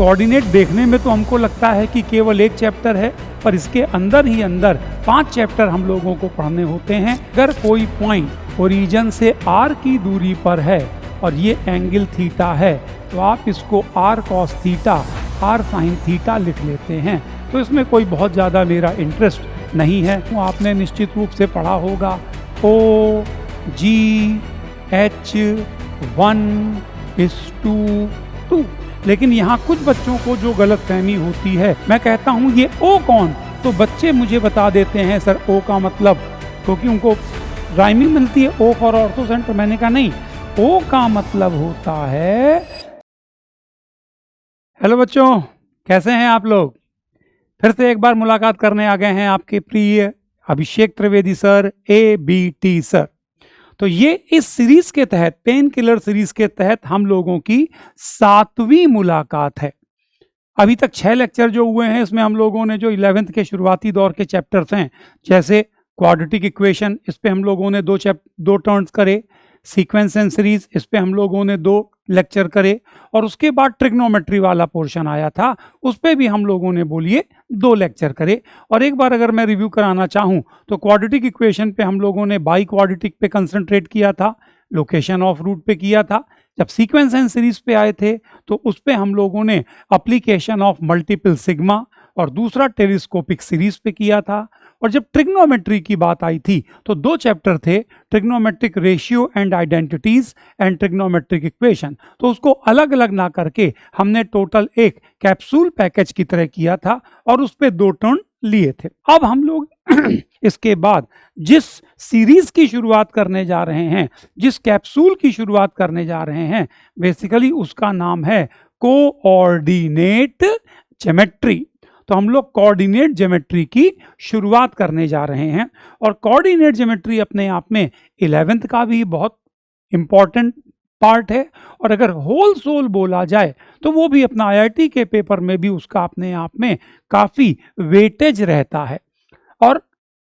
Coordinate देखने में तो हमको लगता है कि केवल एक चैप्टर है, पर इसके अंदर ही अंदर 5 चैप्टर हम लोगों को पढ़ने होते हैं। अगर कोई पॉइंट ओरिजिन से r की दूरी पर है और ये एंगल थीटा है, तो आप इसको r cos theta, r sin theta लिख लेते हैं। तो इसमें कोई बहुत ज़्यादा मेरा इंटरेस्ट नहीं है। तो आपने निश्चित रूप से पढ़ा होगा OGH 1:2, लेकिन यहाँ कुछ बच्चों को जो गलतफहमी होती है, मैं कहता हूँ ये O कौन, तो बच्चे मुझे बता देते हैं सर O का मतलब, क्योंकि उनको राइमिंग मिलती है O फॉर ऑर्थो सेंटर। मैंने कहा नहीं, O का मतलब होता है। हेलो बच्चों, कैसे हैं आप लोग? फिर से एक बार मुलाकात करने आ गए हैं आपके प्रिय अभिषेक त्रिवेदी सर, ABT सर। तो ये इस सीरीज के तहत, पेन किलर सीरीज के तहत हम लोगों की 7वीं मुलाकात है। अभी तक 6 लेक्चर जो हुए हैं, इसमें हम लोगों ने जो 11th के शुरुआती दौर के चैप्टर्स हैं, जैसे क्वाड्रेटिक इक्वेशन, इस पे हम लोगों ने 2 टर्न्स करे। सीक्वेंस एंड सीरीज, इस पे हम लोगों ने 2 लेक्चर करे। और उसके बाद ट्रिग्नोमेट्री वाला पोर्शन आया था, उस पे भी हम लोगों ने बोलिए 2 लेक्चर करे। और एक बार अगर मैं रिव्यू कराना चाहूँ तो क्वाड्रेटिक इक्वेशन पे हम लोगों ने बाई क्वाड्रेटिक पे कंसंट्रेट किया था, लोकेशन ऑफ रूट पे किया था। जब सीक्वेंस एंड सीरीज पे आए थे तो उस पे हम लोगों ने एप्लीकेशन ऑफ मल्टीपल सिग्मा और दूसरा टेलीस्कोपिक सीरीज पे किया था। और जब ट्रिग्नोमेट्री की बात आई थी तो 2 चैप्टर थे, trigonometric ratio and identities and trigonometric equation. तो उसको अलग अलग ना करके हमने टोटल एक कैप्सूल पैकेज की तरह किया था और उस पे 2 टर्न लिए थे। अब हम लोग इसके बाद जिस सीरीज की शुरुआत करने जा रहे हैं, जिस कैप्सूल की शुरुआत करने जा रहे हैं, बेसिकली उसका नाम है कोऑर्डिनेट ज्योमेट्री। तो हम लोग कोऑर्डिनेट ज्योमेट्री की शुरुआत करने जा रहे हैं। और कोऑर्डिनेट ज्योमेट्री अपने आप में 11th का भी बहुत इंपॉर्टेंट पार्ट है, और अगर होल सोल बोला जाए तो वो भी अपना IIT के पेपर में भी उसका अपने आप में काफ़ी वेटेज रहता है। और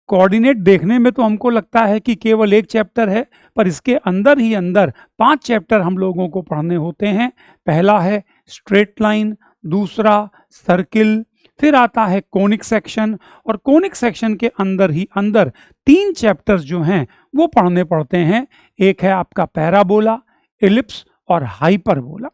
कोऑर्डिनेट देखने में तो हमको लगता है कि केवल एक चैप्टर है, पर इसके अंदर ही अंदर 5 चैप्टर हम लोगों को पढ़ने होते हैं। पहला है स्ट्रेट लाइन, दूसरा सर्किल, फिर आता है कोनिक सेक्शन, और कोनिक सेक्शन के अंदर ही अंदर 3 चैप्टर्स जो हैं वो पढ़ने पड़ते हैं। एक है आपका पैराबोला, एलिप्स और हाइपरबोला।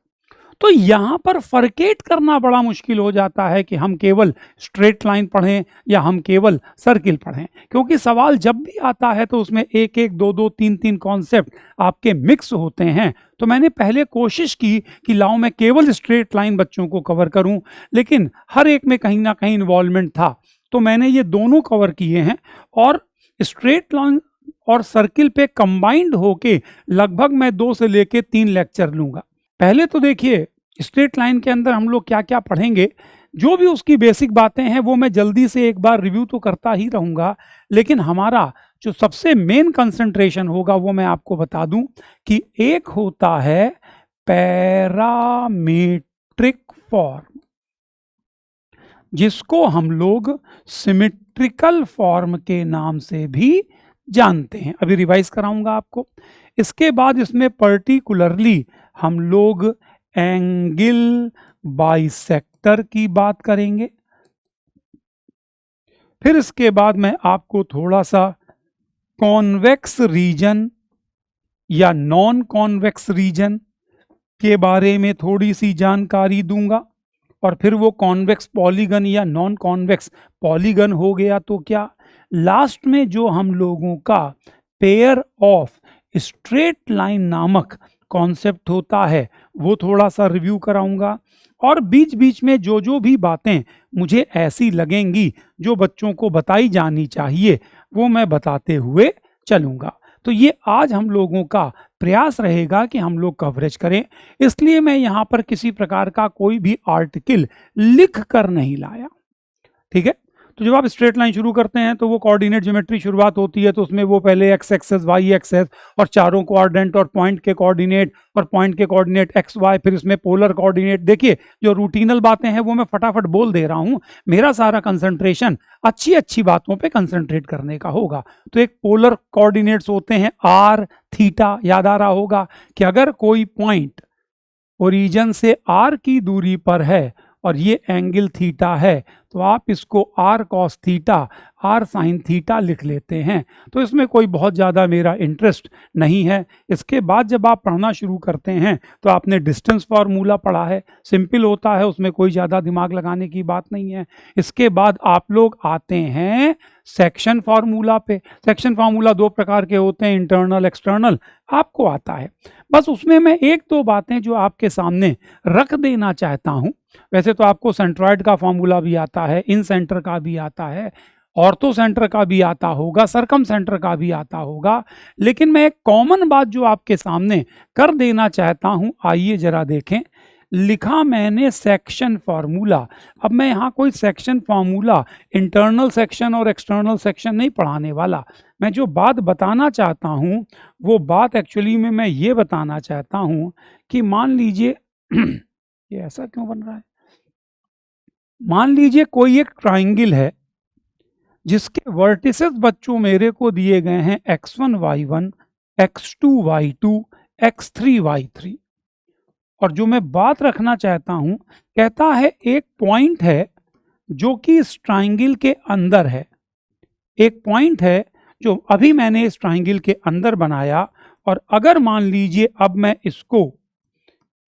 तो यहाँ पर फर्केट करना बड़ा मुश्किल हो जाता है कि हम केवल स्ट्रेट लाइन पढ़ें या हम केवल सर्किल पढ़ें, क्योंकि सवाल जब भी आता है तो उसमें 1-1, 2-2, 3-3 कॉन्सेप्ट आपके मिक्स होते हैं। तो मैंने पहले कोशिश की कि लाओ मैं केवल स्ट्रेट लाइन बच्चों को कवर करूं, लेकिन हर एक में कहीं ना कहीं इन्वॉल्वमेंट था, तो मैंने ये दोनों कवर किए हैं। और स्ट्रेट लाइन और सर्किल पे कंबाइंड होके लगभग मैं 2 से लेके 3 लेक्चर लूंगा। पहले तो देखिए स्ट्रेट लाइन के अंदर हम लोग क्या क्या पढ़ेंगे, जो भी उसकी बेसिक बातें हैं वो मैं जल्दी से एक बार रिव्यू तो करता ही रहूँगा, लेकिन हमारा जो सबसे मेन कंसंट्रेशन होगा वो मैं आपको बता दूं कि एक होता है पैरामीट्रिक फॉर्म, जिसको हम लोग सिमेट्रिकल फॉर्म के नाम से भी जानते हैं। अभी रिवाइज कराऊंगा आपको। इसके बाद इसमें पर्टिकुलरली हम लोग एंगल बाइसेक्टर की बात करेंगे। फिर इसके बाद मैं आपको थोड़ा सा कॉन्वेक्स रीजन या नॉन कॉन्वेक्स रीजन के बारे में थोड़ी सी जानकारी दूंगा। और फिर वो कॉन्वेक्स पॉलीगन या नॉन कॉन्वेक्स पॉलीगन हो गया तो क्या, लास्ट में जो हम लोगों का पेयर ऑफ स्ट्रेट लाइन नामक कॉन्सेप्ट होता है वो थोड़ा सा रिव्यू कराऊंगा। और बीच बीच में जो जो भी बातें मुझे ऐसी लगेंगी जो बच्चों को बताई जानी चाहिए वो मैं बताते हुए चलूंगा। तो ये आज हम लोगों का प्रयास रहेगा कि हम लोग कवरेज करें, इसलिए मैं यहाँ पर किसी प्रकार का कोई भी आर्टिकल लिख कर नहीं लाया। ठीक है, तो जब आप स्ट्रेट लाइन शुरू करते हैं तो वो कोऑर्डिनेट ज्योमेट्री शुरुआत होती है, तो उसमें वो पहले एक्स एक्सेस, वाई एक्सेस और चारों कोऑर्डिनेट और पॉइंट के कोऑर्डिनेट और पॉइंट के कोऑर्डिनेट एक्स वाई, फिर इसमें पोलर कोऑर्डिनेट। देखिए जो रूटीनल बातें हैं वो मैं फटाफट बोल दे रहा हूं, मेरा सारा कंसंट्रेशन अच्छी अच्छी बातों पे कंसंट्रेट करने का होगा। तो एक पोलर कोऑर्डिनेट्स होते हैं आर थीटा, याद आ रहा होगा कि अगर कोई पॉइंट ओरिजिन से आर की दूरी पर है और ये एंगल थीटा है, तो आप इसको r cos theta, r sin theta लिख लेते हैं। तो इसमें कोई बहुत ज़्यादा मेरा इंटरेस्ट नहीं है। इसके बाद जब आप पढ़ना शुरू करते हैं तो आपने डिस्टेंस फार्मूला पढ़ा है, सिंपल होता है, उसमें कोई ज़्यादा दिमाग लगाने की बात नहीं है। इसके बाद आप लोग आते हैं सेक्शन फार्मूला पे। सेक्शन फार्मूला दो प्रकार के होते हैं, इंटरनल एक्सटर्नल, आपको आता है। बस उसमें मैं एक दो बातें जो आपके सामने रख देना चाहता हूँ। वैसे तो आपको सेंट्रॉइड का फार्मूला भी आता है, इन सेंटर का भी आता है, ऑर्थो सेंटर का भी आता होगा, सरकम सेंटर का भी आता होगा, लेकिन मैं एक कॉमन बात जो आपके सामने कर देना चाहता हूं, आइए जरा देखें। लिखा मैंने सेक्शन फार्मूला। अब मैं यहाँ कोई सेक्शन फार्मूला इंटरनल सेक्शन और एक्सटर्नल सेक्शन नहीं पढ़ाने वाला। मैं जो बात बताना चाहता हूँ वो बात एक्चुअली में मैं ये बताना चाहता हूँ कि मान लीजिए ये ऐसा क्यों बन रहा है, मान लीजिए कोई एक ट्राइंगल है जिसके वर्टिसेस बच्चों मेरे को दिए गए हैं x1 y1, x2 y2, x3 y3। और जो मैं बात रखना चाहता हूं, कहता है एक पॉइंट है जो कि इस ट्राइंगल के अंदर है। एक पॉइंट है जो अभी मैंने इस ट्राइंगल के अंदर बनाया, और अगर मान लीजिए अब मैं इसको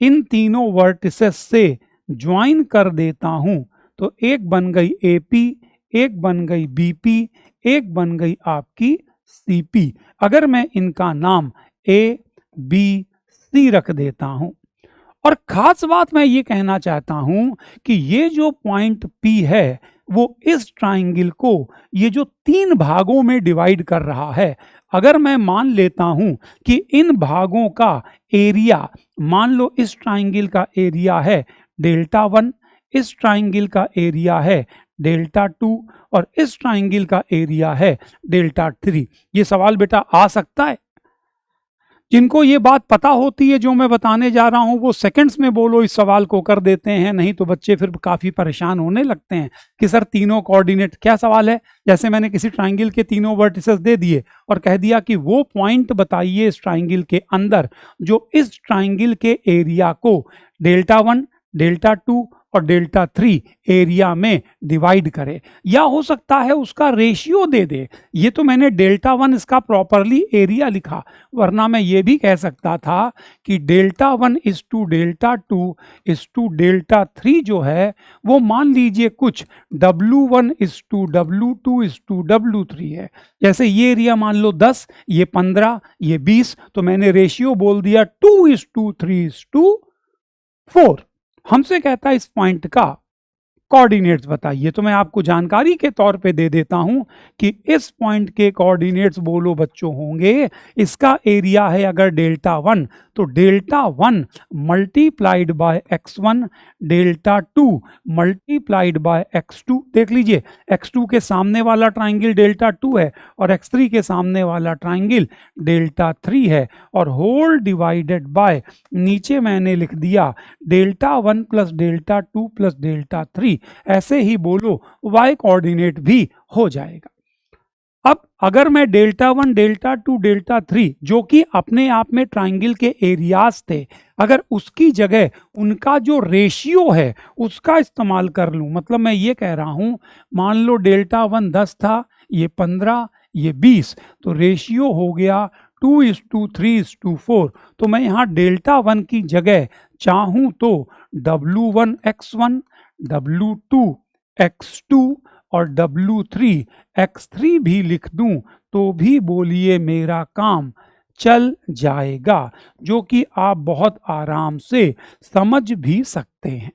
इन तीनों वर्टिसेस से ज्वाइन कर देता हूं, तो एक बन गई AP, एक बन गई BP, एक बन गई आपकी CP। अगर मैं इनका नाम ABC रख देता हूं, और खास बात मैं ये कहना चाहता हूं कि ये जो पॉइंट P है वो इस ट्राइंगल को ये जो तीन भागों में डिवाइड कर रहा है। अगर मैं मान लेता हूं कि इन भागों का एरिया, मान लो इस ट्राइंगल का एरिया है Δ1, इस ट्राइंगल का एरिया है Δ2, और इस ट्राइंगल का एरिया है Δ3। ये सवाल बेटा आ सकता है। जिनको ये बात पता होती है जो मैं बताने जा रहा हूं वो सेकंड्स में बोलो इस सवाल को कर देते हैं, नहीं तो बच्चे फिर काफी परेशान होने लगते हैं कि सर तीनों कोऑर्डिनेट, क्या सवाल है। जैसे मैंने किसी ट्राइंगल के तीनों वर्टिसेस दे दिए और कह दिया कि वो पॉइंट बताइए इस ट्राइंगल के अंदर जो इस ट्राइंगल के एरिया को Δ1, Δ2 और Δ3 एरिया में डिवाइड करे, या हो सकता है उसका रेशियो दे दे। ये तो मैंने Δ1 इसका प्रॉपरली एरिया लिखा, वरना मैं ये भी कह सकता था कि Δ1 इज टू Δ2 इज टू Δ3 जो है वो मान लीजिए कुछ W1 is to W2 is to W3 है। जैसे ये एरिया मान लो 10, ये 15, ये 20, तो मैंने रेशियो बोल दिया 2 इज टू 3 इज टू 4। हमसे कहता है इस पॉइंट का कोऑर्डिनेट्स बताइए, तो मैं आपको जानकारी के तौर पे दे देता हूं कि इस पॉइंट के कोऑर्डिनेट्स बोलो बच्चों होंगे, इसका एरिया है अगर Δ1 तो Δ1 multiplied by x1, Δ2 multiplied by x2। देख लीजिए x2 के सामने वाला ट्राइंगल Δ2 है और x3 के सामने वाला ट्राइंगल Δ3 है, और होल डिवाइडेड बाय नीचे मैंने लिख दिया Δ1 प्लस Δ2 प्लस Δ3। ऐसे ही बोलो y कोऑर्डिनेट भी हो जाएगा। अब अगर मैं Δ1, Δ2, Δ3 जो कि अपने आप में ट्राइंगल के एरियाज थे, अगर उसकी जगह उनका जो रेशियो है उसका इस्तेमाल कर लूं, मतलब मैं ये कह रहा हूं मान लो Δ1 10 था, ये 15, ये 20, तो रेशियो हो गया 2:3:4। तो मैं यहाँ Δ1 की जगह चाहूं तो W1 x1, W2 x2 और W3 x3 भी लिख दूं तो भी बोलिए मेरा काम चल जाएगा, जो कि आप बहुत आराम से समझ भी सकते हैं।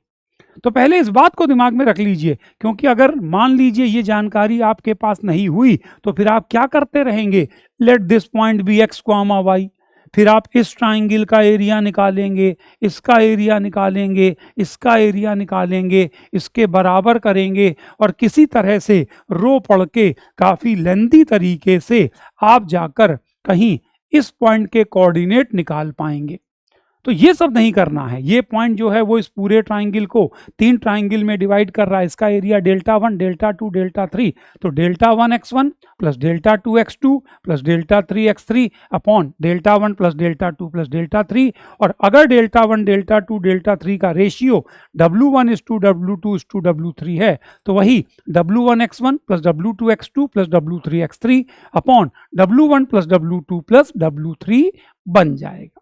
तो पहले इस बात को दिमाग में रख लीजिए, क्योंकि अगर मान लीजिए ये जानकारी आपके पास नहीं हुई तो फिर आप क्या करते रहेंगे, let this point be x, y, फिर आप इस ट्राइंगल का एरिया निकालेंगे, इसका एरिया निकालेंगे, इसका एरिया निकालेंगे, इसके बराबर करेंगे, और किसी तरह से रो पढ़ के काफ़ी लेंथी तरीके से आप जाकर कहीं इस पॉइंट के कोऑर्डिनेट निकाल पाएंगे। तो ये सब नहीं करना है। ये पॉइंट जो है वो इस पूरे ट्राइंगल को 3 ट्राइंगल में डिवाइड कर रहा है। इसका एरिया डेल्टा 1, डेल्टा 2, डेल्टा 3, तो delta 1x1 plus delta 2x2 plus delta 3x3 upon delta 1 plus delta 2 plus delta 3। और अगर डेल्टा 1, डेल्टा 2, डेल्टा 3 का रेशियो W1:W2 W3 है तो वही W1x1 plus W2x2 plus W3x3 upon W1 plus W2 plus W3 बन जाएगा।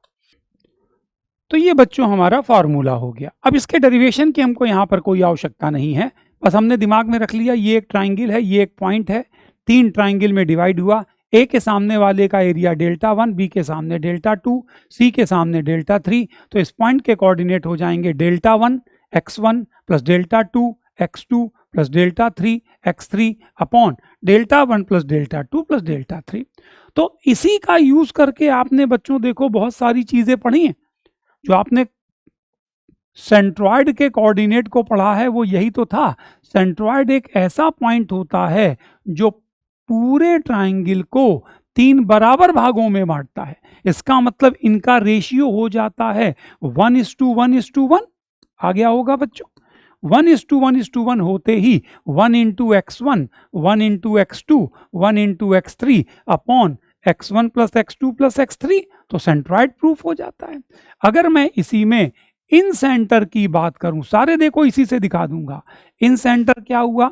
तो ये बच्चों हमारा फार्मूला हो गया। अब इसके डेरिवेशन की हमको यहाँ पर कोई आवश्यकता नहीं है, बस हमने दिमाग में रख लिया ये एक ट्राइंगल है, ये एक पॉइंट है, 3 ट्राइंगल में डिवाइड हुआ। ए के सामने वाले का एरिया डेल्टा 1, बी के सामने डेल्टा 2, सी के सामने डेल्टा 3, तो इस पॉइंट के कोऑर्डिनेट हो जाएंगे delta 1 x1 plus delta 2 x2 plus delta 3 x3 upon delta 1 plus delta 2 plus delta 3। तो इसी का यूज करके आपने बच्चों देखो बहुत सारी चीजें पढ़ी हैं। जो आपने सेंट्रॉइड के कोऑर्डिनेट को पढ़ा है वो यही तो था। सेंट्रॉइड एक ऐसा पॉइंट होता है जो पूरे ट्राइंगल को 3 बराबर भागों में बांटता है। इसका मतलब इनका रेशियो हो जाता है 1:1:1। आ गया होगा बच्चों। 1:1:1 होते ही 1 into x1, 1 into x2, 1 into x3 upon x1 plus x2 plus x3, तो सेंट्रॉइड प्रूफ हो जाता है। अगर मैं इसी में इन सेंटर की बात करूं, सारे देखो इसी से दिखा दूंगा। इन सेंटर क्या हुआ,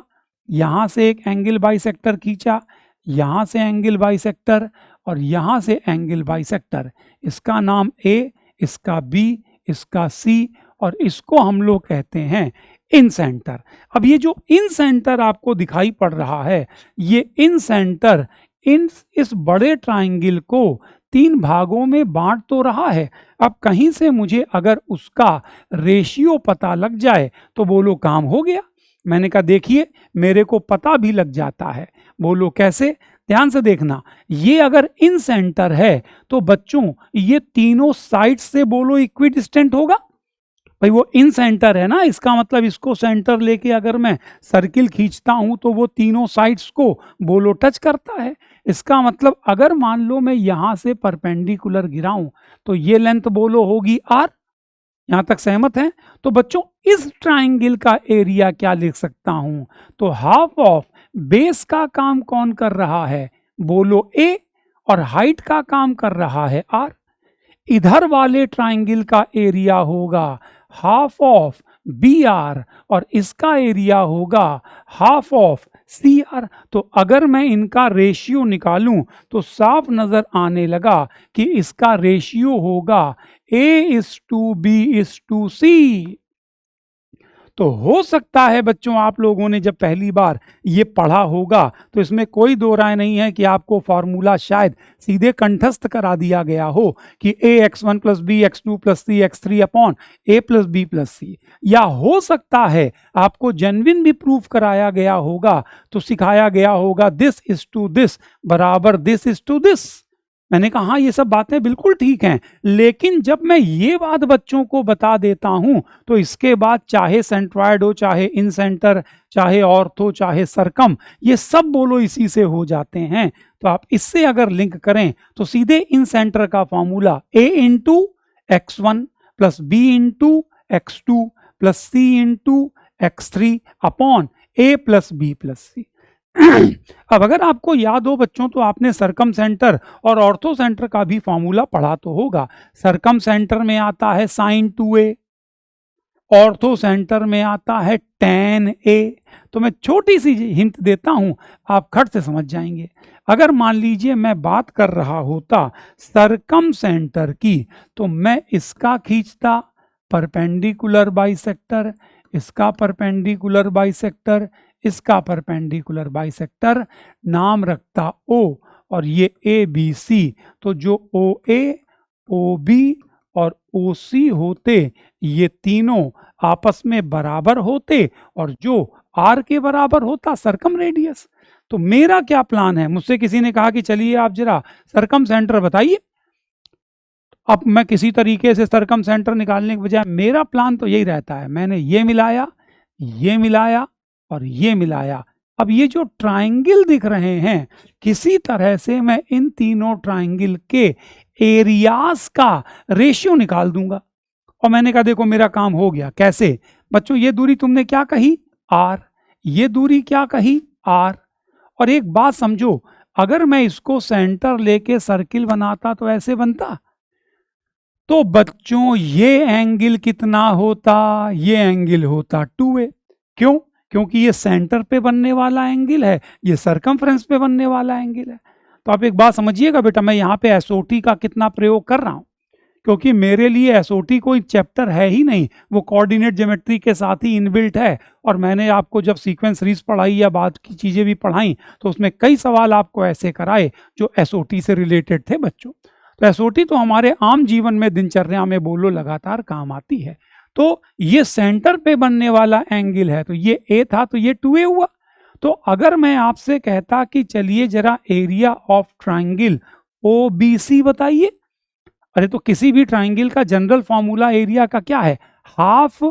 यहां से एक एंगल बाइसेक्टर खींचा, यहां से एंगल बाइसेक्टर और यहां से एंगल बाइसेक्टर। इसका नाम ए, इसका बी, इसका सी और इसको हम लोग कहते हैं इन सेंटर। अब ये जो इन सेंटर आपको दिखाई पड़ रहा है, ये इन सेंटर इस बड़े ट्राइंगल को 3 भागों में बांट तो रहा है। अब कहीं से मुझे अगर उसका रेशियो पता लग जाए तो बोलो काम हो गया। मैंने कहा देखिए मेरे को पता भी लग जाता है। बोलो कैसे, ध्यान से देखना। ये अगर इन सेंटर है तो बच्चों ये तीनों साइड से बोलो इक्विडिस्टेंट होगा। भाई वो इन सेंटर है ना, इसका मतलब इसको सेंटर लेके अगर मैं सर्किल खींचता हूं तो वो तीनों साइड्स को बोलो टच करता है। इसका मतलब अगर मान लो मैं यहां से परपेंडिकुलर गिराऊं तो ये लेंथ बोलो होगी r। यहां तक सहमत हैं? तो बच्चों इस ट्राइंगल का एरिया क्या लिख सकता हूं, तो हाफ ऑफ बेस का काम कौन कर रहा है, बोलो a, और हाइट का काम कर रहा है r। इधर वाले ट्राइंगल का एरिया होगा हाफ ऑफ बी आर और इसका एरिया होगा हाफ ऑफ सी आर। तो अगर मैं इनका रेशियो निकालूं तो साफ नजर आने लगा कि इसका रेशियो होगा A:B:C। तो हो सकता है बच्चों आप लोगों ने जब पहली बार ये पढ़ा होगा तो इसमें कोई दो राय नहीं है कि आपको फॉर्मूला शायद सीधे कंठस्थ करा दिया गया हो कि ax1 plus B x2 plus C x3 upon a plus B plus C. या हो सकता है आपको जेन्युइन भी प्रूफ कराया गया होगा, तो सिखाया गया होगा दिस इज टू दिस बराबर दिस इज टू दिस। मैंने कहा हाँ ये सब बातें बिल्कुल ठीक हैं, लेकिन जब मैं ये बात बच्चों को बता देता हूं तो इसके बाद चाहे सेंट्रॉइड हो, चाहे इन सेंटर, चाहे ऑर्थो, चाहे सरकम, ये सब बोलो इसी से हो जाते हैं। तो आप इससे अगर लिंक करें तो सीधे इन सेंटर का formula a into x1 plus b into x2 plus c into x3 upon a plus b plus c। अब अगर आपको याद हो बच्चों तो आपने सरकम सेंटर और ऑर्थो सेंटर का भी फॉर्मूला पढ़ा तो होगा। सरकम सेंटर में आता है sin 2a, ऑर्थो सेंटर में आता है tan a। तो मैं छोटी सी हिंट देता हूं, आप खट से समझ जाएंगे। अगर मान लीजिए मैं बात कर रहा होता सरकम सेंटर की तो मैं इसका खींचता परपेंडिकुलर बाइसेक्टर, इसका परपेंडिकुलर बाइसेक्टर, इसका परपेंडिकुलर बाइसेक्टर, नाम रखता O और ये ABC। तो जो OA, OB और OC होते ये तीनों आपस में बराबर होते और जो R के बराबर होता सरकम रेडियस। तो मेरा क्या प्लान है, मुझसे किसी ने कहा कि चलिए आप जरा सरकम सेंटर बताइए। अब मैं किसी तरीके से सरकम सेंटर निकालने के बजाय मेरा प्लान तो यही रहता है, मैंने ये मिलाया, ये मिलाया और ये मिलाया। अब ये जो ट्राइंगल दिख रहे हैं किसी तरह से मैं इन तीनों ट्राइंगल के एरियाज का रेशियो निकाल दूंगा। और मैंने कहा देखो मेरा काम हो गया। कैसे बच्चों, ये दूरी तुमने क्या कही, r, ये दूरी क्या कही, r। और एक बात समझो, अगर मैं इसको सेंटर लेके सर्किल बनाता तो ऐसे बनता। तो बच्चों ये एंगल कितना होता, ये एंगल होता 2a। क्यों? क्योंकि ये सेंटर पे बनने वाला एंगल है, ये सरकमफ्रेंस पे बनने वाला एंगल है। तो आप एक बात समझिएगा बेटा, मैं यहाँ पे एसओटी का कितना प्रयोग कर रहा हूँ, क्योंकि मेरे लिए एसओटी कोई चैप्टर है ही नहीं, वो कोऑर्डिनेट ज्योमेट्री के साथ ही इनबिल्ट है। और मैंने आपको जब सीक्वेंस सीरीज पढ़ाई या बाद की चीज़ें भी पढ़ाई तो उसमें कई सवाल आपको ऐसे कराए जो एसओटी से रिलेटेड थे बच्चों। तो एसओटी तो हमारे आम जीवन में, दिनचर्या में बोलो लगातार काम आती है। तो ये सेंटर पे बनने वाला एंगल है, तो ये ए था तो ये 2a हुआ। तो अगर मैं आपसे कहता कि चलिए जरा एरिया ऑफ ट्राइंगल OBC बताइए, अरे तो किसी भी ट्राइंगल का जनरल फॉर्मूला एरिया का क्या है, हाफ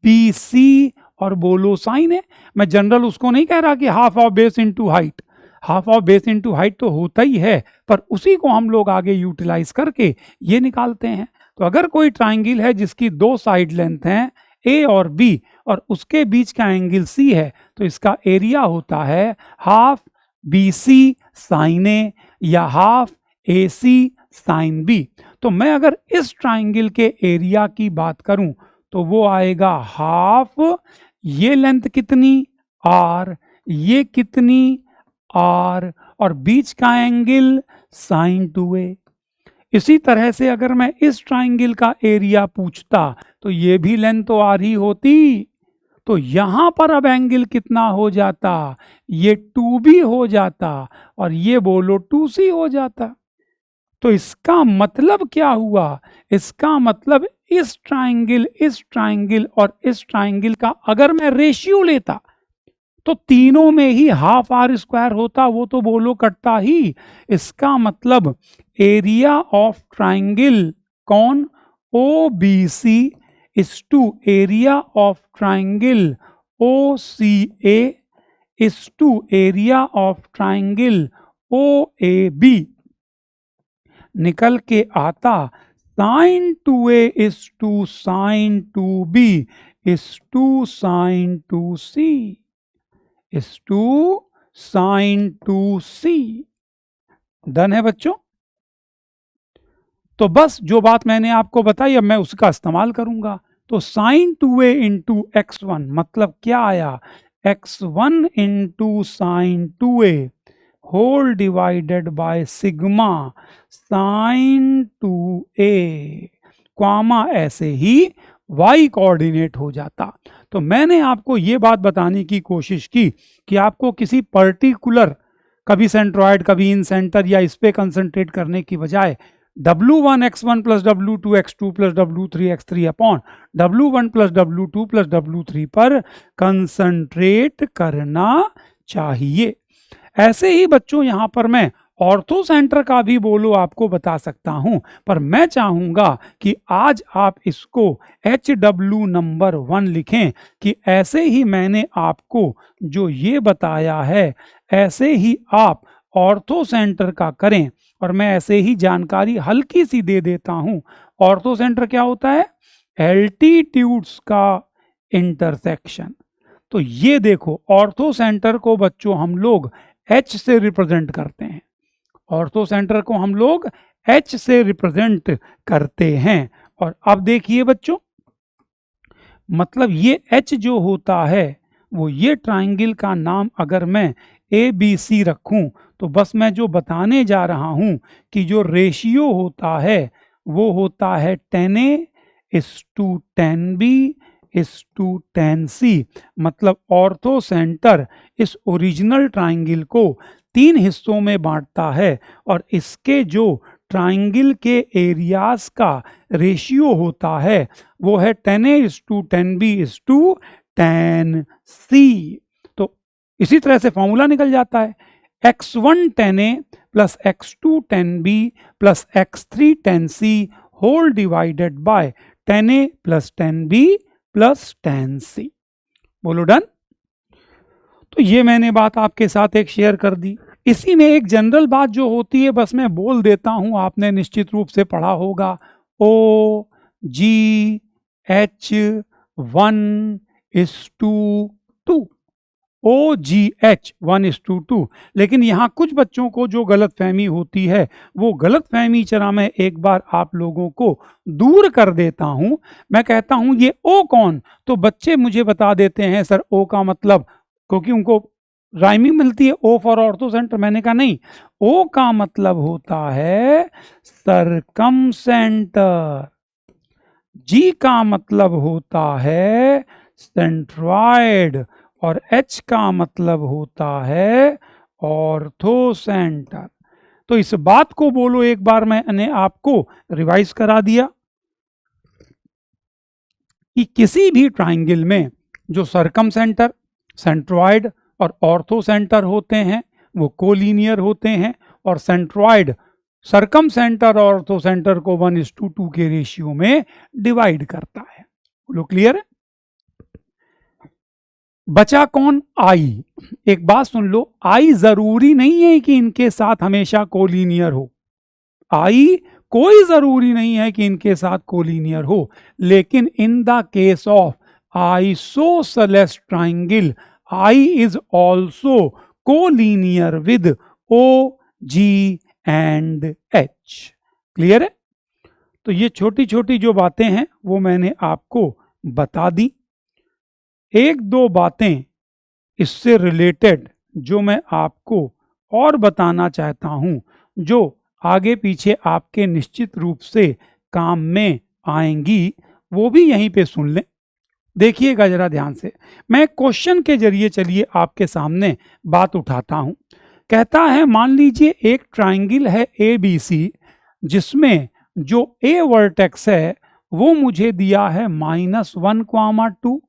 BC और बोलो साइन है। मैं जनरल उसको नहीं कह रहा कि half of base into height, half of base into height तो होता ही है, पर उसी को हम लोग आगे यूटिलाइज करके ये निकालते हैं। तो अगर कोई ट्राइंगल है जिसकी दो साइड लेंथ हैं A और B और उसके बीच का एंगल C है, तो इसका एरिया होता है हाफ BC साइन A या हाफ AC साइन B। तो मैं अगर इस ट्राइंगल के एरिया की बात करूं तो वो आएगा हाफ, ये लेंथ कितनी R, ये कितनी R, और बीच का एंगल साइन 2a। इसी तरह से अगर मैं इस ट्राइंगल का एरिया पूछता तो ये भी लेंथ तो R ही होती, तो यहां पर अब एंगल कितना हो जाता, ये 2b हो जाता और ये बोलो 2c हो जाता। तो इसका मतलब क्या हुआ, इसका मतलब इस ट्राइंगल और इस ट्राइंगल का अगर मैं रेशियो लेता तो तीनों में ही हाफ R² होता, वो तो बोलो कटता ही। इसका मतलब एरिया ऑफ ट्राइंगल कौन, OBC is to area of triangle OCA is to area of triangle OAB निकल के आता sine 2a is to sine 2b is to sine 2c is to sine 2c। Done है बच्चों? तो बस जो बात मैंने आपको बताई अब मैं उसका इस्तेमाल करूंगा। तो साइन 2a इंटू x1 मतलब क्या आया, x1 into sine 2a whole divided by sigma sine 2a, comma ऐसे ही y कोऑर्डिनेट हो जाता। तो मैंने आपको ये बात बताने की कोशिश की कि आपको किसी पर्टिकुलर, कभी सेंट्रॉइड कभी इन सेंटर या इस पे कंसंट्रेट करने की बजाय W1 x1 plus W2 x2 plus W3 x3 upon W1 plus W2 plus W3 पर कंसंट्रेट करना चाहिए। ऐसे ही बच्चों यहाँ पर मैं ऑर्थो सेंटर का भी बोलो आपको बता सकता हूं, पर मैं चाहूंगा कि आज आप इसको HW नंबर 1 लिखें कि ऐसे ही मैंने आपको जो ये बताया है ऐसे ही आप ऑर्थो सेंटर का करें। और मैं ऐसे ही जानकारी हल्की सी दे देता हूं। ऑर्थो सेंटर क्या होता है, एल्टीट्यूड्स का इंटरसेक्शन। तो ये देखो ऑर्थो सेंटर को बच्चों हम लोग H से रिप्रेजेंट करते हैं, ऑर्थो सेंटर को हम लोग H से रिप्रेजेंट करते हैं। और अब देखिए बच्चों, मतलब ये H जो होता है वो ये ट्राइंगल का नाम अगर मैं ABC रखूं तो बस मैं जो बताने जा रहा हूं कि जो रेशियो होता है वो होता है 10A is to 10B is to 10C। मतलब ऑर्थो सेंटर इस ओरिजिनल ट्राइंगल को 3 हिस्सों में बांटता है और इसके जो ट्राइंगल के एरियाज का रेशियो होता है वो है 10A is to 10B is to 10C। तो इसी तरह से फॉर्मूला निकल जाता है x1 10A plus x2 10B plus x3 10C whole divided by 10A plus 10B plus 10C। बोलो डन। तो ये मैंने बात आपके साथ एक शेयर कर दी। इसी में एक जनरल बात जो होती है, बस मैं बोल देता हूं, आपने निश्चित रूप से पढ़ा होगा, OGH1:2, OGH1:2। लेकिन यहाँ कुछ बच्चों को जो गलतफहमी होती है, वो गलतफहमी चला मैं एक बार आप लोगों को दूर कर देता हूं। मैं कहता हूं ये O कौन, तो बच्चे मुझे बता देते हैं सर O का मतलब, क्योंकि उनको राइमिंग मिलती है O फॉर ऑर्थो सेंटर। मैंने कहा नहीं, O का मतलब होता है सरकम सेंटर, G का मतलब होता है सेंट्रॉइड, और H का मतलब होता है ऑर्थो सेंटर। तो इस बात को बोलो एक बार, मैंने आपको रिवाइज करा दिया कि किसी भी ट्राइंगल में जो सरकम सेंटर, सेंट्रॉइड और ऑर्थो सेंटर होते हैं वो कोलिनियर होते हैं, और सेंट्रॉइड सरकम सेंटर और ऑर्थो सेंटर को 1:2 के रेशियो में डिवाइड करता है। बोलो क्लियर है? बचा कौन? आई। एक बात सुन लो, आई जरूरी नहीं है कि इनके साथ हमेशा कोलिनियर हो, आई कोई जरूरी नहीं है कि इनके साथ कोलिनियर हो, लेकिन in the case of isosceles triangle, I is also collinear with O, G and H। Clear है? तो ये छोटी छोटी जो बातें हैं वो मैंने आपको बता दी। एक दो बातें इससे रिलेटेड जो मैं आपको और बताना चाहता हूं, जो आगे पीछे आपके निश्चित रूप से काम में आएंगी, वो भी यहीं पे सुन लें। देखिएगा जरा ध्यान से, मैं क्वेश्चन के जरिए चलिए आपके सामने बात उठाता हूं। कहता है मान लीजिए एक ट्राइंगल है ABC, जिसमें जो A वर्टेक्स है वो मुझे दिया है -1,2,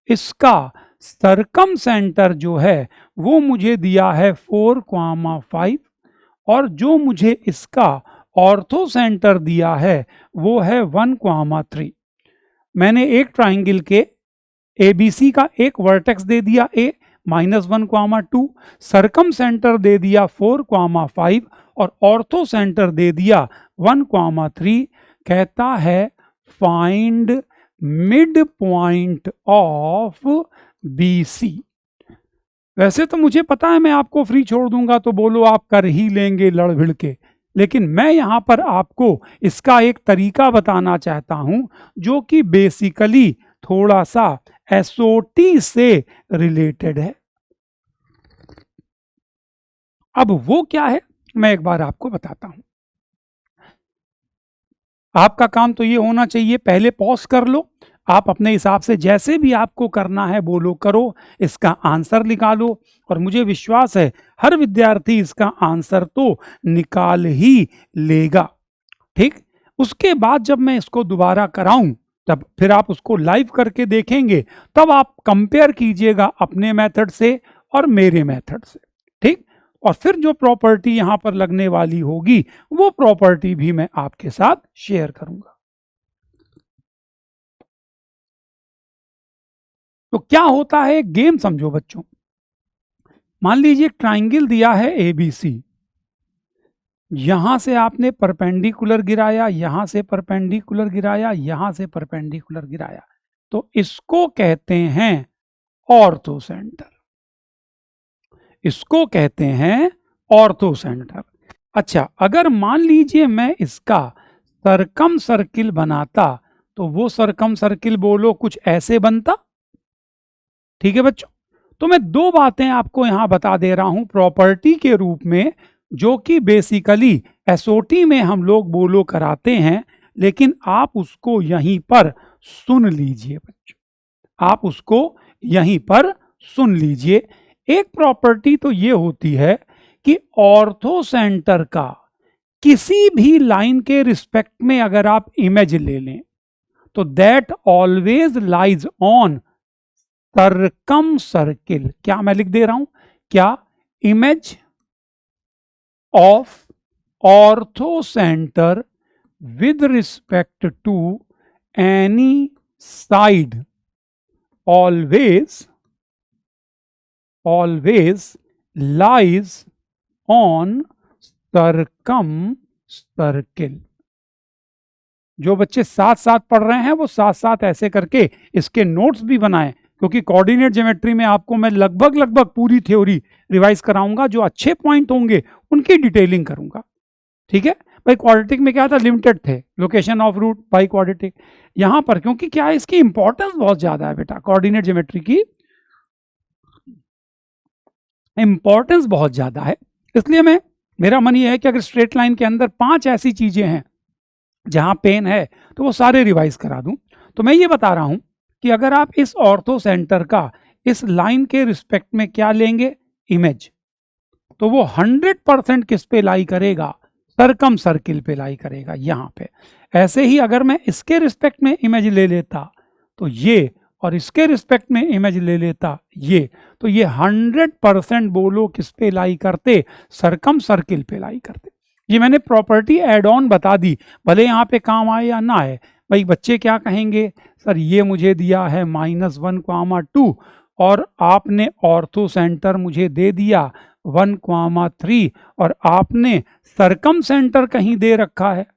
इसका सरकम सेंटर जो है वो मुझे दिया है 4,5, और जो मुझे इसका ऑर्थो सेंटर दिया है वो है 1,3। मैंने एक ट्राइंगल के ABC का एक वर्टेक्स दे दिया A -1,2, सरकम सेंटर दे दिया 4,5 और ऑर्थो सेंटर दे दिया 1,3। कहता है find mid point of BC। वैसे तो मुझे पता है मैं आपको फ्री छोड़ दूंगा तो बोलो आप कर ही लेंगे लड़ भिड़ के, लेकिन मैं यहां पर आपको इसका एक तरीका बताना चाहता हूं जो कि बेसिकली थोड़ा सा SOT से रिलेटेड है। अब वो क्या है मैं एक बार आपको बताता हूं। आपका काम तो ये होना चाहिए, पहले पॉज कर लो, आप अपने हिसाब से जैसे भी आपको करना है बोलो करो, इसका आंसर निकालो, और मुझे विश्वास है हर विद्यार्थी इसका आंसर तो निकाल ही लेगा। ठीक, उसके बाद जब मैं इसको दोबारा कराऊं, तब फिर आप उसको लाइव करके देखेंगे, तब आप कंपेयर कीजिएगा अपने मेथड से और मेरे मेथड से। ठीक, और फिर जो प्रॉपर्टी यहां पर लगने वाली होगी वो प्रॉपर्टी भी मैं आपके साथ शेयर करूंगा। तो क्या होता है, गेम समझो बच्चों। मान लीजिए ट्राइंगल दिया है ABC, यहां से आपने परपेंडिकुलर गिराया, यहां से परपेंडिकुलर गिराया, यहां से परपेंडिकुलर गिराया, तो इसको कहते हैं ऑर्थो सेंटर, इसको कहते हैं ऑर्थो सेंटर। अच्छा, अगर मान लीजिए मैं इसका सरकम सर्किल बनाता, तो वो सरकम सर्किल बोलो कुछ ऐसे बनता। ठीक है बच्चों, तो मैं दो बातें आपको यहां बता दे रहा हूं प्रॉपर्टी के रूप में, जो कि बेसिकली SOT में हम लोग बोलो कराते हैं, लेकिन आप उसको यहीं पर सुन लीजिए बच्चों, आप उसको यहीं पर सुन लीजिए। एक प्रॉपर्टी तो ये होती है कि ऑर्थो सेंटर का किसी भी लाइन के रिस्पेक्ट में अगर आप इमेज ले लें, तो that always lies on circumcircle. क्या मैं लिख दे रहा हूं, क्या? Image of orthocentre with respect to any side always lies on circumcircle. जो बच्चे साथ साथ पढ़ रहे हैं वो साथ साथ ऐसे करके इसके नोट्स भी बनाएं, क्योंकि कोऑर्डिनेट ज्योमेट्री में आपको मैं लगभग पूरी थ्योरी रिवाइज कराऊंगा। जो अच्छे पॉइंट होंगे उनकी डिटेलिंग करूंगा। ठीक है भाई, क्वाड्रेटिक में क्या था, लिमिटेड थे, location of root by quadratic. यहां पर क्योंकि क्या है, इसकी इंपॉर्टेंस बहुत ज्यादा है बेटा, कोऑर्डिनेट ज्योमेट्री की इंपॉर्टेंस बहुत ज्यादा है। इसलिए मेरा मन ये है कि अगर स्ट्रेट लाइन के अंदर 5 ऐसी चीजें हैं जहां पेन है तो वो सारे रिवाइज करा दूं। तो मैं ये बता रहा हूं कि अगर आप इस ऑर्थो सेंटर का इस लाइन के रिस्पेक्ट में क्या लेंगे, इमेज, तो वो 100% किस पे लाई करेगा, सरकम सर्किल पे लाई करेगा, यहां पे। ऐसे ही अगर मैं इसके रिस्पेक्ट में इमेज ले लेता तो ये, और इसके रिस्पेक्ट में इमेज ले लेता ये, तो ये 100% बोलो किस पे लाई करते, सरकम सर्किल पे लाई करते। ये मैंने प्रॉपर्टी एड ऑन बता दी, भले यहाँ पे काम आए या ना आए। भाई बच्चे क्या कहेंगे, सर ये मुझे दिया है -1,2 और आपने ऑर्थो सेंटर मुझे दे दिया 1,3 और आपने सरकम सेंटर कहीं दे रखा है,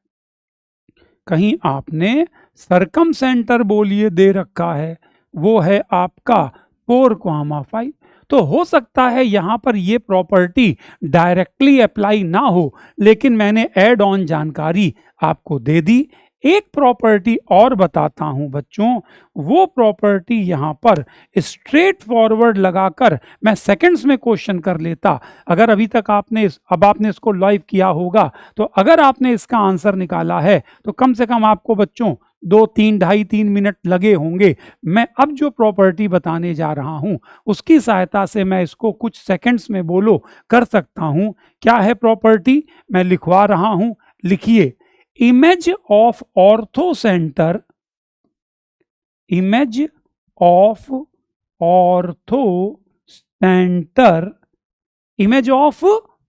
कहीं आपने सरकम सेंटर बोलिए दे रखा है, वो है आपका 4,5। तो हो सकता है यहां पर ये प्रॉपर्टी डायरेक्टली अप्लाई ना हो, लेकिन मैंने एड ऑन जानकारी आपको दे दी। एक प्रॉपर्टी और बताता हूं बच्चों, वो प्रॉपर्टी यहां पर स्ट्रेट फॉरवर्ड लगाकर मैं सेकंड्स में क्वेश्चन कर लेता। अगर अभी तक अब आपने इसको लाइव किया होगा, तो अगर आपने इसका आंसर निकाला है तो कम से कम आपको बच्चों 2-3 मिनट लगे होंगे। मैं अब जो प्रॉपर्टी बताने जा रहा हूं उसकी सहायता से मैं इसको कुछ सेकंड्स में बोलो कर सकता हूं। क्या है प्रॉपर्टी, मैं लिखवा रहा हूं, लिखिए। Image of ortho centre, image of ortho centre, image of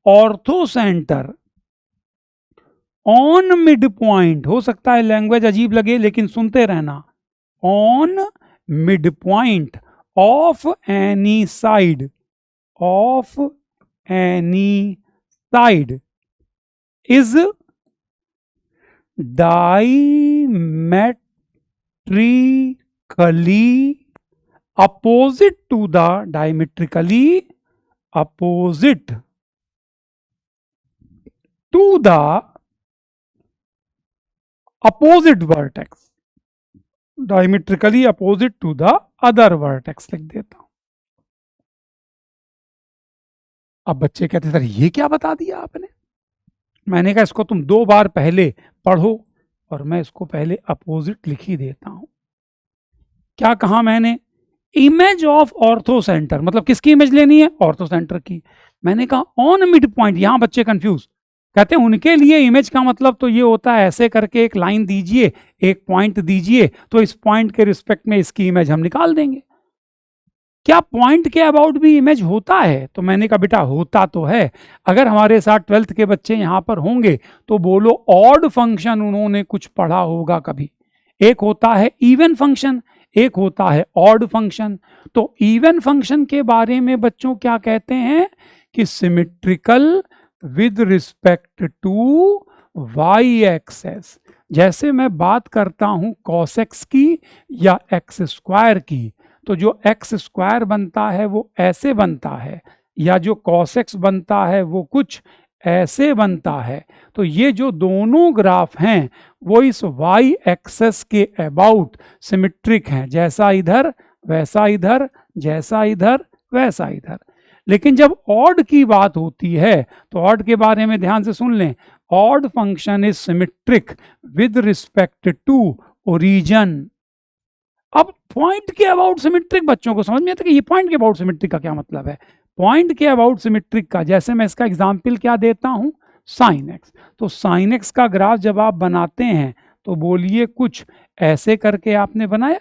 ortho centre on mid point. हो सकता है लैंग्वेज अजीब लगे लेकिन सुनते रहना, on mid point of any side, of any side is diametrically opposite to the, diametrically opposite to the opposite vertex, diametrically opposite to the other vertex लिख देता हूं। अब बच्चे कहते सर ये क्या बता दिया आपने। मैंने कहा इसको तुम 2 बार पहले पढ़ो और मैं इसको पहले अपोजिट लिख ही देता हूं। क्या कहा मैंने, इमेज ऑफ ऑर्थो सेंटर, मतलब किसकी इमेज लेनी है, ऑर्थो सेंटर की। मैंने कहा ऑन मिड पॉइंट, यहां बच्चे कंफ्यूज कहते हैं उनके लिए इमेज का मतलब तो ये होता है ऐसे करके एक लाइन दीजिए, एक पॉइंट दीजिए, तो इस पॉइंट के रिस्पेक्ट में इसकी इमेज हम निकाल देंगे। क्या पॉइंट के अबाउट भी इमेज होता है, तो मैंने कहा बेटा होता तो है। अगर हमारे साथ 12th के बच्चे यहां पर होंगे तो बोलो ऑड फंक्शन उन्होंने कुछ पढ़ा होगा कभी। एक होता है इवन फंक्शन, एक होता है ऑड फंक्शन। तो इवन फंक्शन के बारे में बच्चों क्या कहते हैं कि symmetrical with respect to y axis. जैसे मैं बात करता हूं cos x की या x स्क्वायर की, तो जो x स्क्वायर बनता है वो ऐसे बनता है, या जो cos x बनता है वो कुछ ऐसे बनता है। तो ये जो दोनों ग्राफ हैं वो इस y एक्सेस के अबाउट सिमेट्रिक हैं, जैसा इधर वैसा इधर, जैसा इधर वैसा इधर। लेकिन जब ऑड की बात होती है तो ऑड के बारे में ध्यान से सुन लें, odd function is symmetric with respect to origin. अब पॉइंट के अबाउट सिमेट्रिक बच्चों को समझ में आता है कि ये पॉइंट के अबाउट सिमेट्रिक का क्या मतलब है। पॉइंट के अबाउट सिमेट्रिक का, जैसे मैं इसका एग्जांपल क्या देता हूं, साइन एक्स। तो साइन एक्स का ग्राफ जब आप बनाते हैं तो बोलिए कुछ ऐसे करके आपने बनाया,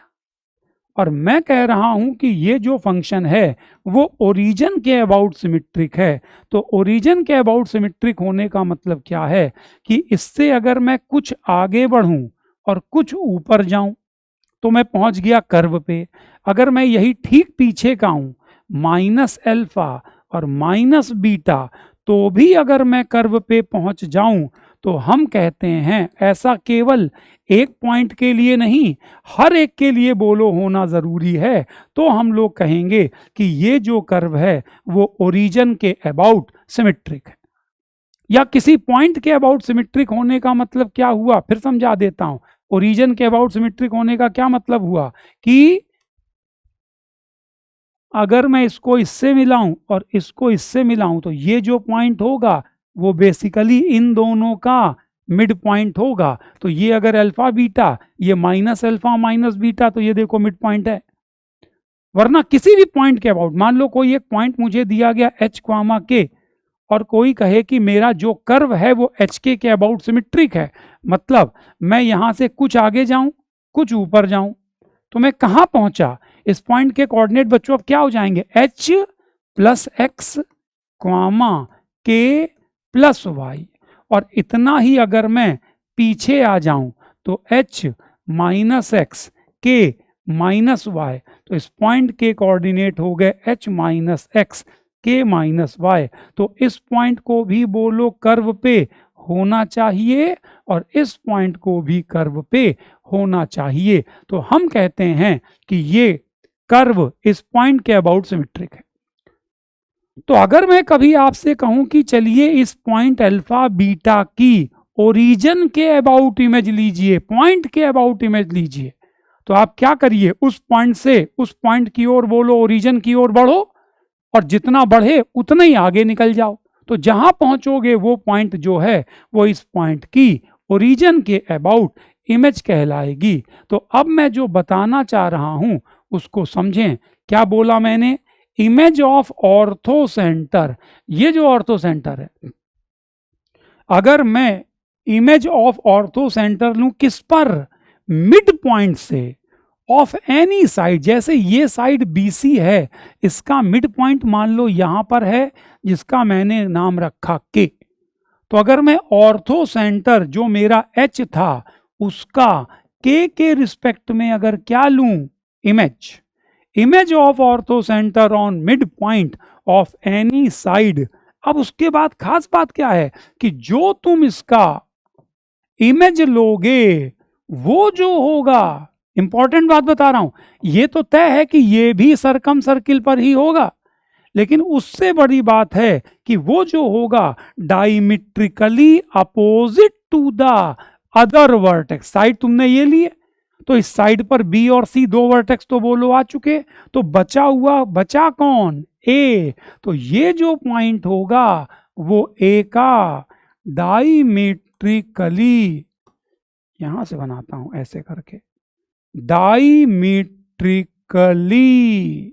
और मैं कह रहा हूं कि ये जो फंक्शन है वो ओरिजिन के अबाउट सिमेट्रिक है। तो ओरिजिन के अबाउट सिमेट्रिक होने का मतलब क्या है कि इससे अगर मैं कुछ आगे बढ़ूं और कुछ ऊपर जाऊं तो मैं पहुंच गया कर्व पे। अगर मैं यही ठीक पीछे का हूं, माइनस अल्फा और माइनस बीटा, तो भी अगर मैं कर्व पे पहुंच जाऊं तो हम कहते हैं ऐसा केवल एक पॉइंट के लिए नहीं, हर एक के लिए बोलो होना जरूरी है। तो हम लोग कहेंगे कि ये जो कर्व है वो ओरिजिन के अबाउट सिमेट्रिक है। या किसी पॉइंट के अबाउट सिमेट्रिक होने का मतलब क्या हुआ, फिर समझा देता हूं। ओरिजिन के अबाउट सिमेट्रिक होने का क्या मतलब हुआ कि अगर मैं इसको इससे मिलाऊं और इसको इससे मिलाऊं तो ये जो पॉइंट होगा वो बेसिकली इन दोनों का मिड पॉइंट होगा। तो ये अगर अल्फा बीटा, ये माइनस अल्फा माइनस बीटा, तो ये देखो मिड पॉइंट है। वरना किसी भी पॉइंट के अबाउट, मान लो कोई एक पॉइंट मुझे दिया गया h क्वामा के, और कोई कहे कि मेरा जो कर्व है वो एच के अबाउट सिमेट्रिक है, मतलब मैं यहां से कुछ आगे जाऊं कुछ ऊपर जाऊं, तो मैं कहां पहुंचा। इस पॉइंट के कोऑर्डिनेट बच्चों अब क्या हो जाएंगे, h प्लस एक्स क्वामा के प्लस वाई। और इतना ही अगर मैं पीछे आ जाऊं तो h माइनस एक्स के माइनस वाई, तो इस पॉइंट के कोऑर्डिनेट हो गए h माइनस एक्स के माइनस वाई। तो इस पॉइंट को भी बोलो कर्व पे होना चाहिए और इस पॉइंट को भी कर्व पे होना चाहिए। तो हम कहते हैं कि ये कर्व इस पॉइंट के अबाउट सिमेट्रिक है। तो अगर मैं कभी आपसे कहूं कि चलिए इस पॉइंट अल्फा बीटा की ओरिजिन के अबाउट इमेज लीजिए, पॉइंट के अबाउट इमेज लीजिए, तो आप क्या करिए, उस पॉइंट से उस पॉइंट की ओर बोलो ओरिजिन की ओर बढ़ो, और जितना बढ़े उतना ही आगे निकल जाओ। तो जहां पहुंचोगे वो पॉइंट जो है वो इस पॉइंट की ओरिजिन के अबाउट इमेज कहलाएगी। तो अब मैं जो बताना चाह रहा हूं उसको समझें। क्या बोला मैंने, इमेज ऑफ ऑर्थो सेंटर। ये जो ऑर्थो सेंटर है, अगर मैं इमेज ऑफ ऑर्थो सेंटर लूं किस पर, मिड पॉइंट से ऑफ एनी साइड, जैसे ये साइड BC है, इसका मिड पॉइंट मान लो यहां पर है जिसका मैंने नाम रखा K। तो अगर मैं ऑर्थो सेंटर जो मेरा H था उसका K के रिस्पेक्ट में अगर क्या लूं, image of ortho centre on mid point of any side. अब उसके बाद खास बात क्या है कि जो तुम इसका इमेज लोगे वो जो होगा, इंपॉर्टेंट बात बता रहा हूं, ये तो तय है कि ये भी सरकम सर्किल पर ही होगा, लेकिन उससे बड़ी बात है कि वो जो होगा diametrically opposite to the other vertex. Side तुमने ये लिए, तो इस साइड पर B और C दो वर्टेक्स तो बोलो आ चुके, तो बचा कौन, A। तो ये जो पॉइंट होगा वो A का डायमीट्रिकली, यहां से बनाता हूं ऐसे करके, डायमीट्रिकली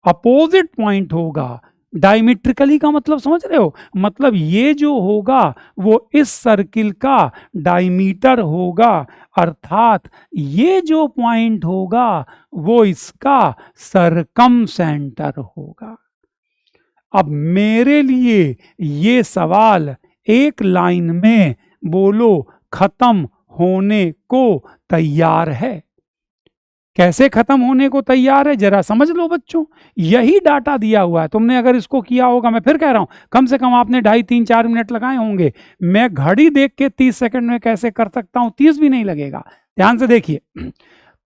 अपोजिट पॉइंट होगा। डायमीट्रिकली का मतलब समझ रहे हो, मतलब ये जो होगा वो इस सर्किल का डायमीटर होगा, अर्थात ये जो पॉइंट होगा वो इसका सरकम सेंटर होगा। अब मेरे लिए ये सवाल एक लाइन में बोलो खत्म होने को तैयार है। कैसे खत्म होने को तैयार है जरा समझ लो बच्चों, यही डाटा दिया हुआ है। तुमने अगर इसको किया होगा, मैं फिर कह रहा हूं, कम से कम आपने 2.5-3-4 मिनट लगाए होंगे। मैं घड़ी देख के 30 सेकंड में कैसे कर सकता हूं, 30 भी नहीं लगेगा। ध्यान से देखिए,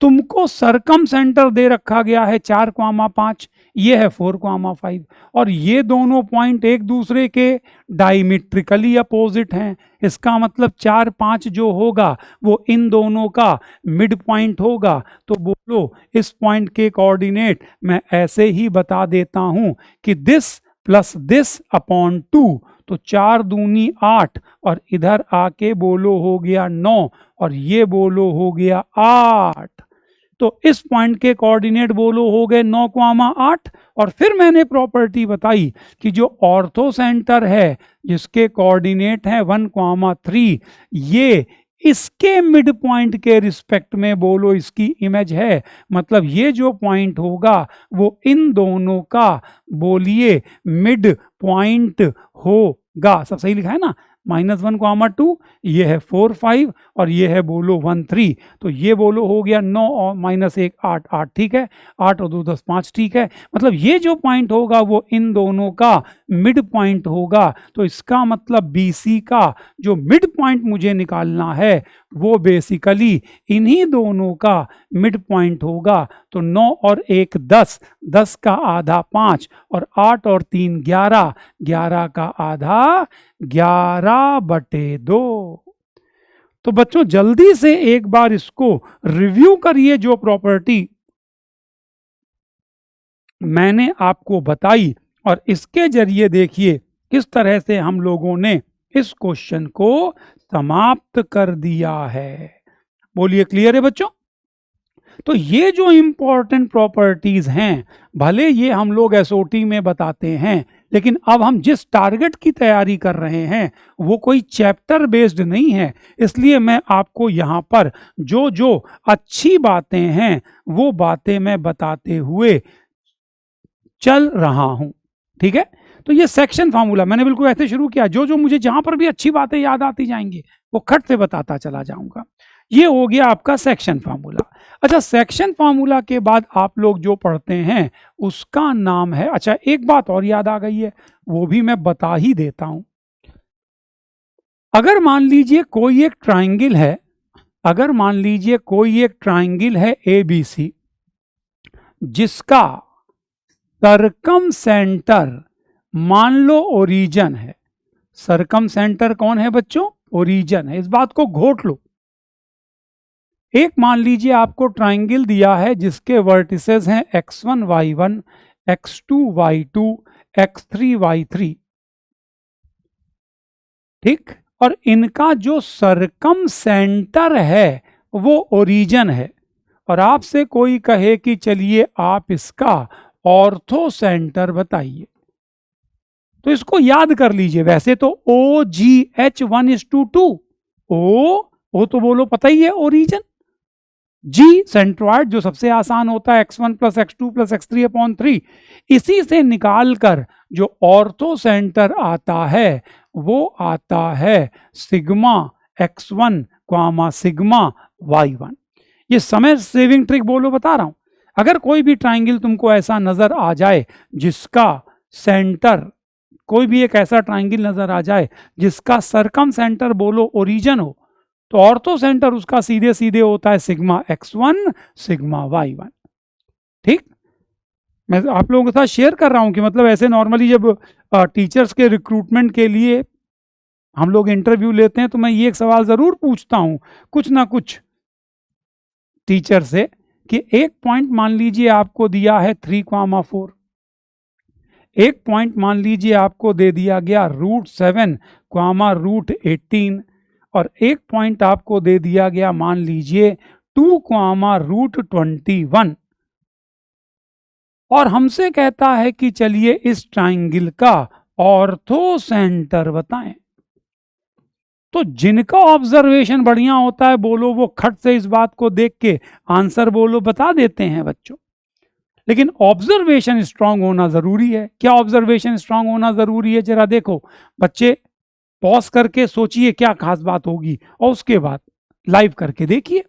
तुमको सरकम सेंटर दे रखा गया है 4,5, ये है 4,5, और ये दोनों पॉइंट एक दूसरे के डायमीट्रिकली अपोजिट हैं। इसका मतलब 4-5 जो होगा वो इन दोनों का मिड पॉइंट होगा। तो बोलो इस पॉइंट के कोऑर्डिनेट मैं ऐसे ही बता देता हूं कि दिस प्लस दिस अपॉन 2, तो 4 दूनी 8, और इधर आके बोलो हो गया 9, और ये बोलो हो गया 8। तो इस पॉइंट के कोऑर्डिनेट बोलो हो गए 9,8। और फिर मैंने प्रॉपर्टी बताई कि जो ऑर्थो सेंटर है जिसके कोऑर्डिनेट हैं 1,3, ये इसके मिड पॉइंट के रिस्पेक्ट में बोलो इसकी इमेज है। मतलब ये जो पॉइंट होगा वो इन दोनों का बोलिए मिड पॉइंट होगा। सब सही लिखा है ना, -1, -2, ये है 4, 5 और ये है बोलो 1, 3। तो ये बोलो हो गया 9 और -1 8, 8 ठीक है, 8 और 2 10 5 ठीक है। मतलब ये जो पॉइंट होगा वो इन दोनों का मिड पॉइंट होगा। तो इसका मतलब BC का जो मिड पॉइंट मुझे निकालना है वो बेसिकली इन्हीं दोनों का मिड पॉइंट होगा। तो 9 और 1 10, 10 का आधा 5 और 8 और 3 11, 11 का आधा 11/2। तो बच्चों जल्दी से एक बार इसको रिव्यू करिए, जो प्रॉपर्टी मैंने आपको बताई, और इसके जरिए देखिए किस तरह से हम लोगों ने इस क्वेश्चन को समाप्त कर दिया है। बोलिए क्लियर है बच्चों? तो ये जो इंपॉर्टेंट प्रॉपर्टीज हैं, भले ये हम लोग एसओटी में बताते हैं, लेकिन अब हम जिस टारगेट की तैयारी कर रहे हैं वो कोई चैप्टर बेस्ड नहीं है, इसलिए मैं आपको यहाँ पर जो जो अच्छी बातें हैं वो बातें मैं बताते हुए चल रहा हूं। ठीक है, तो ये सेक्शन फार्मूला मैंने बिल्कुल ऐसे शुरू किया, जो जो मुझे जहां पर भी अच्छी बातें याद आती जाएंगी वो खट से बताता चला जाऊंगा। ये हो गया आपका सेक्शन फार्मूला। अच्छा, सेक्शन फार्मूला के बाद आप लोग जो पढ़ते हैं उसका नाम है, अच्छा एक बात और याद आ गई है, वो भी मैं बता ही देता हूं। अगर मान लीजिए कोई एक ट्राइंगल है, अगर मान लीजिए कोई एक ट्राइंगल है ABC, जिसका सरकम सेंटर मान लो ओरिजिन है। सरकम सेंटर कौन है बच्चों? ओरिजिन है, इस बात को घोट लो। एक मान लीजिए आपको ट्राइंगल दिया है जिसके वर्टिसेस हैं x1 y1, x2 y2, x3 y3, ठीक, और इनका जो सरकम सेंटर है वो ओरिजिन है, और आपसे कोई कहे कि चलिए आप इसका ऑर्थो सेंटर बताइए, तो इसको याद कर लीजिए। वैसे तो OGH1:2, ओ तो बोलो पता ही है ओरिजिन, G सेंट्रॉइड जो सबसे आसान होता है x1 + x2 + x3/3, इसी से निकालकर जो ऑर्थो सेंटर आता है वो आता है सिग्मा x1, सिग्मा y1। ये समय सेविंग ट्रिक बोलो बता रहा हूं। अगर कोई भी ट्राइंगल तुमको ऐसा नजर आ जाए जिसका सेंटर, कोई भी एक ऐसा ट्राइंगल नजर आ जाए जिसका सरकम सेंटर बोलो ओरिजिन हो, तो ऑर्थो सेंटर उसका सीधे सीधे होता है सिग्मा x1, सिग्मा y1। ठीक, मैं आप लोगों के साथ शेयर कर रहा हूं कि मतलब ऐसे नॉर्मली जब टीचर्स के रिक्रूटमेंट के लिए हम लोग इंटरव्यू लेते हैं तो मैं ये एक सवाल जरूर पूछता हूं कुछ ना कुछ टीचर से, कि एक पॉइंट मान लीजिए आपको दिया है 3, 4, एक पॉइंट मान लीजिए आपको दे दिया गया √7, √18, और एक पॉइंट आपको दे दिया गया मान लीजिए 2, √21, और हमसे कहता है कि चलिए इस ट्राइंगल का ऑर्थो सेंटर बताएं। तो जिनका ऑब्जर्वेशन बढ़िया होता है बोलो वो खट से इस बात को देख के आंसर बोलो बता देते हैं बच्चों, लेकिन ऑब्जर्वेशन स्ट्रांग होना जरूरी है। क्या ऑब्जर्वेशन स्ट्रांग होना जरूरी है? जरा देखो बच्चे, पॉज करके सोचिए क्या खास बात होगी और उसके बाद लाइव करके देखिए।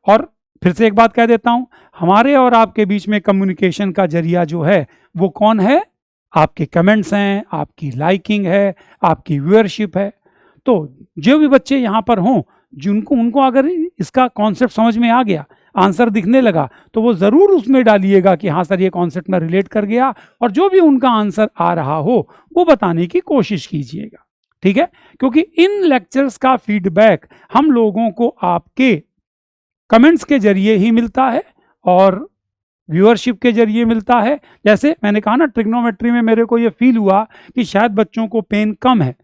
और फिर से एक बात कह देता हूं, हमारे और आपके बीच में कम्युनिकेशन का जरिया जो है वो कौन है? आपके कमेंट्स हैं, आपकी लाइकिंग है, आपकी व्यूअरशिप है। तो जो भी बच्चे यहाँ पर हों, जिनको उनको अगर इसका कॉन्सेप्ट समझ में आ गया, आंसर दिखने लगा, तो वो जरूर उसमें डालिएगा कि हाँ सर ये कॉन्सेप्ट में रिलेट कर गया, और जो भी उनका आंसर आ रहा हो वो बताने की कोशिश कीजिएगा। ठीक है, क्योंकि इन लेक्चर्स का फीडबैक हम लोगों को आपके कमेंट्स के जरिए ही मिलता है और व्यूअरशिप के जरिए मिलता है। जैसे मैंने कहा ना, ट्रिग्नोमेट्री में मेरे को ये फील हुआ कि शायद बच्चों को पेन कम है।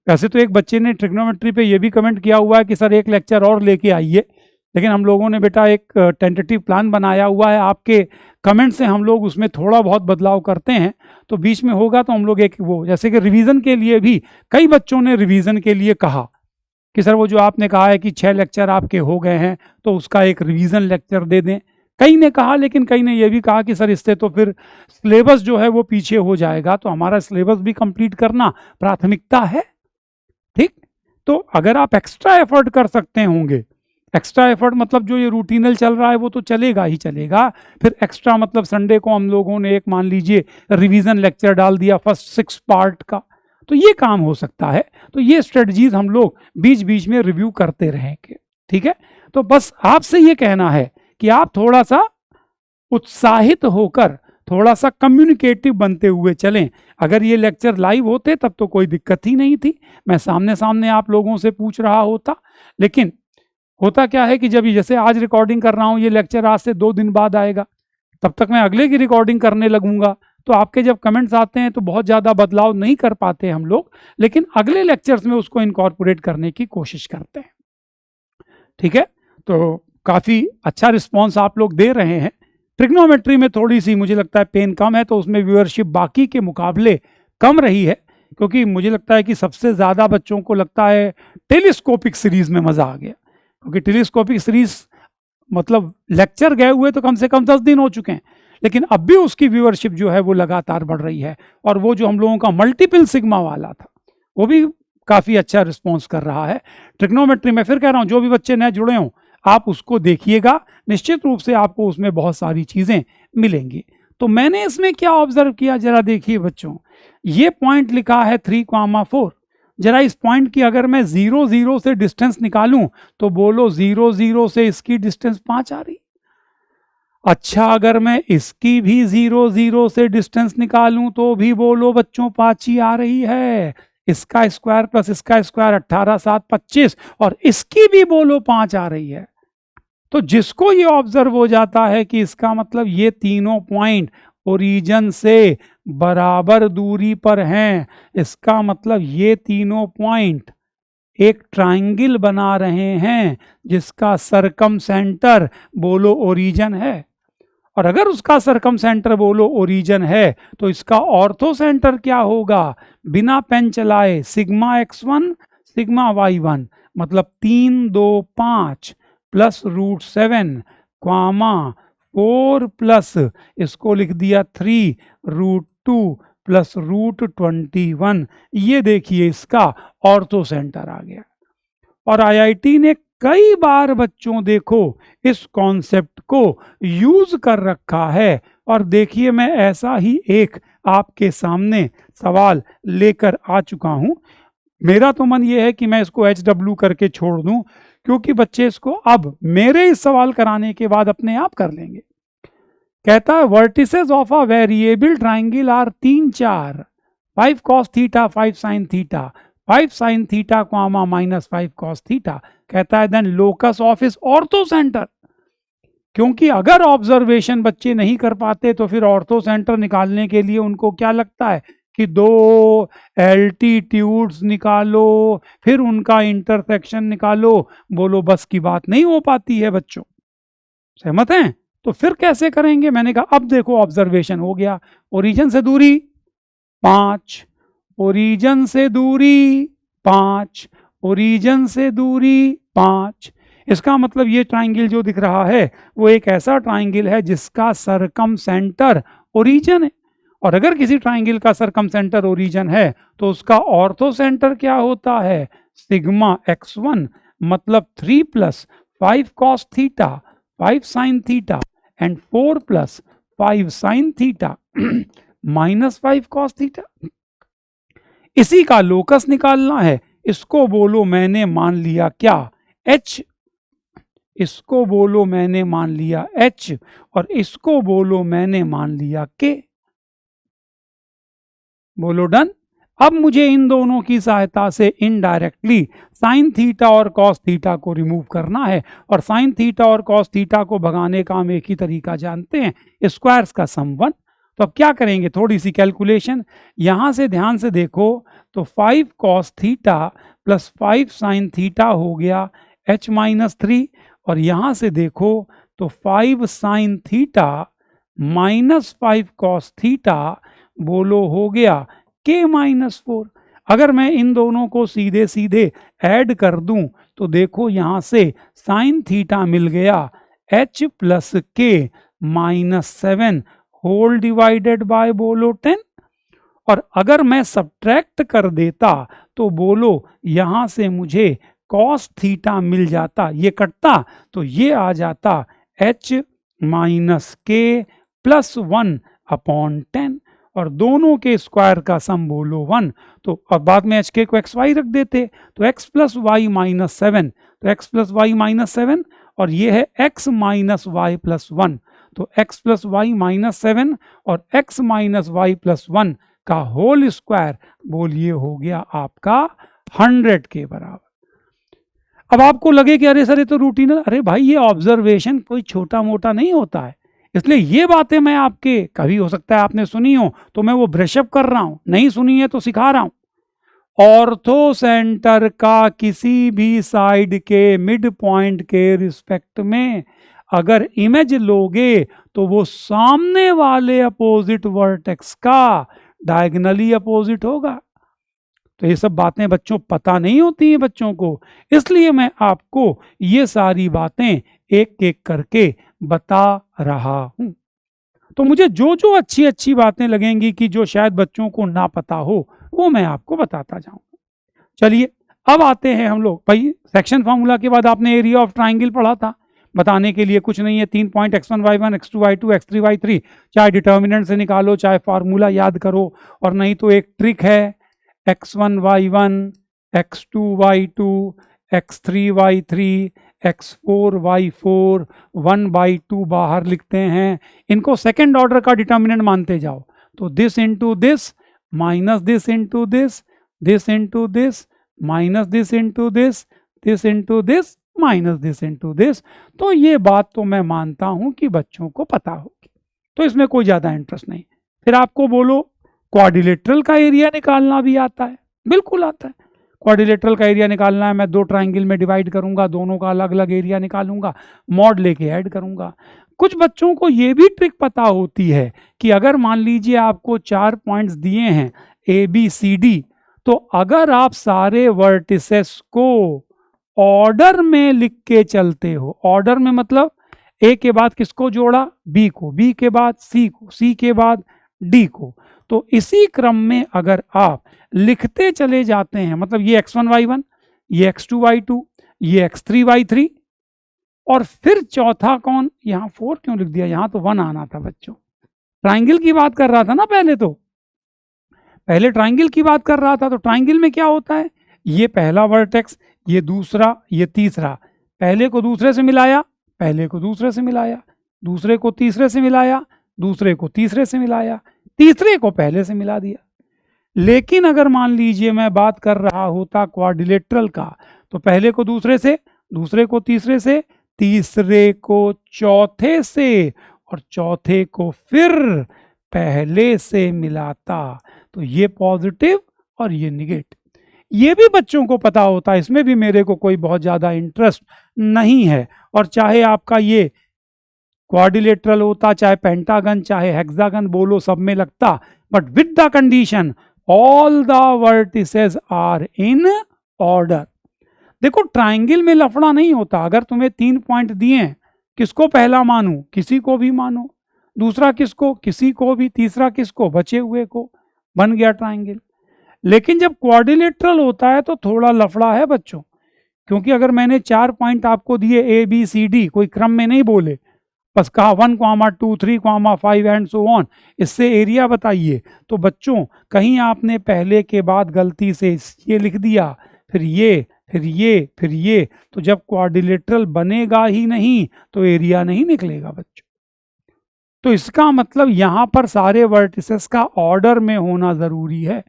वैसे तो एक बच्चे ने ट्रिग्नोमेट्री पे ये भी कमेंट किया हुआ है कि सर एक लेक्चर और लेके आइए, लेकिन हम लोगों ने बेटा एक टेंटेटिव प्लान बनाया हुआ है, आपके कमेंट से हम लोग उसमें थोड़ा बहुत बदलाव करते हैं, तो बीच में होगा तो हम लोग एक वो, जैसे कि रिवीजन के लिए भी कई बच्चों ने रिवीजन के लिए कहा कि सर वो जो आपने कहा है कि 6 लेक्चर आपके हो गए हैं तो उसका एक रिवीजन लेक्चर दे दें, कई ने कहा। लेकिन कई ने यह भी कहा कि सर इससे तो फिर सिलेबस जो है वो पीछे हो जाएगा, तो हमारा सिलेबस भी कंप्लीट करना प्राथमिकता है। ठीक। तो अगर आप एक्स्ट्रा एफर्ट कर सकते होंगे, एक्स्ट्रा एफर्ट मतलब जो ये रूटीनल चल रहा है वो तो चलेगा ही चलेगा, फिर एक्स्ट्रा मतलब संडे को हम लोगों ने एक मान लीजिए रिवीजन लेक्चर डाल दिया फर्स्ट 6 पार्ट का, तो ये काम हो सकता है। तो ये स्ट्रेटजीज हम लोग बीच बीच में रिव्यू करते रहेंगे, ठीक है। तो बस आपसे ये कहना है कि आप थोड़ा सा उत्साहित होकर, थोड़ा सा कम्युनिकेटिव बनते हुए चलें। अगर ये लेक्चर लाइव होते तब तो कोई दिक्कत ही नहीं थी, मैं सामने सामने आप लोगों से पूछ रहा होता। लेकिन होता क्या है कि जब जैसे आज रिकॉर्डिंग कर रहा हूँ, ये लेक्चर आज से 2 दिन बाद आएगा, तब तक मैं अगले की रिकॉर्डिंग करने लगूंगा, तो आपके जब कमेंट्स आते हैं तो बहुत ज़्यादा बदलाव नहीं कर पाते हम लोग, लेकिन अगले लेक्चर्स में उसको इनकॉर्पोरेट करने की कोशिश करते हैं, ठीक है। तो काफ़ी अच्छा रिस्पॉन्स आप लोग दे रहे हैं। ट्रिग्नोमेट्री में थोड़ी सी मुझे लगता है पेन कम है, तो उसमें व्यूअरशिप बाकी के मुकाबले कम रही है, क्योंकि मुझे लगता है कि सबसे ज़्यादा बच्चों को लगता है टेलीस्कोपिक सीरीज़ में मज़ा आ गया, क्योंकि टेलीस्कोपिक सीरीज़ मतलब लेक्चर गए हुए तो कम से कम 10 दिन हो चुके हैं, लेकिन अब भी उसकी व्यूअरशिप जो है वो लगातार बढ़ रही है। और वो जो हम लोगों का मल्टीपल सिग्मा वाला था वो भी काफ़ी अच्छा रिस्पॉन्स कर रहा है। ट्रिग्नोमेट्री में फिर कह रहा हूँ, जो भी बच्चे नए जुड़े हों आप उसको देखिएगा, निश्चित रूप से आपको उसमें बहुत सारी चीज़ें मिलेंगी। तो मैंने इसमें क्या ऑब्जर्व किया, जरा देखिए बच्चों, ये पॉइंट लिखा है 3,4। जरा इस पॉइंट की अगर मैं 0 0 से डिस्टेंस निकालूं तो बोलो 0 0 से इसकी डिस्टेंस 5 आ रही। अच्छा, अगर मैं इसकी भी 0 0 से डिस्टेंस निकालूं तो भी बोलो बच्चों 5 ही आ रही है। इसका स्क्वायर प्लस इसका स्क्वायर 18 7 25, और इसकी भी बोलो 5 आ रही है। तो जिसको ये ऑब्जर्व हो जाता है कि इसका मतलब ये तीनों पॉइंट ओरिजिन से बराबर दूरी पर हैं, इसका मतलब ये तीनों पॉइंट एक ट्रायंगल बना रहे हैं जिसका सरकम सेंटर बोलो ओरिजिन है। और अगर उसका सरकम सेंटर बोलो ओरिजिन है तो इसका ऑर्थो सेंटर क्या होगा, बिना पेन चलाए सिग्मा x1 सिग्मा y1, मतलब 3 2 5 प्लस √7 क्वामा 4 प्लस इसको लिख दिया 3 √2 प्लस √21। ये देखिए इसका ऑर्थो सेंटर आ गया। और आईआईटी ने कई बार बच्चों देखो इस कॉन्सेप्ट को यूज कर रखा है। और देखिए मैं ऐसा ही एक आपके सामने सवाल लेकर आ चुका हूं। मेरा तो मन ये है कि मैं इसको HW करके छोड़ दूं, क्योंकि बच्चे इसको अब मेरे इस सवाल कराने के बाद अपने आप कर लेंगे। कहता है vertices of a variable triangle are 3 4, 5 cos theta 5 sin theta 5 sin theta comma -5 cos theta. कहता है then locus of its orthocentre. क्योंकि अगर ऑब्जर्वेशन बच्चे नहीं कर पाते तो फिर ऑर्थो सेंटर निकालने के लिए उनको क्या लगता है कि 2 एल्टीट्यूड्स निकालो फिर उनका इंटरसेक्शन निकालो। बोलो बस की बात नहीं हो पाती है बच्चों, सहमत हैं? तो फिर कैसे करेंगे? मैंने कहा अब देखो ऑब्जर्वेशन हो गया, ओरिजिन से दूरी 5, ओरिजिन से दूरी 5, ओरिजिन से दूरी 5। इसका मतलब ये ट्राइंगल जो दिख रहा है वो एक ऐसा ट्राइंगल है जिसका सरकम सेंटर ओरिजिन है। और अगर किसी ट्राइंगल का सरकम सेंटर ओरिजिन है तो उसका ऑर्थो सेंटर क्या होता है, सिग्मा x1, मतलब 3 + 5 cos theta 5 sin theta and 4 + 5 sin theta -5 cos theta. इसी का लोकस निकालना है। इसको बोलो मैंने मान लिया क्या, h, इसको बोलो मैंने मान लिया h, और इसको बोलो मैंने मान लिया k। बोलो डन। अब मुझे इन दोनों की सहायता से इनडायरेक्टली साइन थीटा और कॉस थीटा को रिमूव करना है। और साइन थीटा और कॉस थीटा को भगाने का हम एक ही तरीका जानते हैं, स्क्वायर्स का सम 1। तो अब क्या करेंगे, थोड़ी सी कैलकुलेशन। यहाँ से ध्यान से देखो तो 5 cos थीटा + 5 sin थीटा हो गया h-3, और यहाँ से देखो तो 5 sin थीटा -5 cos थीटा बोलो हो गया k-4। अगर मैं इन दोनों को सीधे सीधे ऐड कर दूं तो देखो यहाँ से साइन थीटा मिल गया h + k -7 whole divided by बोलो 10, और अगर मैं सब्ट्रैक्ट कर देता तो बोलो यहां से मुझे cos थीटा मिल जाता, ये कटता तो ये आ जाता h माइनस के प्लस 1/10 और दोनों के स्क्वायर का सम बोलो 1। तो और बाद में एच के को एक्स वाई रख देते तो x प्लस वाई माइनस 7, तो x प्लस वाई माइनस 7 और ये है x माइनस वाई प्लस 1, तो x प्लस वाई माइनस 7 और x माइनस वाई प्लस 1 का होल स्क्वायर बोलिए हो गया आपका 100 के बराबर। अब आपको लगे कि अरे सर ये तो रूटीन है, अरे भाई ये ऑब्जर्वेशन कोई छोटा मोटा नहीं होता है, इसलिए ये बातें मैं आपके कभी हो सकता है आपने सुनी हो तो मैं वो ब्रशअप कर रहा हूं, नहीं सुनी है तो सिखा रहा हूं। ऑर्थो सेंटर का किसी भी साइड के मिड पॉइंट के रिस्पेक्ट में अगर इमेज लोगे तो वो सामने वाले अपोजिट वर्टेक्स का डायगोनली अपोजिट होगा। तो ये सब बातें बच्चों पता नहीं होती हैं बच्चों को, इसलिए मैं आपको ये सारी बातें एक एक करके बता रहा हूं। तो मुझे जो जो अच्छी अच्छी बातें लगेंगी कि जो शायद बच्चों को ना पता हो वो मैं आपको बताता जाऊंगा। चलिए अब आते हैं हम लोग, भाई सेक्शन फार्मूला के बाद आपने एरिया ऑफ ट्राइंगल पढ़ा था, बताने के लिए कुछ नहीं है, 3 point x1 y1 x2 y2 x3 y3, चाहे डिटर्मिनेंट से निकालो चाहे फार्मूला याद करो, और नहीं तो एक ट्रिक है x1 y1 x2 y2 x3 y3 x4 y4 1/2 बाहर लिखते हैं, इनको सेकेंड ऑर्डर का डिटर्मिनेंट मानते जाओ। तो this into this minus this into this into this minus this into this into this minus this into this. तो ये बात तो मैं मानता हूं कि बच्चों को पता होगी, तो इसमें कोई ज़्यादा इंटरेस्ट नहीं। फिर आपको बोलो क्वाड्रिलेटरल का एरिया निकालना भी आता है, बिल्कुल आता है। क्वाड्रिलेटरल का एरिया निकालना है, मैं 2 ट्राइंगल में डिवाइड करूंगा, दोनों का अलग अलग एरिया निकालूंगा, मॉड लेके ऐड करूंगा। कुछ बच्चों को ये भी ट्रिक पता होती है कि अगर मान लीजिए आपको 4 पॉइंट्स दिए हैं ए बी सी डी, तो अगर आप सारे वर्टिसेस को ऑर्डर में लिख के चलते हो, ऑर्डर में मतलब ए के बाद किसको जोड़ा, बी को, बी के बाद सी को, सी के बाद डी को, तो इसी क्रम में अगर आप लिखते चले जाते हैं, मतलब ये x1 y1, ये x2 y2, ये x3 y3, और फिर चौथा कौन, यहां 4 क्यों लिख दिया, यहां तो 1 आना था बच्चों, ट्राइंगल की बात कर रहा था ना पहले, तो पहले ट्राइंगल की बात कर रहा था। तो ट्राइंगल में क्या होता है, ये पहला वर्टेक्स, ये दूसरा, ये तीसरा, पहले को दूसरे से मिलाया, पहले को दूसरे से मिलाया, दूसरे को तीसरे से मिलाया, दूसरे को तीसरे से मिलाया, तीसरे को पहले से मिला दिया। लेकिन अगर मान लीजिए मैं बात कर रहा होता क्वाड्रिलेटरल का, तो पहले को दूसरे से, दूसरे को तीसरे से, तीसरे को चौथे से, और चौथे को फिर पहले से मिलाता, तो ये पॉजिटिव और ये निगेटिव। ये भी बच्चों को पता होता है, इसमें भी मेरे को कोई बहुत ज़्यादा इंटरेस्ट नहीं है। और चाहे आपका ये क्वाड्रिलेटरल होता, चाहे पेंटागन, चाहे हेक्सागन, बोलो सब में लगता, but with the condition all the vertices are in order. देखो ट्राइंगल में लफड़ा नहीं होता, अगर तुम्हें 3 पॉइंट दिए, किसको पहला मानूं, किसी को भी मानो, दूसरा किसको, किसी को भी, तीसरा किसको, बचे हुए को, बन गया ट्राइंगल। लेकिन जब क्वाड्रिलेटरल होता है तो थोड़ा लफड़ा है बच्चों, क्योंकि अगर मैंने 4 पॉइंट आपको दिए ए बी सी डी, कोई क्रम में नहीं बोले, बस कहा 1, 2, 3, 5 एंड सो ऑन, इससे एरिया बताइए, तो बच्चों कहीं आपने पहले के बाद गलती से ये लिख दिया, फिर ये, फिर ये, फिर ये, तो जब क्वाड्रिलेटरल बनेगा ही नहीं तो एरिया नहीं निकलेगा बच्चों। तो इसका मतलब यहाँ पर सारे वर्टिसेस का ऑर्डर में होना ज़रूरी है।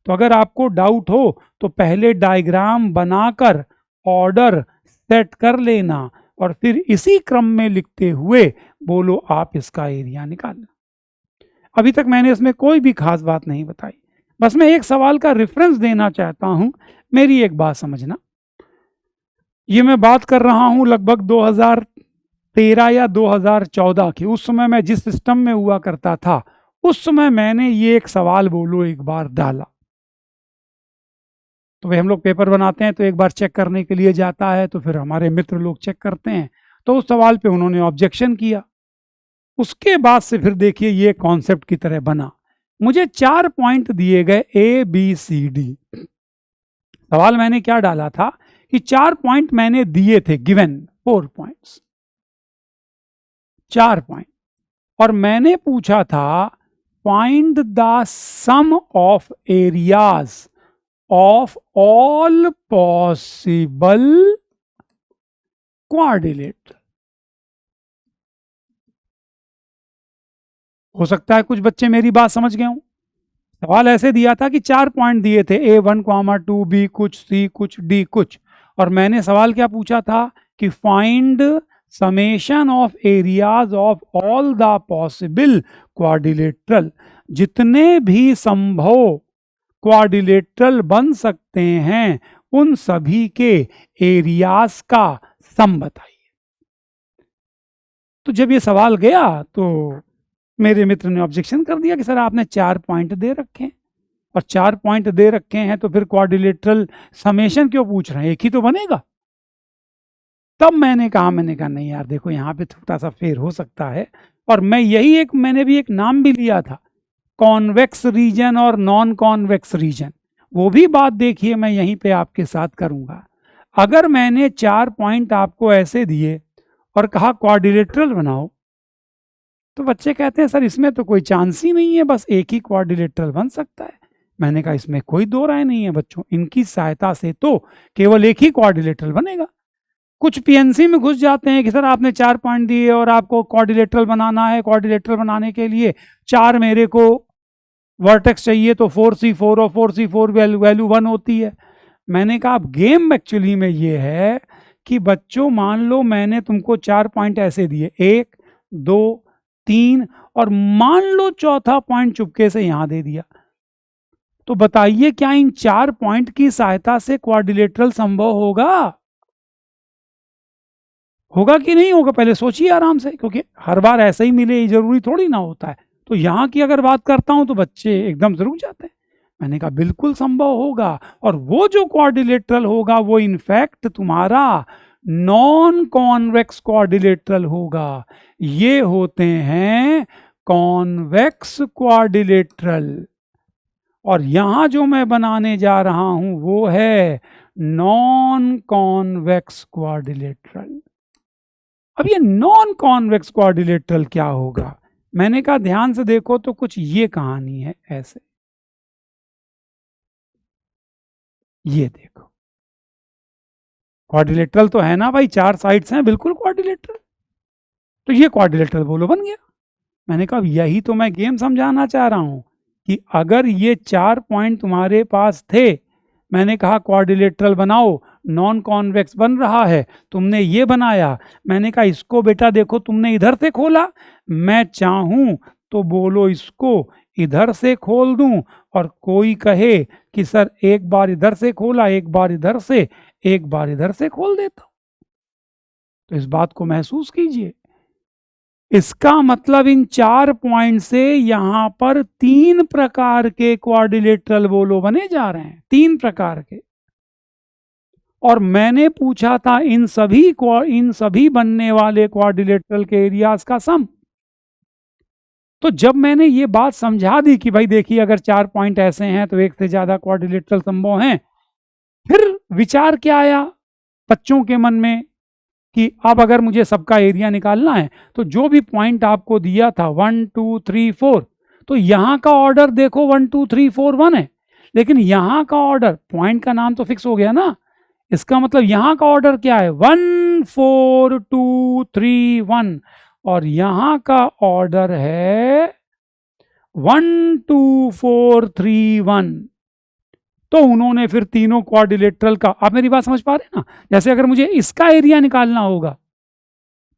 तो अगर आपको डाउट हो तो पहले डायग्राम बनाकर ऑर्डर सेट कर लेना, और फिर इसी क्रम में लिखते हुए बोलो आप इसका एरिया निकालना। अभी तक मैंने इसमें कोई भी खास बात नहीं बताई, बस मैं एक सवाल का रेफरेंस देना चाहता हूं, मेरी एक बात समझना। ये मैं बात कर रहा हूं लगभग 2013 या 2014 की, उस समय मैं जिस सिस्टम में हुआ करता था, उस समय मैंने ये एक सवाल बोलो एक बार डाला। तो भाई हम लोग पेपर बनाते हैं तो एक बार चेक करने के लिए जाता है, तो फिर हमारे मित्र लोग चेक करते हैं, तो उस सवाल पे उन्होंने ऑब्जेक्शन किया। उसके बाद से फिर देखिए ये कॉन्सेप्ट की तरह बना मुझे 4 पॉइंट दिए गए A B C D। सवाल मैंने क्या डाला था कि 4 पॉइंट मैंने दिए थे, गिवन 4 पॉइंट्स, 4 पॉइंट, और मैंने पूछा था find the sum of areas of all possible quadrilateral. हो सकता है कुछ बच्चे मेरी बात समझ गए हों। सवाल ऐसे दिया था कि 4 पॉइंट दिए थे, A1, 2, B कुछ, C कुछ, D कुछ, और मैंने सवाल क्या पूछा था कि find summation of areas of all the possible quadrilateral, जितने भी संभव क्वाड्रिलेटरल बन सकते हैं उन सभी के एरियाज का सम बताइए। तो जब ये सवाल गया तो मेरे मित्र ने ऑब्जेक्शन कर दिया कि सर आपने 4 पॉइंट दे रखे हैं, और 4 पॉइंट दे रखे हैं तो फिर क्वाड्रिलेटरल समेशन क्यों पूछ रहे हैं, एक ही तो बनेगा। तब मैंने कहा नहीं यार देखो, यहाँ पे छोटा सा फेर हो सकता है, और मैंने भी एक नाम भी लिया था, कॉन्वेक्स रीजन और नॉन कॉन्वेक्स रीजन। वो भी बात देखिए मैं यहीं पे आपके साथ करूंगा। अगर मैंने 4 पॉइंट आपको ऐसे दिए और कहा क्वाड्रिलेटरल बनाओ, तो बच्चे कहते हैं सर इसमें तो कोई चांस ही नहीं है, बस एक ही क्वाड्रिलेटरल बन सकता है। मैंने कहा इसमें कोई दो राय नहीं है बच्चों, इनकी सहायता से तो केवल एक ही क्वाड्रिलेटरल बनेगा। कुछ पीएनसी में घुस जाते हैं कि सर आपने 4 पॉइंट दिए और आपको क्वाड्रिलेटरल बनाना है, क्वाड्रिलेटरल बनाने के लिए 4 मेरे को वर्टेक्स चाहिए, तो 4C4 और 4C4 वैल्यू 1 होती है। मैंने कहा अब गेम एक्चुअली में ये है कि बच्चों मान लो मैंने तुमको 4 पॉइंट ऐसे दिए, 1 2 3, और मान लो चौथा पॉइंट चुपके से यहां दे दिया, तो बताइए क्या इन 4 पॉइंट की सहायता से क्वाड्रिलेटरल संभव होगा कि नहीं होगा? पहले सोचिए आराम से, क्योंकि हर बार ऐसा ही मिले ये जरूरी थोड़ी ना होता है। तो यहां की अगर बात करता हूं तो बच्चे एकदम रुक जाते हैं। मैंने कहा बिल्कुल संभव होगा, और वो जो क्वाड्रिलेटरल होगा वो इनफैक्ट तुम्हारा नॉन कॉन्वेक्स क्वाड्रिलेटरल होगा। ये होते हैं कॉन्वेक्स क्वाड्रिलेटरल, और यहां जो मैं बनाने जा रहा हूं वो है नॉन कॉन्वेक्स क्वाड्रिलेटरल। अब ये नॉन कॉन्वेक्स क्वाड्रिलेटरल क्या होगा? मैंने कहा ध्यान से देखो तो कुछ ये कहानी है ऐसे, ये देखो क्वाड्रिलेटरल तो है ना भाई, 4 साइड्स हैं, बिल्कुल क्वाड्रिलेटरल। तो ये क्वाड्रिलेटरल बोलो बन गया। मैंने कहा यही तो मैं गेम समझाना चाह रहा हूं कि अगर ये 4 पॉइंट तुम्हारे पास थे, मैंने कहा क्वाड्रिलेटरल बनाओ, नॉन कॉन्वेक्स बन रहा है, तुमने ये बनाया, मैंने कहा इसको बेटा देखो तुमने इधर से खोला, मैं चाहूं तो बोलो इसको इधर से खोल दूं, और कोई कहे कि सर एक बार इधर से खोला, एक बार इधर से, एक बार इधर से खोल देता हूं। तो इस बात को महसूस कीजिए, इसका मतलब इन 4 पॉइंट से यहां पर 3 प्रकार के क्वाड्रिलेटरल बोलो बने जा रहे हैं, 3 प्रकार के। और मैंने पूछा था इन सभी बनने वाले क्वाड्रिलेटरल के एरियाज का सम। तो जब मैंने ये बात समझा दी कि भाई देखिए अगर 4 पॉइंट ऐसे हैं तो एक से ज्यादा क्वाड्रिलेटरल संभव हैं, फिर विचार क्या आया बच्चों के मन में कि अब अगर मुझे सबका एरिया निकालना है तो जो भी पॉइंट आपको दिया था 1 2 3 4, तो यहां का ऑर्डर देखो 1 2 3 4 1 है, लेकिन यहां का ऑर्डर, पॉइंट का नाम तो फिक्स हो गया ना, इसका मतलब यहां का ऑर्डर क्या है 1 4 2 3 1, और यहां का ऑर्डर है 1 2 4 3 1। तो उन्होंने फिर तीनों क्वाड्रिलेटरल का, आप मेरी बात समझ पा रहे हैं ना? जैसे अगर मुझे इसका एरिया निकालना होगा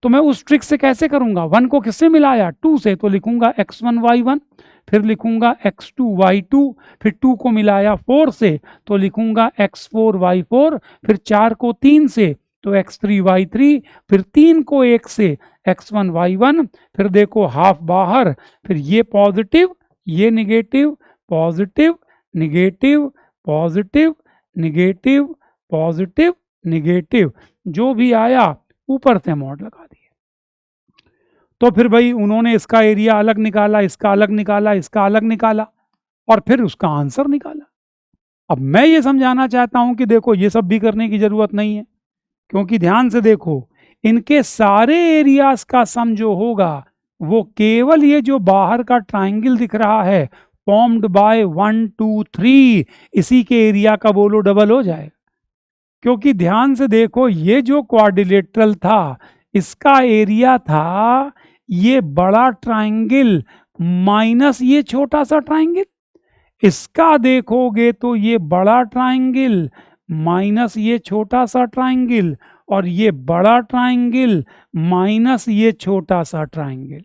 तो मैं उस ट्रिक से कैसे करूंगा, 1 को किससे मिलाया 2 से, तो लिखूंगा x1 y1, फिर लिखूंगा x2 y2, फिर 2 को मिलाया 4 से तो लिखूंगा x4 y4, फिर 4 को 3 से तो x3 y3, फिर 3 को 1 से x1 y1, फिर देखो हाफ बाहर, फिर ये पॉजिटिव, ये negative, positive negative, positive negative, positive negative, जो भी आया ऊपर से मॉड लगा दिए। तो फिर भाई उन्होंने इसका एरिया अलग निकाला, इसका अलग निकाला, इसका अलग निकाला और फिर उसका आंसर निकाला। अब मैं ये समझाना चाहता हूं कि देखो ये सब भी करने की जरूरत नहीं है, क्योंकि ध्यान से देखो इनके सारे एरियाज का सम जो होगा वो केवल ये जो बाहर का ट्राइंगल दिख रहा है फॉर्म्ड बाय 1 2 3 इसी के एरिया का बोलो डबल हो जाएगा। क्योंकि ध्यान से देखो ये जो क्वाड्रिलेटरल था इसका एरिया था ये बड़ा ट्राइंगल माइनस ये छोटा सा ट्राइंगल, इसका देखोगे तो ये बड़ा ट्राइंगल माइनस ये छोटा सा ट्राइंगल और ये बड़ा ट्राइंगल माइनस ये छोटा सा ट्राइंगल।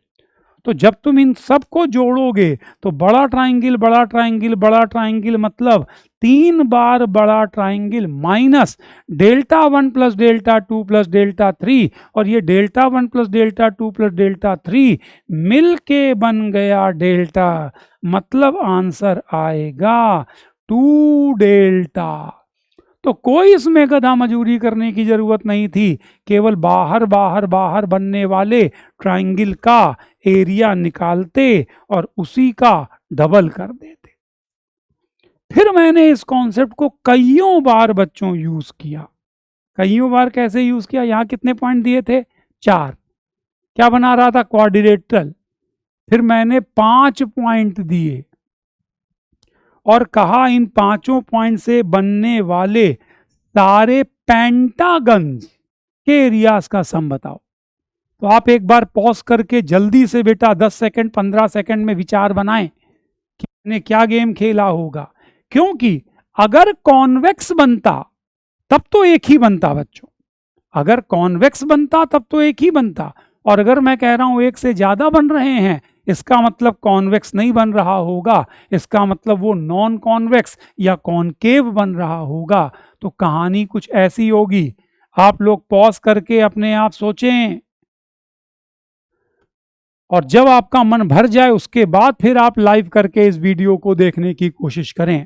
तो जब तुम इन सब को जोड़ोगे तो बड़ा ट्राइंगल बड़ा ट्राइंगल बड़ा ट्राइंगल मतलब 3 बार बड़ा triangle minus delta 1 plus delta 2 plus delta 3 और ये delta 1 plus delta 2 plus delta 3 मिल के बन गया डेल्टा, मतलब आंसर आएगा 2 डेल्टा। तो कोई इसमें गधा मजूरी करने की जरूरत नहीं थी, केवल बाहर बाहर बाहर बनने वाले ट्राइंगल का एरिया निकालते और उसी का डबल कर देते। फिर मैंने इस कॉन्सेप्ट को कईयों बार बच्चों यूज किया। कईयों बार कैसे यूज किया? यहां कितने पॉइंट दिए थे? 4। क्या बना रहा था? क्वाड्रिलेटरल। फिर मैंने 5 पॉइंट दिए और कहा इन 5 पॉइंट से बनने वाले सारे पेंटागन्स के एरियाज का सम बताओ। तो आप एक बार पॉज करके जल्दी से बेटा 10 सेकंड 15 सेकंड में विचार बनाएं कि मैंने क्या गेम खेला होगा। क्योंकि अगर कॉन्वेक्स बनता तब तो एक ही बनता बच्चों, अगर कॉन्वेक्स बनता तब तो एक ही बनता, और अगर मैं कह रहा हूं एक से ज्यादा बन रहे हैं इसका मतलब कॉन्वेक्स नहीं बन रहा होगा, इसका मतलब वो नॉन कॉन्वेक्स या कॉनकेव बन रहा होगा। तो कहानी कुछ ऐसी होगी। आप लोग पॉज करके अपने आप सोचें और जब आपका मन भर जाए उसके बाद फिर आप लाइव करके इस वीडियो को देखने की कोशिश करें।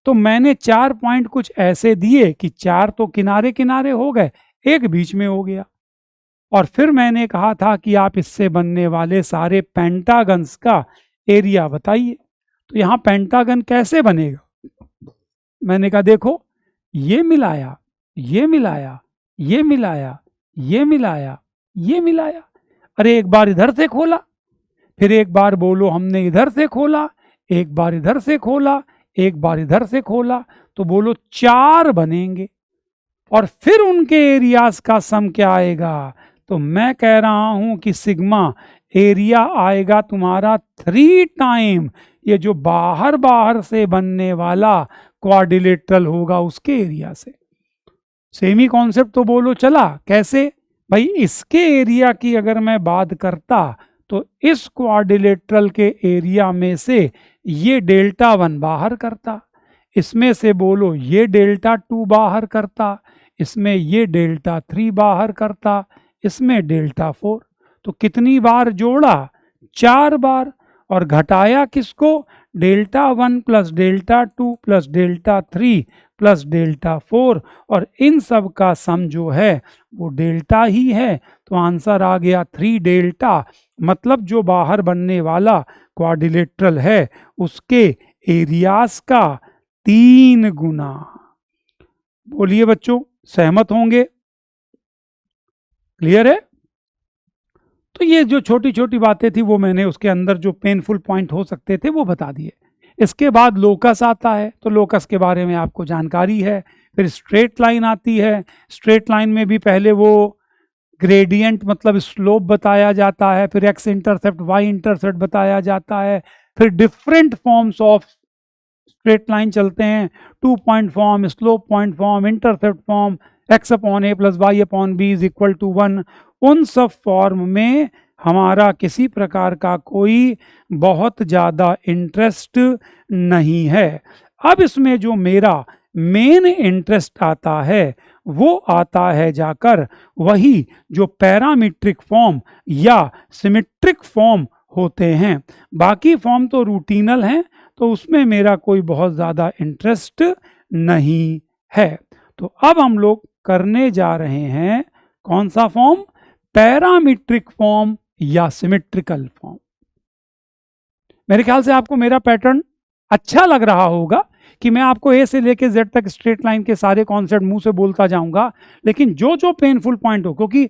तो मैंने 4 पॉइंट कुछ ऐसे दिए कि 4 तो किनारे किनारे हो गए, एक बीच में हो गया। और फिर मैंने कहा था कि आप इससे बनने वाले सारे पेंटागन्स का एरिया बताइए। तो यहां पेंटागन कैसे बनेगा? मैंने कहा देखो ये मिलाया, ये मिलाया, ये मिलाया, ये मिलाया, ये मिलाया, अरे एक बार इधर से खोला, फिर एक बार बोलो हमने इधर से खोला, एक बार इधर से खोला, एक बार इधर से खोला, तो बोलो 4 बनेंगे। और फिर उनके एरियाज का सम क्या आएगा? तो मैं कह रहा हूं कि सिग्मा एरिया आएगा तुम्हारा 3 टाइम ये जो बाहर बाहर से बनने वाला क्वाड्रिलेटरल होगा उसके एरिया से। सेमी कॉन्सेप्ट तो बोलो चला। कैसे भाई? इसके एरिया की अगर मैं बात करता तो इस क्वाड्रिलेटरल के एरिया में से ये डेल्टा 1 बाहर करता, इसमें से बोलो ये डेल्टा 2 बाहर करता, इसमें ये डेल्टा 3 बाहर करता, इसमें डेल्टा 4। तो कितनी बार जोड़ा? 4 बार। और घटाया किसको? Delta 1 plus delta 2 plus delta 3 plus delta 4, और इन सब का सम जो है वो डेल्टा ही है। तो आंसर आ गया 3 डेल्टा, मतलब जो बाहर बनने वाला क्वाड्रिलेटरल है उसके एरियाज का 3 गुना। बोलिए बच्चों, सहमत होंगे? क्लियर है? तो ये जो छोटी छोटी बातें थी वो मैंने उसके अंदर जो पेनफुल पॉइंट हो सकते थे वो बता दिए। इसके बाद लोकस आता है, तो लोकस के बारे में आपको जानकारी है। फिर स्ट्रेट लाइन आती है। स्ट्रेट लाइन में भी पहले वो ग्रेडियंट मतलब स्लोप बताया जाता है, फिर एक्स इंटरसेप्ट वाई इंटरसेप्ट बताया जाता है, फिर different forms of straight line चलते हैं, 2 point form, slope point form, intercept form, x upon a plus y upon b is equal to 1। उन सब फॉर्म में हमारा किसी प्रकार का कोई बहुत ज़्यादा इंटरेस्ट नहीं है। अब इसमें जो मेरा मेन इंटरेस्ट आता है वो आता है जाकर वही जो पैरामीट्रिक फॉर्म या सिमेट्रिक फॉर्म होते हैं। बाकी फॉर्म तो रूटीनल हैं, तो उसमें मेरा कोई बहुत ज़्यादा इंटरेस्ट नहीं है। तो अब हम लोग करने जा रहे हैं कौन सा फॉर्म? पैरामीट्रिक फॉर्म या सिमेट्रिकल फॉर्म। मेरे ख्याल से आपको मेरा पैटर्न अच्छा लग रहा होगा कि मैं आपको ए से लेके जेड तक स्ट्रेट लाइन के सारे कॉन्सेप्ट मुंह से बोलता जाऊंगा, लेकिन जो जो पेनफुल पॉइंट हो, क्योंकि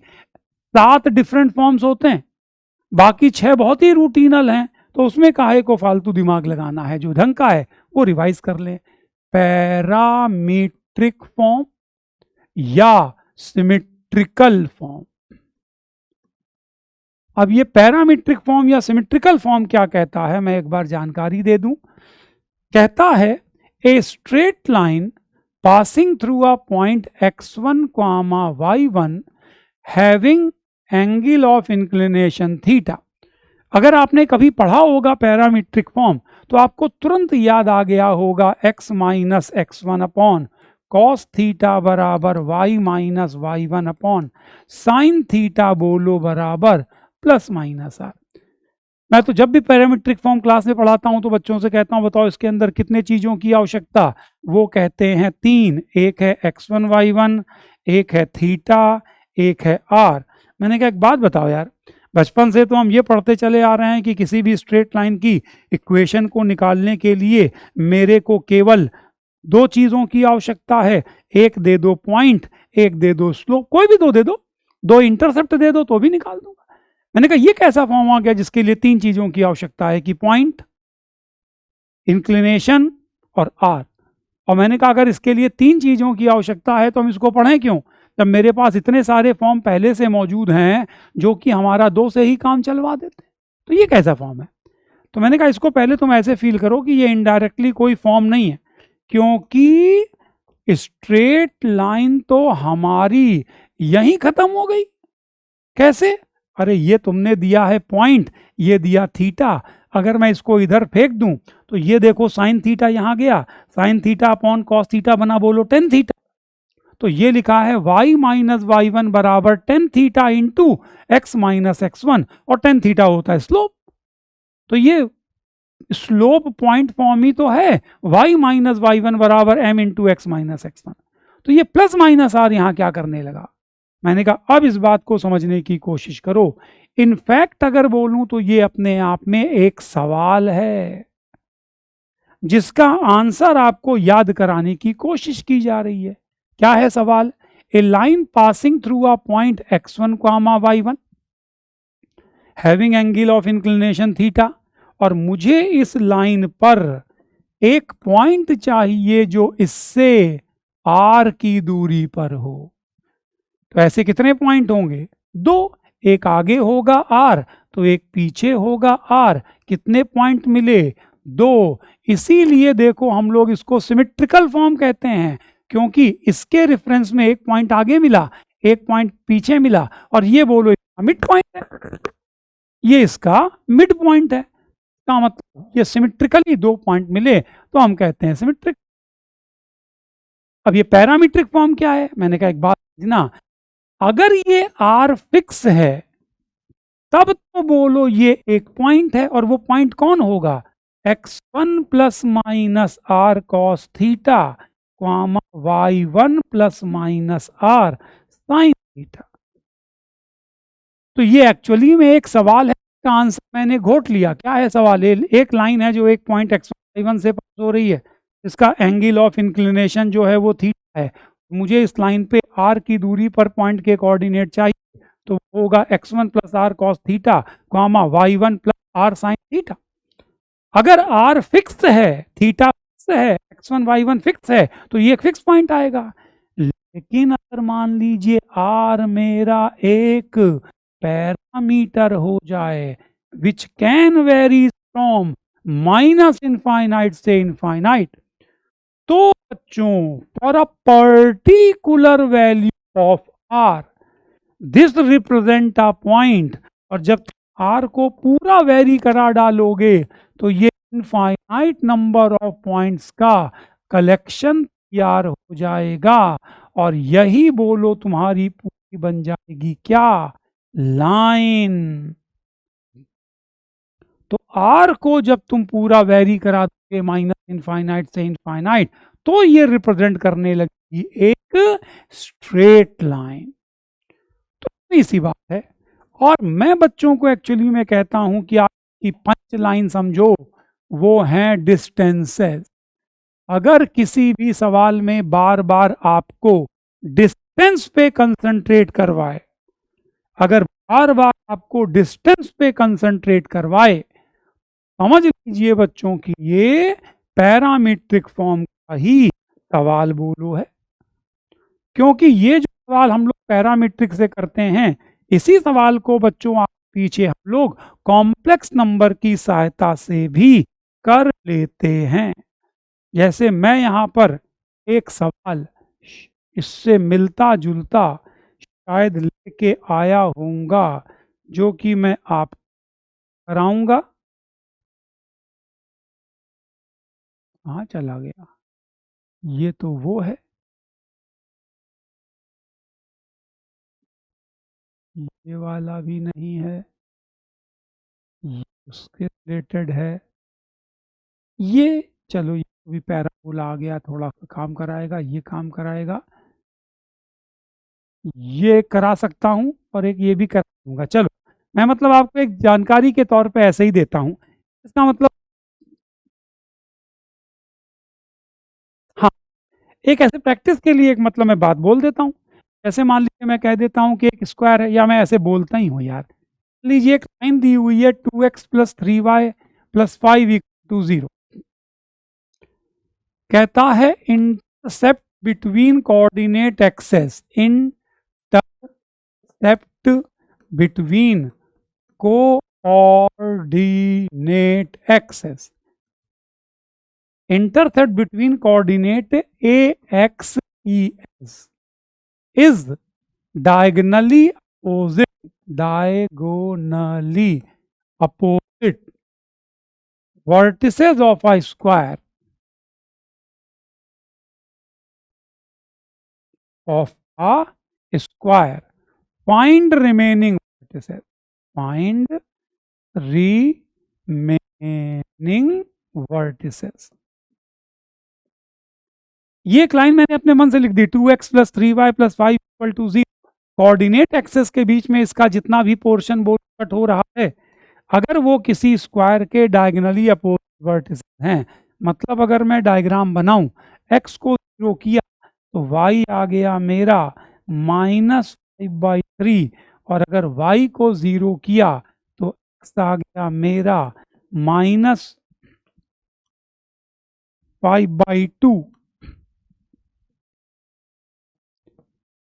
7 डिफरेंट फॉर्म्स होते हैं, बाकी 6 बहुत ही रूटीनल हैं, तो उसमें काहे को फालतू दिमाग लगाना है, जो ढंग का है वो रिवाइज कर ले। पैरामीट्रिक फॉर्म या सिमेट्रिकल फॉर्म। अब ये पैरामीट्रिक फॉर्म या सिमेट्रिकल फॉर्म क्या कहता है, मैं एक बार जानकारी दे दूं। कहता है a straight line passing through a point x1, y1 having angle of inclination theta. अगर आपने कभी पढ़ा होगा पैरामीट्रिक फॉर्म तो आपको तुरंत याद आ गया होगा x minus x1 upon cos theta बराबर y minus y1 upon sine theta बोलो बराबर प्लस माइनस आर। मैं तो जब भी पैरामीट्रिक फॉर्म क्लास में पढ़ाता हूं तो बच्चों से कहता हूं बताओ इसके अंदर कितने चीजों की आवश्यकता। वो कहते हैं 3, एक है x1 y1, एक है थीटा, एक है आर। मैंने कहा एक बात बताओ यार, बचपन से तो हम ये पढ़ते चले आ रहे हैं कि किसी भी स्ट्रेट लाइन की इक्वेशन को निकालने के लिए मेरे को केवल 2 चीजों की आवश्यकता है, एक दे दो पॉइंट, एक दे दो स्लोप, कोई भी 2 दे दो, 2 इंटरसेप्ट दे दो तो भी निकाल दूंगा। मैंने कहा ये कैसा फॉर्म आ गया जिसके लिए 3 चीजों की आवश्यकता है कि पॉइंट, इंक्लिनेशन और आर। और मैंने कहा अगर इसके लिए 3 चीजों की आवश्यकता है तो हम इसको पढ़ें क्यों, जब मेरे पास इतने सारे फॉर्म पहले से मौजूद हैं जो कि हमारा 2 से ही काम चलवा देते हैं। तो ये कैसा फॉर्म है। तो मैंने कहा इसको पहले तुम ऐसे फील करो कि ये इनडायरेक्टली कोई फॉर्म नहीं है, क्योंकि स्ट्रेट लाइन तो हमारी यहीं खत्म हो गई। कैसे, अरे ये तुमने दिया है पॉइंट, ये दिया थीटा, अगर मैं इसको इधर फेंक दूं तो ये देखो साइन थीटा यहां गया, sine theta upon cos theta बना बोलो टेन थीटा। तो ये लिखा है y माइनस y1 बराबर tan theta into x minus x1, और टेन थीटा होता है स्लोप। तो ये स्लोप पॉइंट फॉर्म ही तो है, y माइनस y1 बराबर m into x minus x1। तो ये प्लस माइनस आर यहां क्या करने लगा। मैंने कहा अब इस बात को समझने की कोशिश करो। इनफैक्ट अगर बोलूं तो ये अपने आप में एक सवाल है जिसका आंसर आपको याद कराने की कोशिश की जा रही है। क्या है सवाल, a line passing through a point x1, y1 having angle of inclination theta, और मुझे इस लाइन पर एक पॉइंट चाहिए जो इससे r की दूरी पर हो। तो ऐसे कितने पॉइंट होंगे, 2, एक आगे होगा r तो एक पीछे होगा r। कितने पॉइंट मिले, 2। इसीलिए देखो हम लोग इसको सिमेट्रिकल फॉर्म कहते हैं, क्योंकि इसके रेफरेंस में एक पॉइंट आगे मिला, एक पॉइंट पीछे मिला, और ये बोलो मिड पॉइंट है, ये इसका मिड पॉइंट है। का मतलब ये सिमेट्रिकली 2 पॉइंट मिले तो हम कहते हैं सिमेट्रिक। अब ये पैरामीट्रिक फॉर्म क्या है, मैंने कहा एक बात ना, अगर ये r फिक्स है तब तो बोलो ये एक पॉइंट है, और वो पॉइंट कौन होगा, x1 plus minus r cos theta, y1 plus minus r sine theta. तो ये एक्चुअली में एक सवाल है, इसका आंसर मैंने घोट लिया। क्या है सवाल, एक लाइन है जो एक पॉइंट x1 y1 से पास हो रही है, इसका एंगल ऑफ इंक्लिनेशन जो है वो थीटा है। मुझे इस लाइन पे r की दूरी पर पॉइंट के कोऑर्डिनेट चाहिए, तो होगा x1 plus are cos theta, y1 plus are sine theta. अगर r फिक्स है, थीटा फिक्स है, x1 y1 फिक्स है, तो ये एक फिक्स पॉइंट आएगा। लेकिन अगर मान लीजिए r मेरा एक पैरामीटर हो जाए which can very from minus infinite से इनफाइनाइट, तो बच्चों for a particular value of r this represent a point, और जब r को पूरा वेरी करा डालोगे तो ये इनफाइनाइट नंबर ऑफ पॉइंट्स का कलेक्शन तैयार हो जाएगा, और यही बोलो तुम्हारी पूरी बन जाएगी क्या, लाइन। तो r को जब तुम पूरा वेरी करा दोगे माइनस इनफाइनाइट से इनफाइनाइट, तो ये रिप्रेजेंट करने लगेगी एक स्ट्रेट लाइन। तो इसी बात है। और मैं बच्चों को एक्चुअली में कहता हूं कि आपकी पंच लाइन समझो, वो हैं डिस्टेंसेस। अगर किसी भी सवाल में बार बार आपको डिस्टेंस पे कंसंट्रेट करवाए, अगर बार बार आपको डिस्टेंस पे कंसंट्रेट करवाए, समझ लीजिए बच्चों की ये पैरामीट्रिक फॉर्म का ही सवाल बोलो है। क्योंकि ये जो सवाल हम लोग पैरामीट्रिक से करते हैं, इसी सवाल को बच्चों आप पीछे हम लोग कॉम्प्लेक्स नंबर की सहायता से भी कर लेते हैं। जैसे मैं यहाँ पर एक सवाल इससे मिलता जुलता शायद लेके आया होऊंगा, जो कि मैं आप कराऊंगा। कहाँ चला गया? ये तो वो है, ये वाला भी नहीं है, ये उसके रिलेटेड है। ये चलो, ये भी पैराबोला आ गया, थोड़ा काम कराएगा, ये काम कराएगा, ये करा सकता हूँ और एक ये भी करा दूंगा। चलो, मैं मतलब आपको एक जानकारी के तौर पे ऐसे ही देता हूँ। इसका मतलब, हाँ, एक ऐसे प्रैक्टिस के लिए एक मतलब मैं बात बोल देता हूँ। जैसे मान लीजिए मैं कह देता हूँ कि एक स्क्वायर है, या मैं ऐसे बोलता ही हूँ यार, लीजिए एक लाइन दी हुई है 2x plus 3y plus 5 equal to 0। कहता है intercept between coordinate axes, intercept between coordinate axes, intercept between coordinate a, x, e, s is diagonally opposite vertices of a square find remaining vertices, find remaining vertices। ये एक line मैंने अपने मन से लिख दी, 2x plus 3y plus 5 equal to 0। Coordinate axes के बीच में इसका जितना भी पोर्शन बोल कट हो रहा है, अगर वो किसी स्क्वायर के डायगोनली अपोजिट वर्टिसेस हैं, मतलब अगर मैं डायग्राम बनाऊं, x को 0 किया तो y आ गया मेरा -5/3, और अगर y को 0 किया तो x आ गया मेरा -5/2।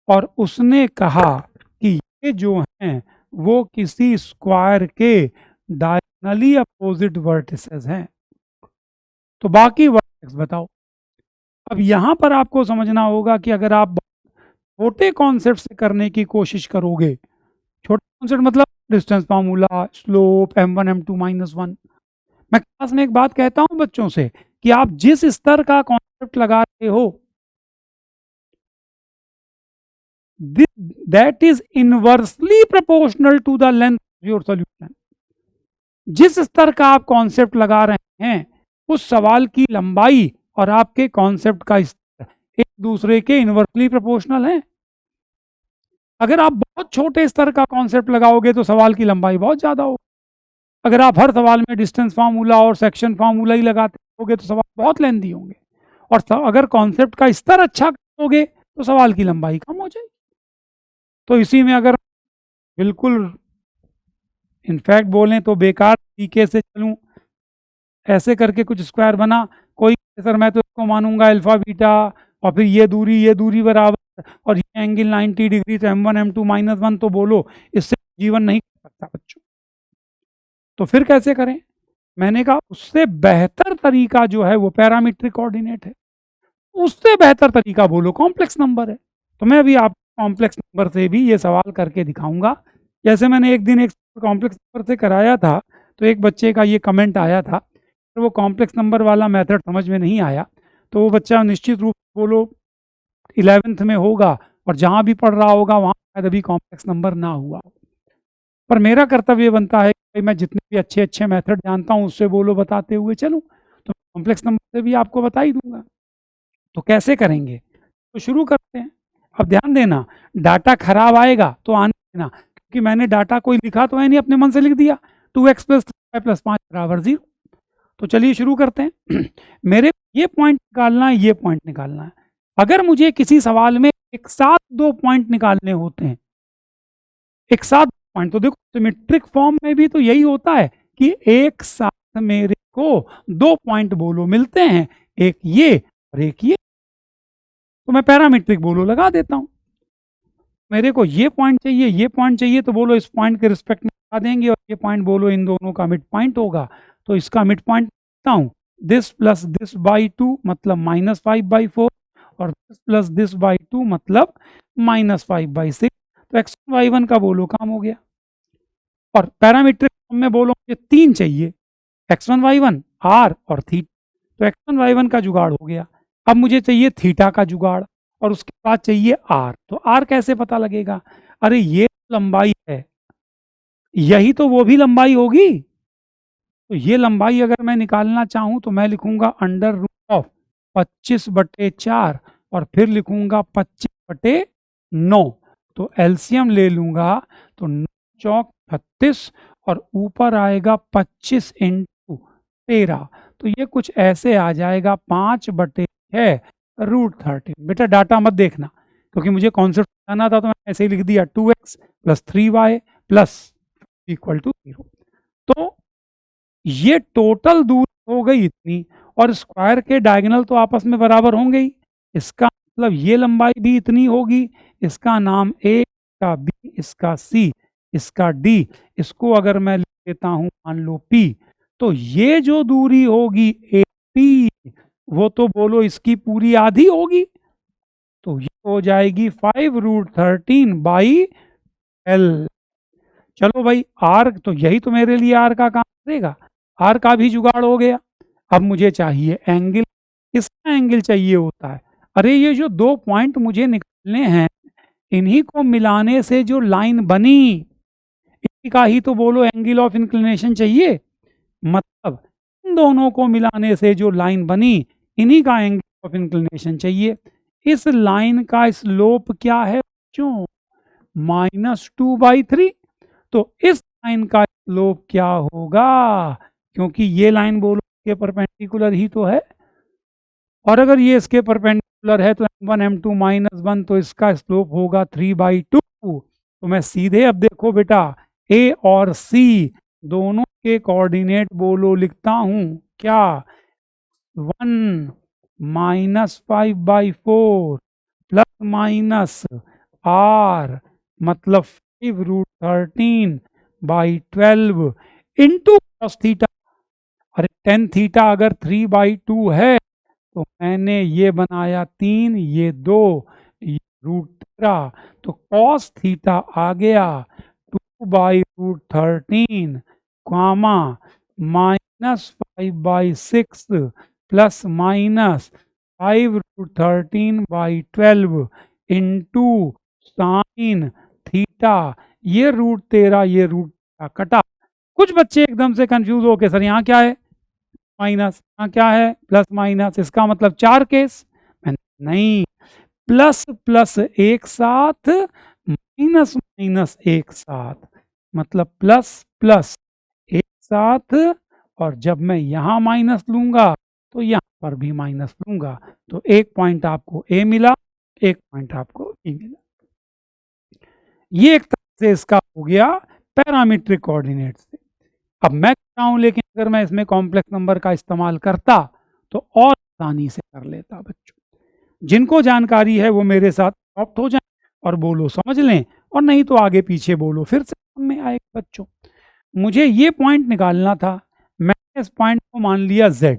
और उसने कहा कि ये जो हैं वो किसी स्क्वायर के डायगोनली अपोजिट वर्टिसेस हैं। तो बाकी वर्टेक्स बताओ। अब यहां पर आपको समझना होगा कि अगर आप छोटे कॉन्सेप्ट से करने की कोशिश करोगे, छोटे कॉन्सेप्ट मतलब distance formula, slope, m1 m2 -1। मैं क्लास में एक बात कहता हूं बच्चों से कि आप जिस स्तर का कॉन्सेप्ट लगा रहे हो, that is inversely proportional to the length of your solution। जिस स्तर का आप कॉन्सेप्ट लगा रहे हैं, उस सवाल की लंबाई और आपके कॉन्सेप्ट का स्तर एक दूसरे के इनवर्सली प्रोपोर्शनल है। अगर आप बहुत छोटे स्तर का कॉन्सेप्ट लगाओगे तो सवाल की लंबाई बहुत ज्यादा होगी। अगर आप हर सवाल में डिस्टेंस फार्मूला और सेक्शन फार्मूला ही लगाते होगे तो सवाल बहुत लेंथी होंगे, और अगर कॉन्सेप्ट का स्तर अच्छा करोगे तो सवाल की लंबाई कम हो जाएगी। तो इसी में अगर बिल्कुल इनफैक्ट बोलें तो बेकार तरीके से चलूं, ऐसे करके कुछ स्क्वायर बना, कोई सर मैं तो इसको मानूंगा अल्फा बीटा, और फिर ये दूरी बराबर, और ये एंगल 90 डिग्री, तो m1 m2 -1, तो बोलो इससे जीवन नहीं कर सकता बच्चों। तो फिर कैसे करें? मैंने कहा उससे बेहतर तरीका जो है वो पैरामीट्रिक कोऑर्डिनेट है। उससे बेहतर तरीका बोलो कॉम्प्लेक्स नंबर है। तो मैं अभी आप कॉम्प्लेक्स नंबर से भी ये सवाल करके दिखाऊंगा। जैसे मैंने एक दिन एक कॉम्प्लेक्स नंबर से कराया था, तो एक बच्चे का ये कमेंट आया था, तो वो कॉम्प्लेक्स नंबर वाला मेथड समझ में नहीं आया, तो वो बच्चा निश्चित रूप से बोलो 11th में होगा, और जहाँ भी पढ़ रहा होगा वहाँ शायद अभी कॉम्प्लेक्स नंबर ना हुआ हो। पर मेरा कर्तव्य बनता है कि मैं जितने भी अच्छे अच्छे मेथड जानता हूँ उससे बोलो बताते हुए चलूँ, तो कॉम्प्लेक्स नंबर से भी आपको बता ही दूंगा। तो कैसे करेंगे? तो शुरू करते हैं। अब ध्यान देना, डाटा खराब आएगा तो आने देना, कि मैंने डाटा कोई लिखा तो है नहीं, अपने मन से लिख दिया 2x प्लस 3y प्लस 5 बराबर 0। तो चलिए शुरू करते हैं। मेरे ये पॉइंट निकालना है, ये पॉइंट निकालना है। अगर मुझे किसी सवाल में एक साथ दो पॉइंट निकालने होते हैं, एक साथ पॉइंट, तो देखो सिमेट्रिक फॉर्म में भी तो यही होता है कि एक साथ मेरे को दो पॉइंट बोलो मिलते हैं, एक ये और एक ये, तो मैं पैरामीट्रिक बोलो लगा देता हूं। मेरे को ये पॉइंट चाहिए, ये पॉइंट चाहिए, तो बोलो इस पॉइंट के रिस्पेक्ट में लगा देंगे, और ये पॉइंट बोलो इन दोनों का मिड पॉइंट होगा, तो इसका मिड पॉइंट लिखता हूं, दिस प्लस दिस बाई 2 मतलब -5/4, और दिस प्लस दिस बाई 2 मतलब -5/6। तो x1 y1 का बोलो काम हो गया। और पैरामीट्रिक फॉर्म में बोलो मुझे 3 चाहिए, x1 y1 r और थीटा, तो x1 y1 का जुगाड़ हो गया। अब मुझे चाहिए थीटा का जुगाड़, और उसके बाद चाहिए r। तो r कैसे पता लगेगा? अरे ये लंबाई है, यही तो वो भी लंबाई होगी। तो ये लंबाई अगर मैं निकालना चाहूं तो मैं लिखूंगा अंडर रूट ऑफ 25/4, और फिर लिखूंगा 25/9। तो एलसीएम ले लूंगा, तो 9 चौक 36, और ऊपर आएगा 25 × 13, तो ये कुछ ऐसे आ जाएगा 5/6 √13। बेटा डाटा मत देखना, क्योंकि मुझे कॉन्सेप्ट बताना था, तो मैंने ऐसे ही लिख दिया 2x plus 3y plus equal to 0। तो ये टोटल दूरी हो गई इतनी, और स्क्वायर के डायगोनल तो आपस में बराबर होंगे ही, इसका मतलब ये लंबाई भी इतनी होगी। इसका नाम A, इसका B, इसका C, इसका D, इसको अगर मैं लिख देता हूं मान लो P, तो ये जो दूरी होगी AP, वो तो बोलो इसकी पूरी आधी होगी, तो ये हो जाएगी 5√13/12। चलो भाई r, तो यही तो मेरे लिए r का काम करेगा, r का भी जुगाड़ हो गया। अब मुझे चाहिए एंगल, किसका एंगल चाहिए होता है? अरे ये जो दो पॉइंट मुझे निकालने हैं, इन्हीं को मिलाने से जो लाइन बनी, इसी का ही तो बोलो एंगल ऑफ इंक्लिनेशन चाहिए। मतलब इन दोनों को मिलाने से जो लाइन बनी, इन्हीं का एंगल ऑफ इंक्लिनेशन चाहिए। इस लाइन का स्लोप क्या है बच्चों? -2/3। तो इस लाइन का स्लोप क्या होगा? क्योंकि ये लाइन बोलो के परपेंडिकुलर ही तो है, और अगर ये इसके परपेंडिकुलर है तो m1 m2 -1, तो इसका स्लोप होगा 3/2। तो मैं सीधे अब देखो बेटा A और C दोनों के कोऑर्डिनेट बोलो लिखता हूं क्या? 1 -5/4 प्लस माइनस r मतलब 5√13/12 इंटू cos थीटा। अरे tan थीटा अगर 3/2 है, तो मैंने ये बनाया 3, ये 2, ये √13, तो cos थीटा आ गया 2/√13 कामा -5/6 plus minus 5√13/12 into sine theta. ये √13, ये √13 कटा। कुछ बच्चे एकदम से कंफ्यूज हो के, सर यहाँ क्या है माइनस, यहाँ क्या है प्लस माइनस, इसका मतलब 4 केस? नहीं, प्लस प्लस एक साथ, माइनस माइनस एक साथ, मतलब प्लस प्लस एक साथ, और जब मैं यहाँ माइनस लूंगा तो यहाँ पर भी माइनस लूंगा, तो एक पॉइंट आपको A मिला, एक पॉइंट आपको B मिला। ये एक तरह से इसका हो गया पैरामीट्रिक कोऑर्डिनेट से। अब मैं कहता हूं, लेकिन अगर मैं इसमें कॉम्प्लेक्स नंबर का इस्तेमाल करता तो और आसानी से कर लेता। बच्चों जिनको जानकारी है वो मेरे साथ ऑप्ट हो जाए और बोलो समझ लें, और नहीं तो आगे पीछे बोलो फिर से में आएगा। बच्चों मुझे ये पॉइंट निकालना था, मैंने इस पॉइंट को मान लिया Z।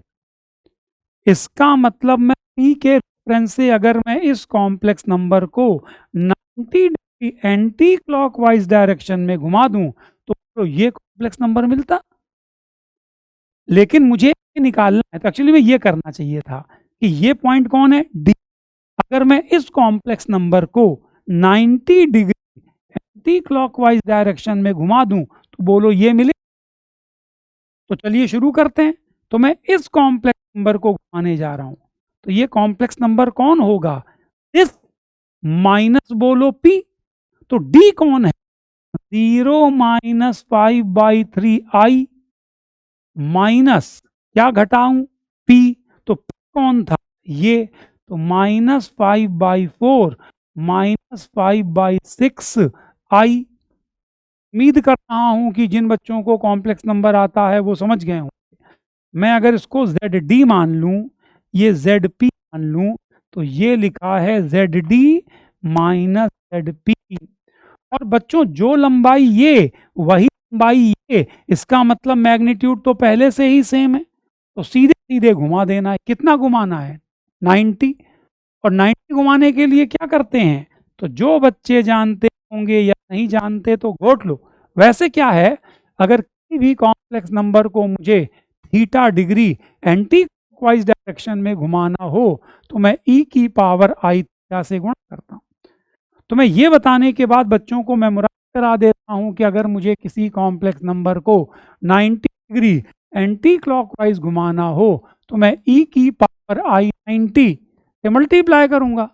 इसका मतलब मैं P के रेफरेंस से अगर मैं इस कॉम्प्लेक्स नंबर को 90 डिग्री एंटी क्लॉकवाइज डायरेक्शन में घुमा दूं तो ये कॉम्प्लेक्स नंबर मिलता। लेकिन मुझे ये निकालना है, तो एक्चुअली में ये करना चाहिए था कि ये पॉइंट कौन है? D। अगर मैं इस कॉम्प्लेक्स नंबर को 90 डिग्री एंटी क्लॉकवाइज डायरेक्शन में घुमा दूं तो बोलो ये मिले। तो चलिए शुरू करते हैं। तो मैं इस कॉम्प्लेक्स नंबर को घुमाने जा रहा हूं, तो ये कॉम्प्लेक्स नंबर कौन होगा? इस माइनस बोलो P। तो D कौन है? 0 माइनस 5/3i माइनस क्या घटाऊं, p, तो p कौन था, ये, तो -5/4 -5/6i। उम्मीद कर रहा हूं कि जिन बच्चों को कॉम्प्लेक्स नंबर आता है वो समझ गए हों। मैं अगर इसको ZD मान लूं, ये ZP मान लूं, तो ये लिखा है ZD माइनस ZP। और बच्चों जो लंबाई ये वही लंबाई ये, इसका मतलब मैग्नीट्यूड तो पहले से ही सेम है, तो सीधे सीधे घुमा देना है। कितना घुमाना है, 90। और 90 घुमाने के लिए क्या करते हैं, तो जो बच्चे जानते होंगे या नहीं जानते तो घोट लो। वैसे क्या है, अगर किसी भी कॉम्प्लेक्स नंबर को मुझे theta degree anti clockwise direction में घुमाना हो तो मैं e की पावर i थीटा से गुणा करता हूं। तो मैं ये बताने के बाद बच्चों को मेमोराइज करा देता हूं कि अगर मुझे किसी कॉम्प्लेक्स नंबर को 90 डिग्री एंटी क्लॉकवाइज घुमाना हो तो मैं e की पावर i 90 से मल्टीप्लाई करूंगा।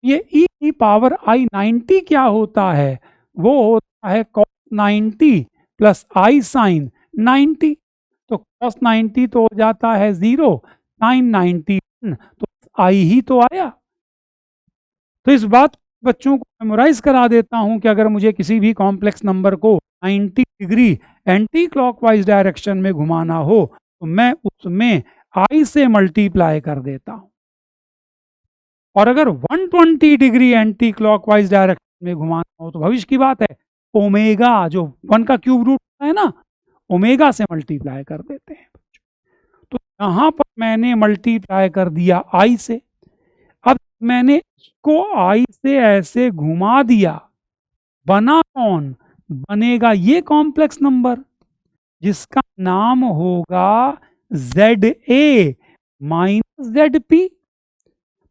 ये e की पावर i 90 क्या होता है, वो होता है cos 90 प्लस i साइन 90। तो cos 90 तो हो जाता है 0, साइन 90 तो i ही तो आया। तो इस बात बच्चों को मेमोराइज करा देता हूं कि अगर मुझे किसी भी कॉम्प्लेक्स नंबर को 90 डिग्री एंटी क्लॉकवाइज डायरेक्शन में घुमाना हो तो मैं उसमें i से मल्टीप्लाई कर देता हूं। और अगर 120 डिग्री एंटी क्लॉकवाइज डायरेक्शन में घुमाना हो तो भविष्य की बात है, ओमेगा जो 1 का क्यूब रूट है ना, ओमेगा से मल्टीप्लाई कर देते हैं। तो यहां पर मैंने मल्टीप्लाई कर दिया i से। अब मैंने इसको i से ऐसे घुमा दिया, बना कौन, बनेगा ये कॉम्प्लेक्स नंबर जिसका नाम होगा ZA माइनस ZP।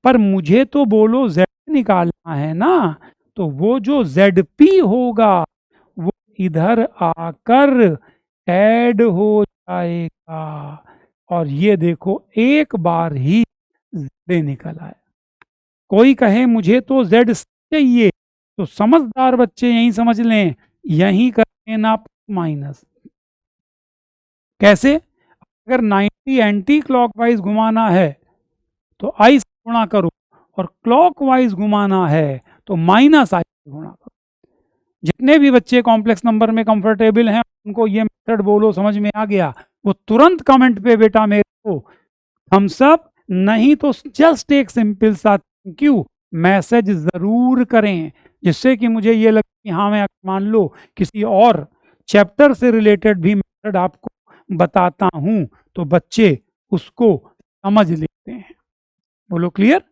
पर मुझे तो बोलो Z निकालना है ना, तो वो जो ZP होगा वो इधर आकर ऐड हो जाएगा। और ये देखो एक बार ही Z निकल आया। कोई कहे मुझे तो Z चाहिए, तो समझदार बच्चे यही समझ लें, यही करें ना माइनस। कैसे, अगर 90 एंटी क्लॉकवाइज घुमाना है तो i से गुणा करो, और क्लॉकवाइज घुमाना है तो माइनस i से गुणा करो। जितने भी बच्चे कॉम्प्लेक्स नंबर में कंफर्टेबल हैं उनको ये मेथड बोलो समझ में आ गया, वो तुरंत कमेंट पे बेटा मेरे को थम्स अप, नहीं तो जस्ट एक सिंपल सा थैंक यू मैसेज जरूर करें, जिससे कि मुझे ये लगे कि हाँ मैं मान लो किसी और चैप्टर से रिलेटेड भी मेथड आपको बताता हूं तो बच्चे उसको समझ लेते हैं। बोलो क्लियर।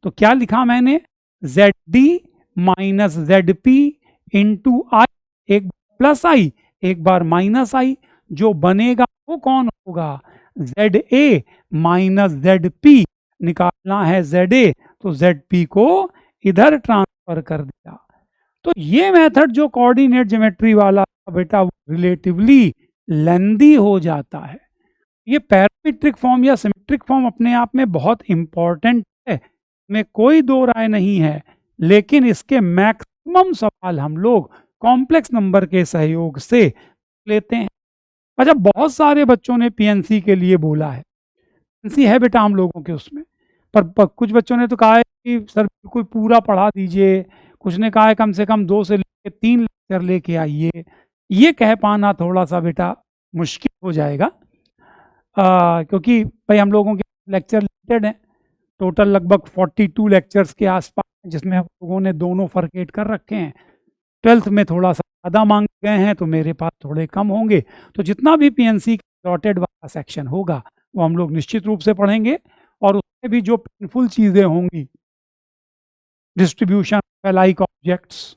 तो क्या लिखा मैंने, ZD माइनस ZP इंटू आई, एक प्लस आई एक बार माइनस आई, जो बनेगा वो कौन होगा, ZA माइनस ZP। निकालना है ZA तो ZP को इधर ट्रांसफर कर दिया। तो ये मेथड जो कोऑर्डिनेट ज्योमेट्री वाला बेटा रिलेटिवली लेंदी हो जाता है। ये पैरामीट्रिक फॉर्म या सिमेट्रिक फॉर्म अपने आप में बहुत इंपॉर्टेंट है, में कोई दो राय नहीं है, लेकिन इसके मैक्सिमम सवाल हम लोग कॉम्प्लेक्स नंबर के सहयोग से लेते हैं। अच्छा, बहुत सारे बच्चों ने पीएनसी के लिए बोला है, पीएनसी है बेटा हम लोगों के उसमें, पर कुछ बच्चों ने तो कहा है कि सर बिल्कुल पूरा पढ़ा दीजिए, कुछ ने कहा है कम से कम 2 से लेकर 3 लेक्चर लेके आइए। ये कह पाना थोड़ा सा बेटा मुश्किल हो जाएगा, क्योंकि भाई हम लोगों के लेक्चर लिमिटेड हैं, टोटल लगभग 42 लेक्चर्स के आसपास, जिसमें हम लोगों ने दोनों फर्केट कर रखे हैं। 12th में थोड़ा सा ज़्यादा मांग गए हैं तो मेरे पास थोड़े कम होंगे, तो जितना भी पीएनसी डॉटेड वाला सेक्शन होगा वो हम लोग निश्चित रूप से पढ़ेंगे। और उसमें भी जो पेनफुल चीज़ें होंगी, डिस्ट्रीब्यूशन लाइक ऑब्जेक्ट्स,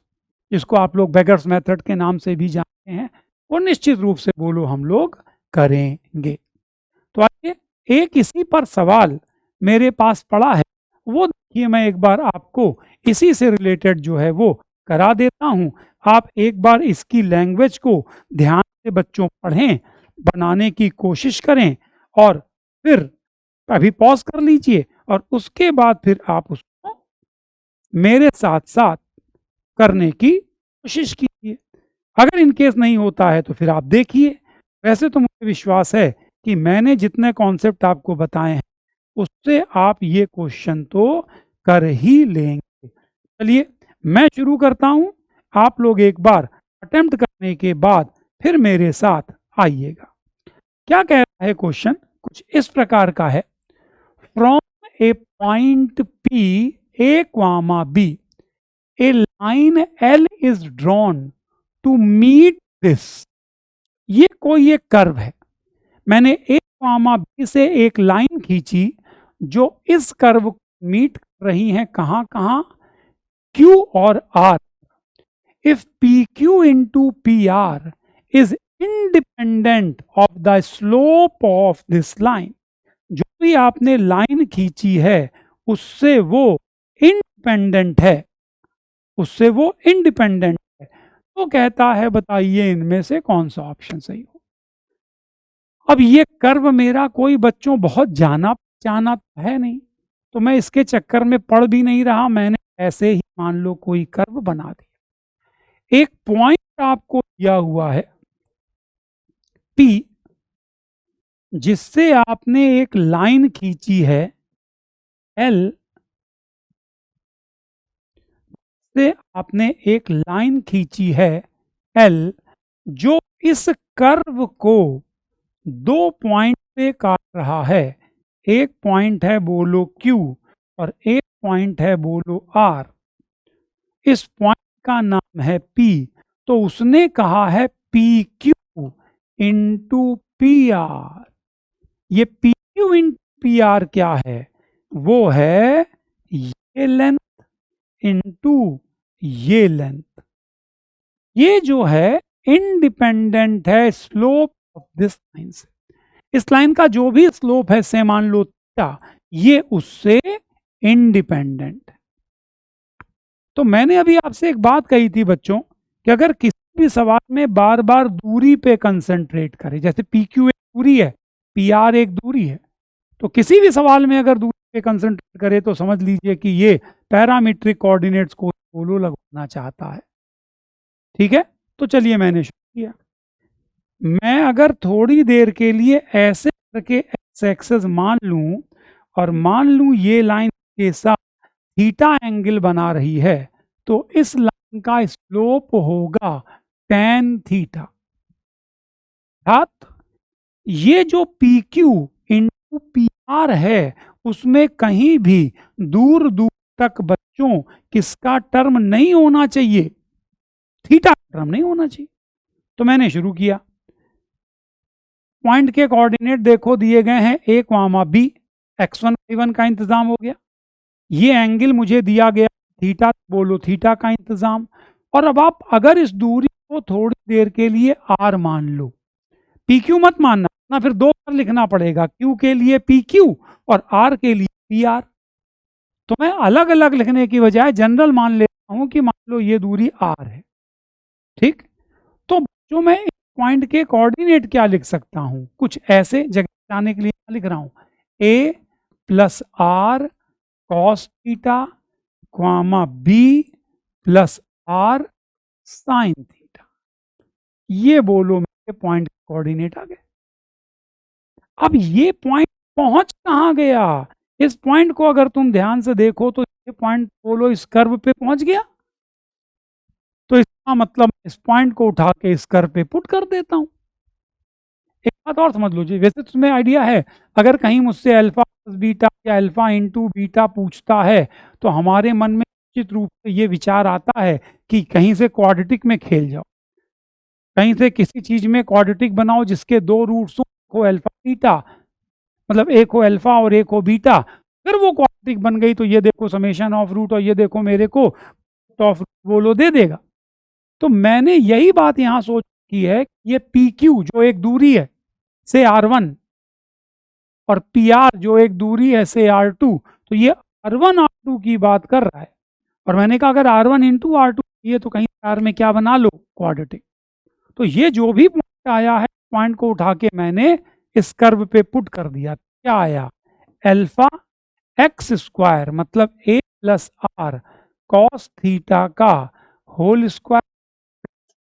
जिसको आप लोग बेगर्स मेथड के नाम से भी जानते हैं, वो निश्चित रूप से बोलो हम लोग करेंगे। तो आइए एक इसी पर सवाल मेरे पास पड़ा है, वो देखिए मैं एक बार आपको इसी से रिलेटेड जो है वो करा देता हूं। आप एक बार इसकी लैंग्वेज को ध्यान से बच्चों पढ़ें, बनाने की कोशिश करें, और फिर अभी पॉज कर लीजिए और उसके बाद फिर आप उसको मेरे साथ साथ करने की कोशिश कीजिए, अगर इनकेस नहीं होता है तो फिर आप देखिए। वैसे तो मुझे विश्वास है कि मैंने जितने कॉन्सेप्ट आपको बताए हैं उससे आप ये क्वेश्चन तो कर ही लेंगे। चलिए मैं शुरू करता हूं, आप लोग एक बार अटेम्प्ट करने के बाद फिर मेरे साथ आइएगा। क्या कह रहा है क्वेश्चन, कुछ इस प्रकार का है। From a point P a comma b a line L is drawn to meet this. ये कोई एक कर्व है, मैंने ए कॉमा बी से एक लाइन खींची जो इस कर्व को मीट कर रही है, कहां कहां, क्यू और R. If P Q into P R is independent of the slope of this line, जो भी आपने लाइन खींची है उससे वो इंडिपेंडेंट है, उससे वो इंडिपेंडेंट है। तो कहता है बताइए इनमें से कौन सा ऑप्शन सही हो। अब ये कर्व मेरा कोई बच्चों बहुत जाना पहचाना है नहीं, तो मैं इसके चक्कर में पड़ भी नहीं रहा, मैंने ऐसे ही मान लो कोई कर्व बना दिया। एक पॉइंट आपको दिया हुआ है P, जिससे आपने एक लाइन खींची है L, से आपने एक लाइन खींची है L, जो इस कर्व को दो पॉइंट पे काट रहा है। एक पॉइंट है बोलो Q और एक पॉइंट है बोलो R। इस पॉइंट का नाम है P, तो उसने कहा है PQ इंटू PR। ये PQ इंटू PR क्या है, वो है ये लेंथ इंटू ये लेंथ। ये जो है इंडिपेंडेंट है स्लोप ऑफ दिस लाइन से। इस लाइन का जो भी स्लोप है से मान लो थीटा, ये उससे इंडिपेंडेंट है। तो मैंने अभी आपसे एक बात कही थी बच्चों कि अगर किसी भी सवाल में बार बार दूरी पे कंसंट्रेट करें, जैसे पी क्यू एक दूरी है, पी आर एक दूरी है, तो किसी भी सवाल में अगर दूरी पे कंसंट्रेट करे तो समझ लीजिए कि ये पैरामीट्रिक कोऑर्डिनेट्स को सोलो लगवाना चाहता है। ठीक है, तो चलिए मैंने शुरू किया। मैं अगर थोड़ी देर के लिए ऐसे करके एक्स एक्सेस मान लूं और मान लूं ये लाइन के साथ थीटा एंगल बना रही है, तो इस लाइन का स्लोप होगा tan थीटा। अर्थात ये जो P Q into P are है उसमें कहीं भी दूर दूर तक बच्चों किसका टर्म नहीं होना चाहिए, थीटा टर्म नहीं होना चाहिए। तो मैंने शुरू किया, पॉइंट के कोऑर्डिनेट देखो दिए गए हैं a comma b, x1 y1 का इंतजाम हो गया, ये एंगल मुझे दिया गया थीटा, बोलो थीटा का इंतजाम। और अब आप अगर इस दूरी को थोड़ी देर के लिए r मान लो, पी क्यू मत मानना ना, फिर दो बार लिखना पड़ेगा, q के लिए पी क्यू और r के लिए पी आर। तो मैं अलग अलग लिखने की बजाय जनरल मान लेता हूं कि मान लो ये दूरी r है। ठीक, तो जो मैं पॉइंट के कोऑर्डिनेट क्या लिख सकता हूं, कुछ ऐसे जगह जाने के लिए लिख रहा हूं, a plus are cos theta comma b plus are sine theta. ये बोलो मेरे पॉइंट के कोऑर्डिनेट आ गए। अब ये पॉइंट पहुंच कहां गया, इस पॉइंट को अगर तुम ध्यान से देखो तो ये पॉइंट बोलो इस कर्व पे पहुंच गया, तो इसका मतलब इस पॉइंट को उठा के इस कर्व पे पुट कर देता हूं। एक बात और समझ लो जी, वैसे तुम्हें आइडिया है, अगर कहीं मुझसे अल्फा प्लस बीटा या अल्फा इंटू बीटा पूछता है तो हमारे मन में निश्चित रूप से ये विचार आता है कि कहीं से क्वाड्रेटिक में खेल जाओ, कहीं से किसी चीज में क्वाड्रेटिक बनाओ जिसके दो रूट्स हो, एक हो अल्फा बीटा, मतलब एक हो अल्फा और एक हो बीटा, अगर वो क्वाड्रेटिक बन गई तो ये देखो समेशन ऑफ रूट और ये देखो मेरे को ऑफ बोलो दे देगा। तो मैंने यही बात यहां सोच की है कि ये पी क्यू जो एक दूरी है से R1 और पी आर जो एक दूरी है से R2, तो ये R1 R2 की बात कर रहा है। और मैंने कहा अगर R1 इंटू R2 ये तो कहीं R में क्या बना लो क्वाड्रेटिक। तो ये जो भी पॉइंट आया है पॉइंट को उठा के मैंने इस कर्व पे पुट कर दिया, क्या आया, अल्फा एक्स स्क्वायर मतलब a plus are cos theta का whole square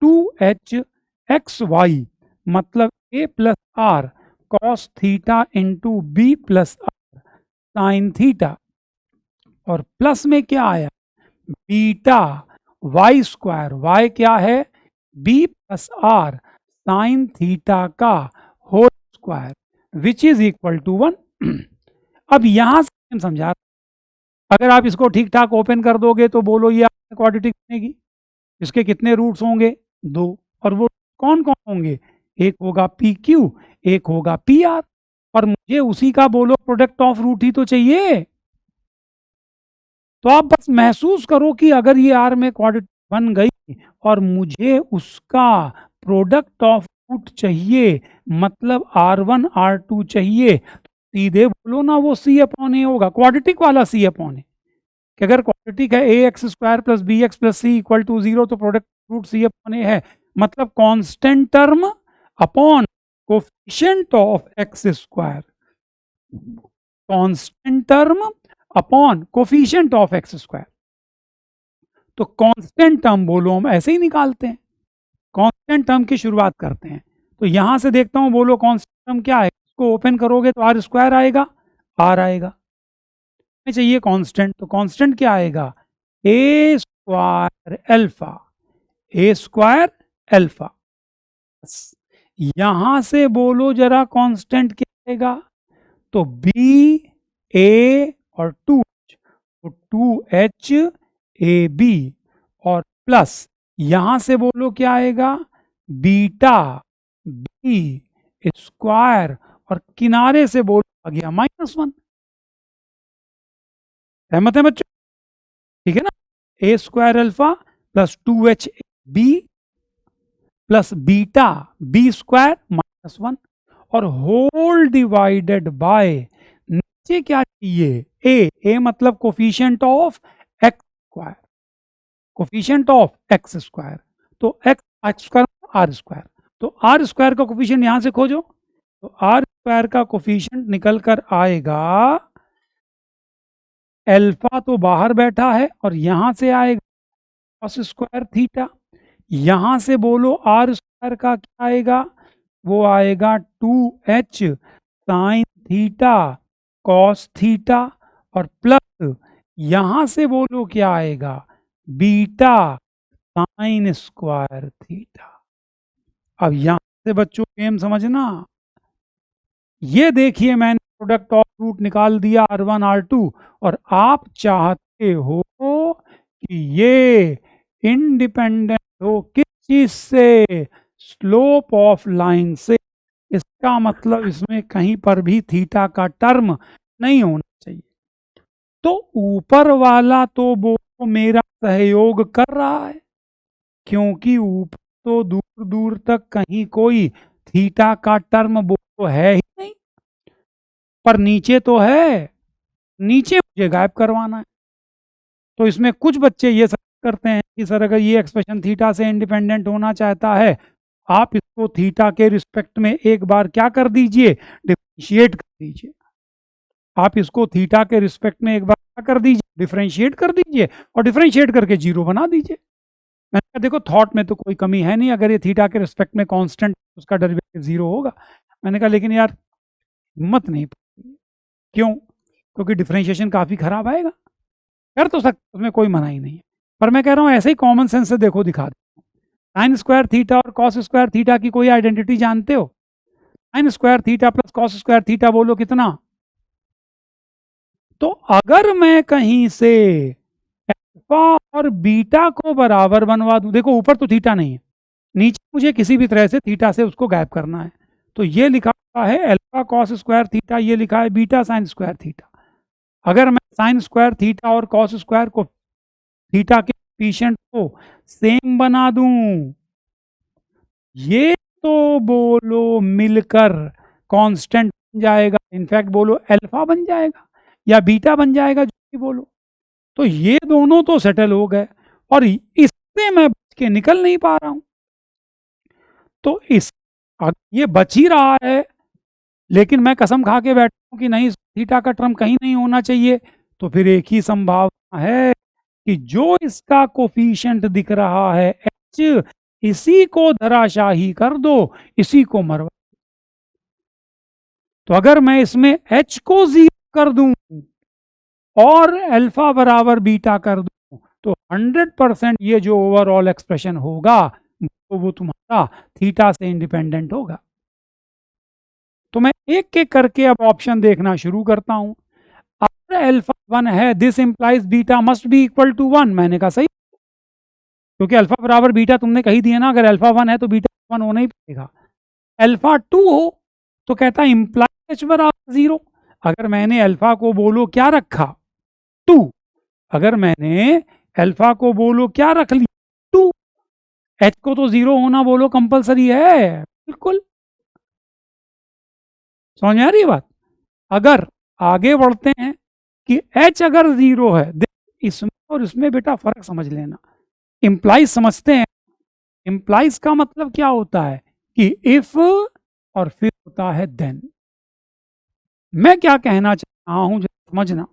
2h X Y मतलब a plus are cos theta into B plus are sine theta, और प्लस में क्या आया बीटा वाई स्क्वायर, वाई क्या है B plus are sine theta का whole square which is equal to 1। अब यहां से हम समझा, अगर आप इसको ठीक ठाक ओपन कर दोगे तो बोलो ये क्वाड्रेटिक बनेगी। इसके कितने रूट्स होंगे 2, और वो कौन कौन होंगे, एक होगा पी क्यू, एक होगा पी आर, और मुझे उसी का बोलो प्रोडक्ट ऑफ रूट ही तो चाहिए। तो आप बस महसूस करो कि अगर ये आर में क्वाड्रेटिक बन गई और मुझे उसका प्रोडक्ट ऑफ रूट चाहिए, मतलब R1 R2 चाहिए, तो सीधे बोलो ना वो सी अपॉन ए होगा, क्वाड्रेटिक वाला सी अपॉन ए, कि अगर क्वाड्रेटिक है a x square plus b x plus c equal to 0 तो product root c upon a है, मतलब constant term upon coefficient of x square, constant term upon coefficient of x square. तो constant term बोलो हम ऐसे ही निकालते हैं, constant term की शुरुआत करते हैं। तो यहां से देखता हूं बोलो कांस्टेंट टर्म क्या है, इसको ओपन करोगे तो आर स्क्वायर आएगा, आर आएगा, चाहिए कांस्टेंट, तो कांस्टेंट क्या आएगा ए स्क्वायर एल्फा, ए स्क्वायर एल्फा। यहां से बोलो जरा कांस्टेंट क्या आएगा, तो बी ए और 2h, तो 2h ए बी, और प्लस यहां से बोलो क्या आएगा बीटा बी स्क्वायर, और किनारे से बोलो आ गया -1। सहमत है बच्चों, ठीक है ना, a square alpha plus 2h b plus beta b square -1, और होल डिवाइडेड बाय नीचे क्या चाहिए ए मतलब coefficient of x square, coefficient of x square, तो एक्स स्क्वायर आर स्क्वायर, तो आर स्क्वायर का कोफिशिएंट यहां से खोजो, तो आर स्क्वायर का कोफिशिएंट निकल कर आएगा, अल्फा तो बाहर बैठा है और यहां से आएगा कॉस स्क्वायर थीटा, यहां से बोलो आर स्क्वायर का क्या आएगा, वो आएगा 2h sine theta cos theta, और प्लस यहां से बोलो क्या आएगा बीटा साइन स्क्वायर थीटा। अब यहां से बच्चों गेम समझना, ये देखिए मैंने प्रोडक्ट ऑफ रूट निकाल दिया R1 R2, और आप चाहते हो कि ये इंडिपेंडेंट हो किस चीज से, स्लोप ऑफ लाइन से, इसका मतलब इसमें कहीं पर भी थीटा का टर्म नहीं होना चाहिए। तो ऊपर वाला तो वो मेरा सहयोग कर रहा है, क्योंकि ऊपर तो दूर दूर तक कहीं कोई थीटा का टर्म वो तो है ही नहीं, पर नीचे तो है, नीचे मुझे गायब करवाना है। तो इसमें कुछ बच्चे ये करते हैं कि सर अगर ये एक्सप्रेशन थीटा से इंडिपेंडेंट होना चाहता है, आप इसको थीटा के रिस्पेक्ट में एक बार क्या कर दीजिए डिफरेंशिएट कर दीजिए, आप इसको थीटा के रिस्पेक्ट में एक बार क्या कर दीजिए डिफरेंशिएट कर दीजिए, और डिफरेंशिएट करके 0 बना दीजिए। मैंने कहा देखो थॉट में तो कोई कमी है नहीं, अगर ये थीटा के रिस्पेक्ट में कांस्टेंट उसका डेरिवेटिव 0 होगा। मैंने कहा लेकिन यार हिम्मत नहीं, क्यों, क्योंकि डिफरेंशिएशन काफ़ी खराब आएगा, कर तो सकते उसमें कोई मना ही नहीं है, पर मैं कह रहा हूँ ऐसे ही कॉमन सेंस से देखो दिखा दो, साइन स्क्वायर थीटा और कॉस स्क्वायर थीटा की कोई आइडेंटिटी जानते हो, sine square theta plus cos square theta बोलो कितना, तो अगर मैं कहीं से अल्फा और बीटा को बराबर बनवा दूं, देखो ऊपर तो थीटा नहीं है, नीचे मुझे किसी भी तरह से थीटा से उसको गायब करना है, तो ये लिखा हुआ है अल्फा कॉस स्क्वायर थीटा, ये लिखा है बीटा साइन स्क्वायर थीटा। अगर मैं साइन स्क्वायर थीटा और कॉस स्क्वायर को थीटा के कोफिशिएंट को सेम बना दूं, ये तो बोलो मिलकर कांस्टेंट बन जाएगा, इनफैक्ट बोलो अल्फा बन जाएगा या बीटा बन जाएगा, जो भी बोलो, तो ये दोनों तो सेटल हो गए, और इससे मैं बच के निकल नहीं पा रहा हूं, तो इस ये बच ही रहा है, लेकिन मैं कसम खा के बैठा हूं कि नहीं थीटा का टर्म कहीं नहीं होना चाहिए, तो फिर एक ही संभावना है कि जो इसका कोफिशिएंट दिख रहा है h, इसी को धराशाही कर दो, इसी को मरवा। तो अगर मैं इसमें H को 0 कर दूं और अल्फा बराबर बीटा कर दूं तो 100% ये जो ओवरऑल एक्सप्रेशन होगा वो तुम्हारा थीटा से इंडिपेंडेंट होगा। तो मैं एक एक करके अब ऑप्शन देखना शुरू करता हूं। अगर अल्फा 1 है, this implies beta must be equal to 1। मैंने कहा सही, क्योंकि अल्फा बराबर बीटा तुमने कही दिया ना, अगर अल्फा 1 है तो बीटा 1 होना ही पड़ेगा। अल्फा 2 हो तो कहता है इंप्लाइज H बराबर 0। अगर मैंने अल्फा को बोलो क्या रखा, 2। अगर मैंने अल्फा को बोलो क्या रख लिया, 2। H को तो 0 होना बोलो कंपलसरी है, बिल्कुल। समझ में आ रही बात? अगर आगे बढ़ते हैं कि H अगर 0 है, इसमें और इसमें बेटा फर्क समझ लेना। इंप्लाइज समझते हैं, इंप्लाइज का मतलब क्या होता है कि इफ और फिर होता है देन। मैं क्या कहना चाह रहा हूं समझना,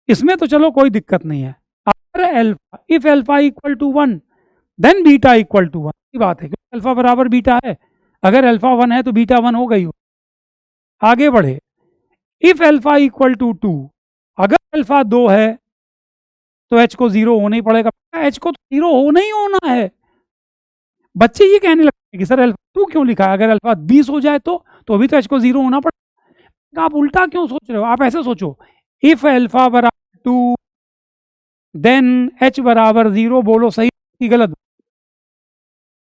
इसमें तो चलो कोई दिक्कत नहीं है। अगर alpha, if alpha equal to 1 then beta equal to 1 की बात है, क्योंकि अल्फा बराबर बीटा है। अगर अल्फा 1 है तो बीटा 1 हो गई हो। आगे बढ़े, इफ अल्फा इक्वल टू 2, अगर अल्फा 2 है तो H को 0 होना ही पड़ेगा। H को तो 0 होना ही होना है। बच्चे ये कहने लगते हैं कि सर अल्फा 2 क्यों लिखा है, अगर अल्फा 20 हो जाए तो अभी तो H को 0 होना पड़ेगा। आप उल्टा क्यों सोच रहे हो? आप ऐसे सोचो, इफ अल्फा बराबर 2 देन H बराबर 0, बोलो सही कि गलत?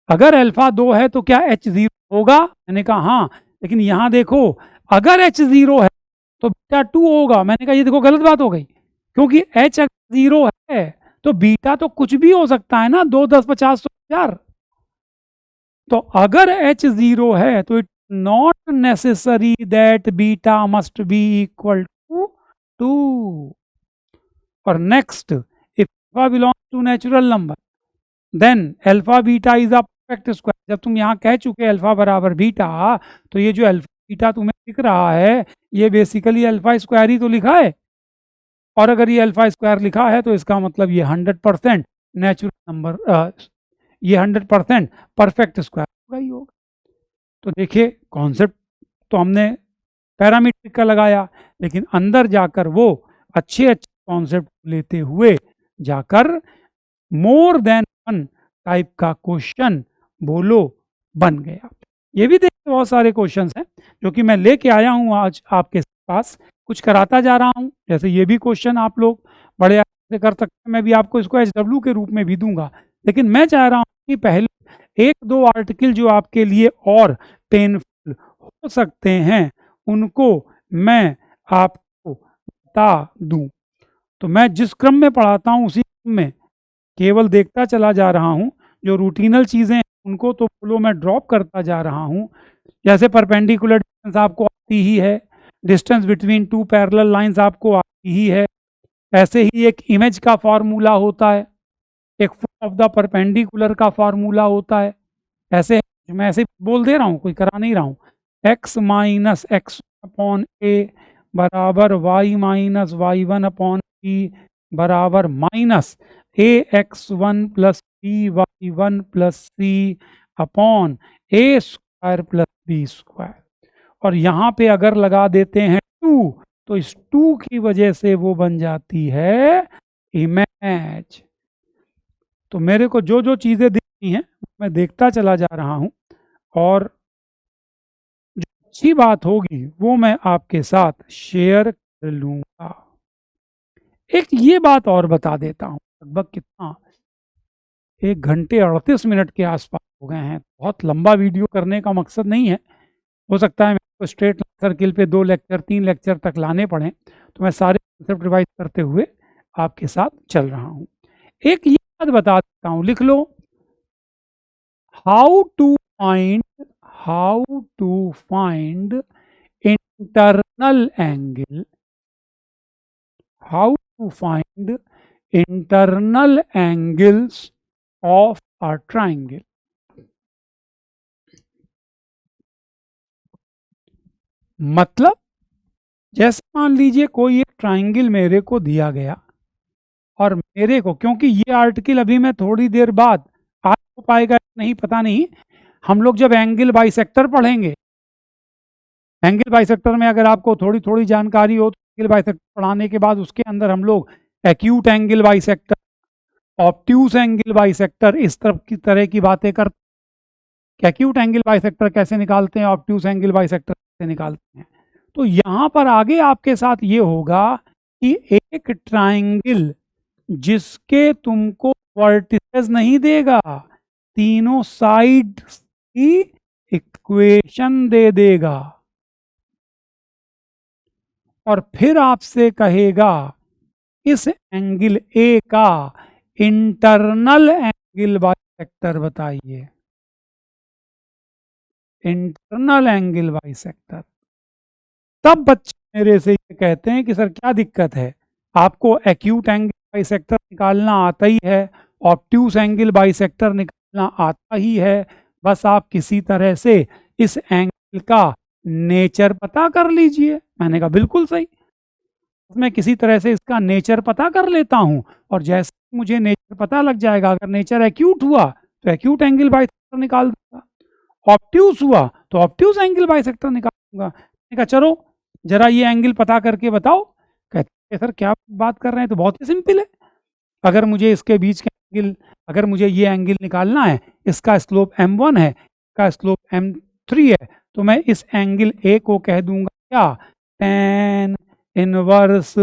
अगर अल्फा 2 है तो क्या H 0 होगा? मैंने कहा हाँ, लेकिन यहां देखो, अगर H 0 है तो बीटा 2 होगा। मैंने कहा ये देखो गलत बात हो गई, क्योंकि H अगर 0 है तो बीटा तो कुछ भी हो सकता है ना, 2 10 50 1000। तो अगर H 0 है तो it not necessary that beta must be equal to 2। और next, if alpha belongs to natural number then alpha beta is a perfect square. जब तुम यहाँ कह चुके अल्फा बराबर बीटा, तो ये जो अल्फा बीटा तुम्हें दिख रहा है ये बेसिकली अल्फा स्क्वायर ही तो लिखा है। और अगर ये अल्फा स्क्वायर लिखा है तो इसका मतलब ये 100% नेचुरल नंबर, ये 100% परफेक्ट स्क्वायर होगा ही होगा। तो देखिए कॉन्सेप्ट तो हमने पैरामीट्रिक का लगाया, लेकिन अंदर जाकर वो अच्छे अच्छे कॉन्सेप्ट लेते हुए जाकर मोर देन वन टाइप का क्वेश्चन बोलो बन गया। ये भी देखिए बहुत सारे क्वेश्चंस हैं जो कि मैं लेके आया हूँ आज आपके पास, कुछ कराता जा रहा हूँ। जैसे ये भी क्वेश्चन आप लोग बड़े से कर सकते हैं, मैं भी आपको इसको HW के रूप में भी दूंगा। लेकिन मैं चाह रहा हूँ कि पहले एक दो आर्टिकल जो आपके लिए और पेनफुल हो सकते हैं उनको मैं आपको बता दूं। तो मैं जिस क्रम में पढ़ाता हूँ उसी क्रम में केवल देखता चला जा रहा हूँ। जो रूटीनल चीज़ें हैं उनको तो बोलो मैं ड्रॉप करता जा रहा हूँ। जैसे परपेंडिकुलर डिस्टेंस आपको आती ही है, distance between two parallel lines आपको आती ही है। ऐसे ही एक इमेज का फार्मूला होता है, एक फुट ऑफ द परपेंडिकुलर का फार्मूला होता है। ऐसे मैं ऐसे बोल दे रहा हूँ, कोई करा नहीं रहा हूँ। x minus x upon a बराबर y minus y1 upon b बराबर minus ax1 plus by1 plus c upon a square plus b square. और यहाँ पे अगर लगा देते हैं 2 तो इस 2 की वजह से वो बन जाती है इमेज। तो मेरे को जो जो चीज़ें दिखती हैं मैं देखता चला जा रहा हूँ, और जो अच्छी बात होगी वो मैं आपके साथ शेयर कर लूँगा। एक ये बात और बता देता हूँ, लगभग कितना 1 घंटे 38 मिनट के आसपास हो गए हैं। बहुत लंबा वीडियो करने का मकसद नहीं है। हो सकता है मेरे को स्ट्रेट सर्किल पे 2 लेक्चर 3 लेक्चर तक लाने पड़े, तो मैं सारे कॉन्सेप्ट रिवाइज करते हुए आपके साथ चल रहा हूँ। एक ये बात बता देता हूँ, लिख लो, how to find internal angle, how to find internal angles of a triangle. मतलब जैसे मान लीजिए कोई एक ट्राइंगल मेरे को दिया गया, और मेरे को, क्योंकि ये आर्टिकल अभी मैं थोड़ी देर बाद आपको पाएगा नहीं पता नहीं, हम लोग जब एंगल बाइसेक्टर पढ़ेंगे, एंगल बाइसेक्टर में अगर आपको थोड़ी थोड़ी जानकारी हो तो एंगल बाइसेक्टर पढ़ाने के बाद उसके अंदर हम लोग acute angle bisector, obtuse angle bisector, इस तरह की बातें करते हैं। एक्यूट एंगल बाइसेक्टर कैसे निकालते हैं, ऑब्ट्यूस एंगल बाइसेक्टर कैसे निकालते हैं। तो यहाँ पर आगे आपके साथ ये होगा कि एक ट्राइंगल जिसके तुमको वर्टिसेस नहीं देगा, तीनों साइड की इक्वेशन दे देगा और फिर आपसे कहेगा इस एंगल ए का इंटरनल एंगल बाइसेक्टर बताइए, इंटरनल एंगल बाइसेक्टर। तब बच्चे मेरे से ये कहते हैं कि सर क्या दिक्कत है, आपको एक्यूट एंगल बाइसेक्टर निकालना आता ही है, ऑब्ट्यूस एंगल बाइसेक्टर निकालना आता ही है, बस आप किसी तरह से इस एंगल का नेचर पता कर लीजिए। मैंने कहा बिल्कुल सही, मैं किसी तरह से इसका नेचर पता कर लेता हूं और जैसे मुझे नेचर पता लग जाएगा, अगर नेचर एक्यूट हुआ तो एक्यूट एंगल बाइसेक्टर निकाल दूंगा, ऑब्ट्यूस हुआ तो ऑब्ट्यूस एंगल बाइसेक्टर निकाल दूंगा। मैंने कहा चलो जरा ये एंगल पता करके बताओ। कहते हैं सर क्या बात कर रहे हैं, तो बहुत ही सिंपल है, अगर मुझे इसके बीच के एंगल, अगर मुझे ये एंगल निकालना है, इसका स्लोप m1 है, इसका स्लोप m3 है, तो मैं इस एंगल ए को कह दूंगा क्या, tan inverse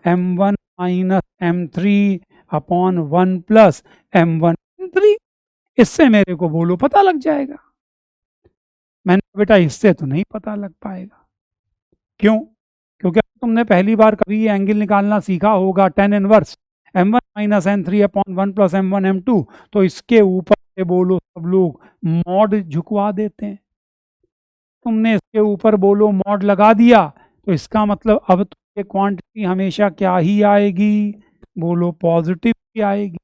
m1 minus m3 upon 1 plus m1 m3। इससे मेरे को बोलो पता लग जाएगा। मैंने बेटा इससे तो नहीं पता लग पाएगा। क्यों? क्योंकि तुमने पहली बार कभी ये एंगल निकालना सीखा होगा, tan inverse m1 minus m3 upon 1 plus m1 m2, तो इसके ऊपर से बोलो सब लोग मॉड झुकवा देते हैं। तुमने इसके ऊपर बोलो मॉड लगा दिया तो इसका मतलब अब तो ये क्वांटिटी हमेशा क्या ही आएगी, बोलो पॉजिटिव ही आएगी।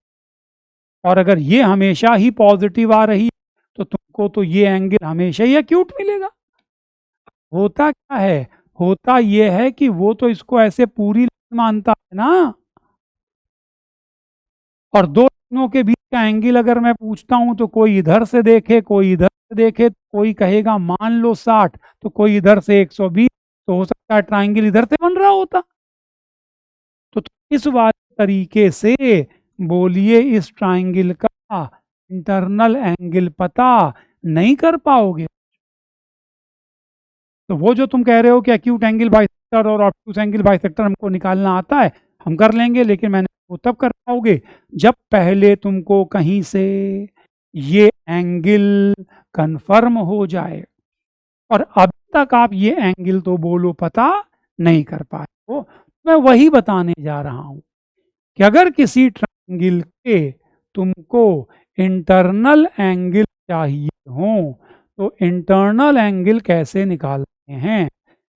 और अगर ये हमेशा ही पॉजिटिव आ रही तो तुमको तो ये एंगल हमेशा ही एक्यूट मिलेगा। होता क्या है, होता ये है कि वो तो इसको ऐसे पूरी मानता है ना, और दो लाइनों के बीच का एंगल अगर मैं पूछता हूं तो कोई इधर से देखे कोई इधर से देखे, तो कोई कहेगा मान लो 60 तो कोई इधर से 120, तो हो सकता है ट्राइंगल इधर से बन रहा होता। तो इस वाले तरीके से बोलिए इस ट्राइंगल का इंटरनल एंगल पता नहीं कर पाओगे। तो वो जो तुम कह रहे हो कि एक्यूट एंगल बाइसेक्टर और ऑब्ट्यूस एंगल बाइसेक्टर हमको निकालना आता है, हम कर लेंगे, लेकिन मैंने वो तब कर पाओगे जब पहले तुमको कहीं से ये एंगल कंफर्म हो जाए। और अभी तक आप ये एंगल तो बोलो पता नहीं कर पाए हो। मैं वही बताने जा रहा हूं कि अगर किसी ट्रायंगल के तुमको इंटरनल एंगल चाहिए हो तो इंटरनल एंगल कैसे निकालते हैं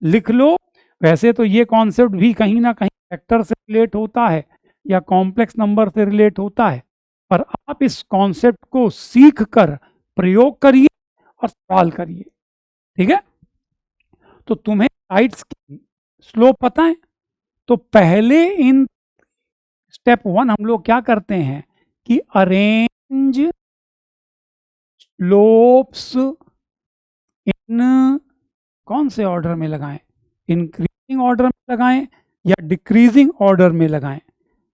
लिख लो। वैसे तो ये कॉन्सेप्ट भी कहीं ना कहीं वेक्टर से रिलेट होता है या कॉम्प्लेक्स नंबर से रिलेट होता है, पर आप इस कॉन्सेप्ट को सीख कर प्रयोग करिए और सवाल करिए, ठीक है। तो तुम्हें साइड्स की स्लोप पता है, तो पहले इन स्टेप 1 हम लोग क्या करते हैं कि अरेंज स्लोप्स इन कौन से ऑर्डर में लगाएं, इंक्रीजिंग ऑर्डर में लगाएं या डिक्रीजिंग ऑर्डर में लगाएं।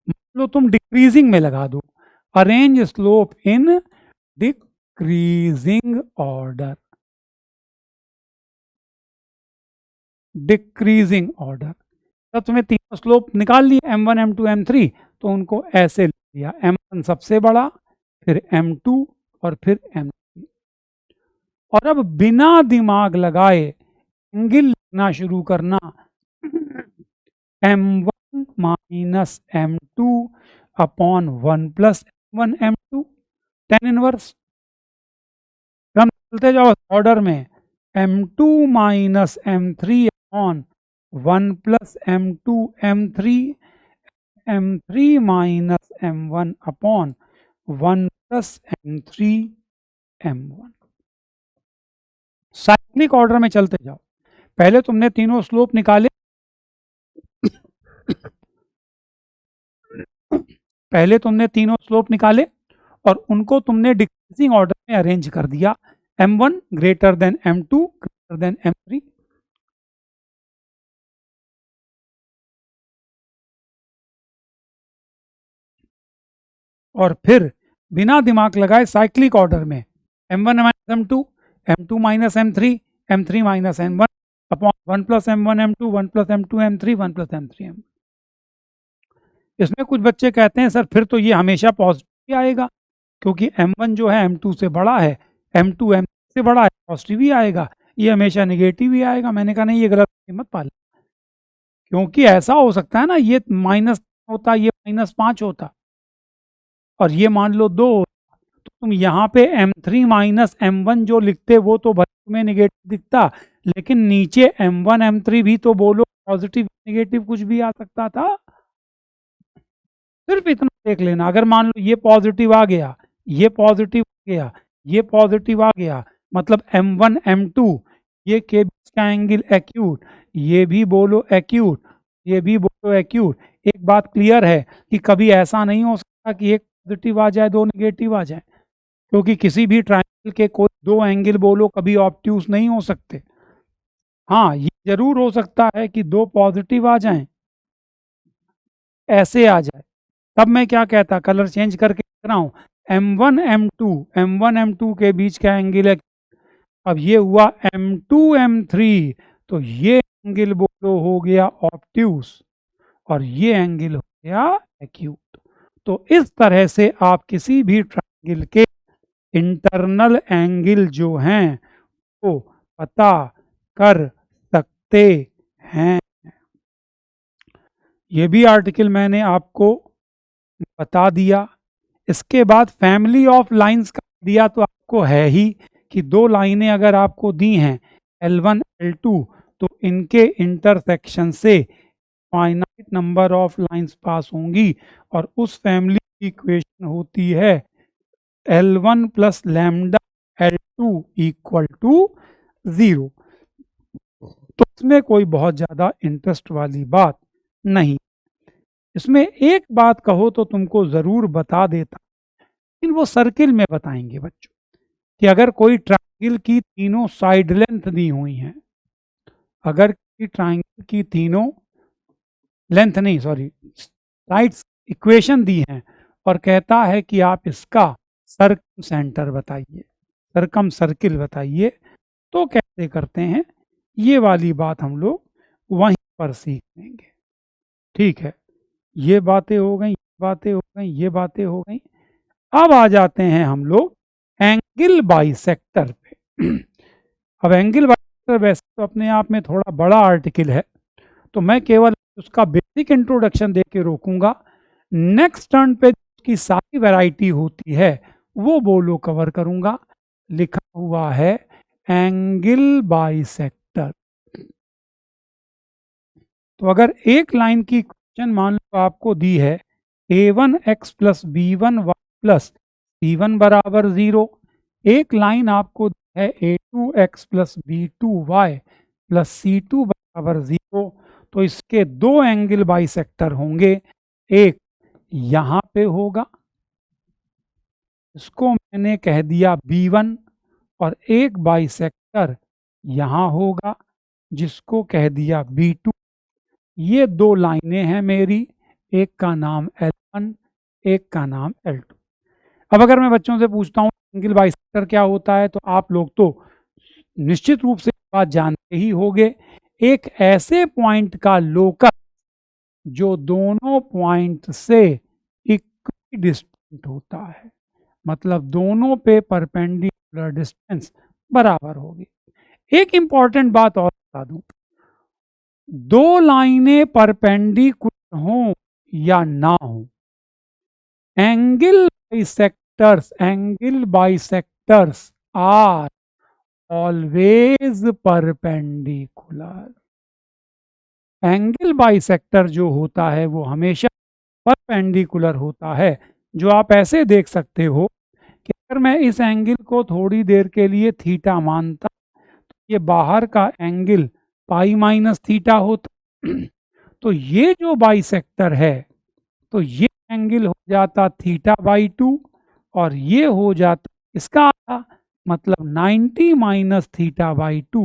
मान लो तुम डिक्रीजिंग में लगा दो, arrange slope in decreasing order, decreasing order. तब तुम्हें तीनों स्लोप निकाल लिए m1 m2 m3, तो उनको ऐसे लिया, m1 सबसे बड़ा, फिर m2 और फिर m3। और अब बिना दिमाग लगाए एंगल लिखना शुरू करना, m1 minus m2 upon 1 plus m1 m2 tan inverse. हम चलते जाओ ऑर्डर में, m2 minus m3 upon 1 plus m2 m3, m3 minus m1 upon 1 plus m3 m1। Cyclic order में चलते जाओ, पहले तुमने तीनों स्लोप निकाले, पहले तुमने तीनों स्लोप निकाले और उनको तुमने डिक्रीजिंग ऑर्डर में अरेंज कर दिया, M1 greater than M2 greater than M3। और फिर बिना दिमाग लगाए साइक्लिक ऑर्डर में M1 minus M2, M2 minus M3, M3 minus M1 upon 1 plus M1 M2, 1 plus M2 M3, 1 plus M3 M। इसमें कुछ बच्चे कहते हैं सर फिर तो ये हमेशा पॉजिटिव ही आएगा, क्योंकि M1 जो है M2 से बड़ा है, M2 M से बड़ा है, पॉजिटिव ही आएगा, ये हमेशा नेगेटिव ही आएगा। मैंने कहा नहीं, ये गलत मत पाल, क्योंकि ऐसा हो सकता है ना, ये माइनस होता, ये -5 होता, और ये मान लो 2 होता, तो तुम यहाँ पे M3 माइनस M1 जो लिखते वो तो भले तुम्हें नेगेटिव दिखता, लेकिन नीचे M1 M3 भी तो बोलो पॉजिटिव नेगेटिव कुछ भी आ सकता था। सिर्फ इतना देख लेना, अगर मान लो ये पॉजिटिव आ गया, ये पॉजिटिव आ गया, ये पॉजिटिव आ गया, मतलब M1 M2 ये के बीच का एंगल एक्यूट, ये भी बोलो एक्यूट, ये भी बोलो एक्यूट। एक बात क्लियर है कि कभी ऐसा नहीं हो सकता कि एक पॉजिटिव आ जाए दो नेगेटिव आ जाए, क्योंकि किसी भी ट्रायंगल के कोई दो एंगल बोलो कभी ऑब्ट्यूज नहीं हो सकते। हाँ, ये जरूर हो सकता है कि दो पॉजिटिव आ जाएं, ऐसे आ जाए, तब मैं क्या कहता, कलर चेंज करके लिख रहा हूँ, M1 M2 के बीच का एंगल है। अब ये हुआ M2 M3, तो ये एंगल बोलो हो गया ऑब्ट्यूज, और ये एंगल हो गया एक्यूट। तो इस तरह से आप किसी भी ट्रायंगल के इंटरनल एंगल जो हैं वो पता कर सकते हैं। ये भी आर्टिकल मैंने आपको बता दिया। इसके बाद फैमिली ऑफ लाइंस का दिया तो आपको है ही कि दो लाइनें अगर आपको दी हैं L1 L2, तो इनके इंटरसेक्शन से finite number of lines pass होंगी, और उस फैमिली की इक्वेशन होती है L1 plus lambda L2 equal to 0। तो इसमें कोई बहुत ज़्यादा इंटरेस्ट वाली बात नहीं। इसमें एक बात कहो तो तुमको ज़रूर बता देता, लेकिन वो सर्किल में बताएंगे बच्चों, कि अगर कोई ट्रायंगल की तीनों साइड लेंथ दी हुई हैं, अगर किसी ट्रायंगल की तीनों लेंथ नहीं सॉरी साइड्स इक्वेशन दी हैं, और कहता है कि आप इसका सर्कम सेंटर बताइए, सर्कम सर्किल बताइए, तो कैसे करते हैं ये वाली बात हम लोग वहीं पर सीख लेंगे। ठीक है, ये बातें हो गई, ये बातें हो गई, ये बातें हो गई। अब आ जाते हैं हम लोग एंगल बाइसेक्टर पे। अब एंगल बाइसेक्टर वैसे तो अपने आप में थोड़ा बड़ा आर्टिकल है, तो मैं केवल उसका बेसिक इंट्रोडक्शन दे के रोकूंगा। नेक्स्ट टर्न पे उसकी सारी वैरायटी होती है वो बोलो कवर करूंगा। लिखा हुआ है एंगल बाइसेक्टर। तो अगर एक लाइन की इक्वेशन मान लो आपको दी है a1x plus b1y plus c1 बराबर 0, एक लाइन आपको दी है a2x plus b2y plus c2 बराबर 0, तो इसके दो एंगल बाइसेक्टर होंगे, एक यहाँ पे होगा, इसको मैंने कह दिया B1, और एक बाइसेक्टर यहाँ होगा जिसको कह दिया B2। ये दो लाइनें हैं मेरी, एक का नाम L1, एक का नाम L2। अब अगर मैं बच्चों से पूछता हूँ एंगल बाइसेक्टर क्या होता है, तो आप लोग तो निश्चित रूप से बात जानते ही होंगे, एक ऐसे पॉइंट का लोकस जो दोनों पॉइंट से इक्वली डिस्टेंट होता है, मतलब दोनों पे परपेंडिकुलर डिस्टेंस बराबर होगी। एक इंपॉर्टेंट बात और बता दूं, दो लाइनें परपेंडिकुलर हों या ना हो, angle bisectors are always perpendicular. Angle bisector जो होता है वो हमेशा परपेंडिकुलर होता है, जो आप ऐसे देख सकते हो कि अगर मैं इस एंगल को थोड़ी देर के लिए थीटा मानता, तो ये बाहर का एंगल पाई माइनस थीटा होता, तो ये जो बाइसेक्टर है तो ये एंगल हो जाता थीटा बाई 2, और ये हो जाता इसका आधा मतलब 90 माइनस थीटा बाई 2।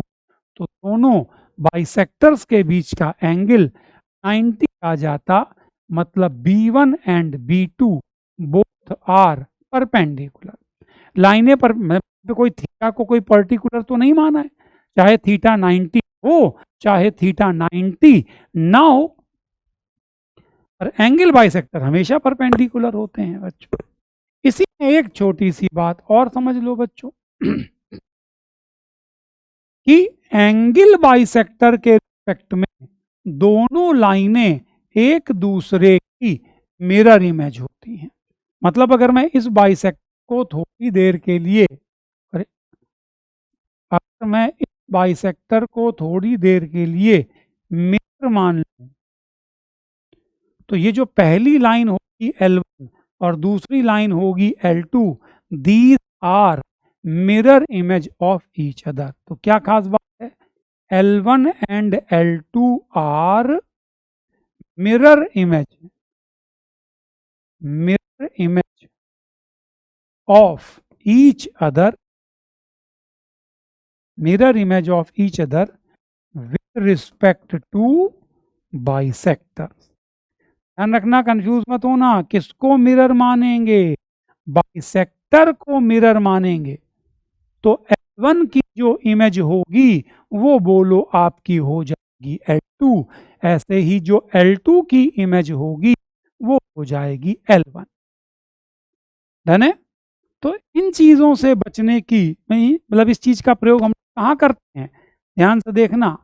तो दोनों बाइसेक्टर्स के बीच का एंगल 90 आ जाता, मतलब B1 and B2 both are perpendicular. लाइनें पर कोई थीटा को कोई पर्टिकुलर तो नहीं माना है, चाहे थीटा 90 हो चाहे थीटा 90 ना हो, पर एंगल बाइसेक्टर हमेशा परपेंडिकुलर होते हैं बच्चों। इसी में एक छोटी सी बात और समझ लो बच्चों कि एंगल बाइसेक्टर के रिस्पेक्ट में दोनों लाइनें एक दूसरे की मिरर इमेज होती हैं। मतलब अगर मैं इस बाइसेक्टर को थोड़ी देर के लिए अगर मैं इस बाइसेक्टर को थोड़ी देर के लिए मिरर मान लूं, तो ये जो पहली लाइन होगी L1 और दूसरी लाइन होगी L2, these are mirror image of each other. तो क्या खास बात है, L1 and L2 are mirror image of each other, mirror image of each other with respect to bisector. ध्यान रखना, कंफ्यूज मत होना, किसको मिरर मानेंगे, बाइसेक्टर को मिरर मानेंगे। तो L1 की जो इमेज होगी वो बोलो आपकी हो जाएगी L2, ऐसे ही जो L2 की इमेज होगी वो हो जाएगी L1। डन है। तो इन चीजों से बचने की, मतलब इस चीज का प्रयोग हम कहाँ करते हैं, ध्यान से देखना।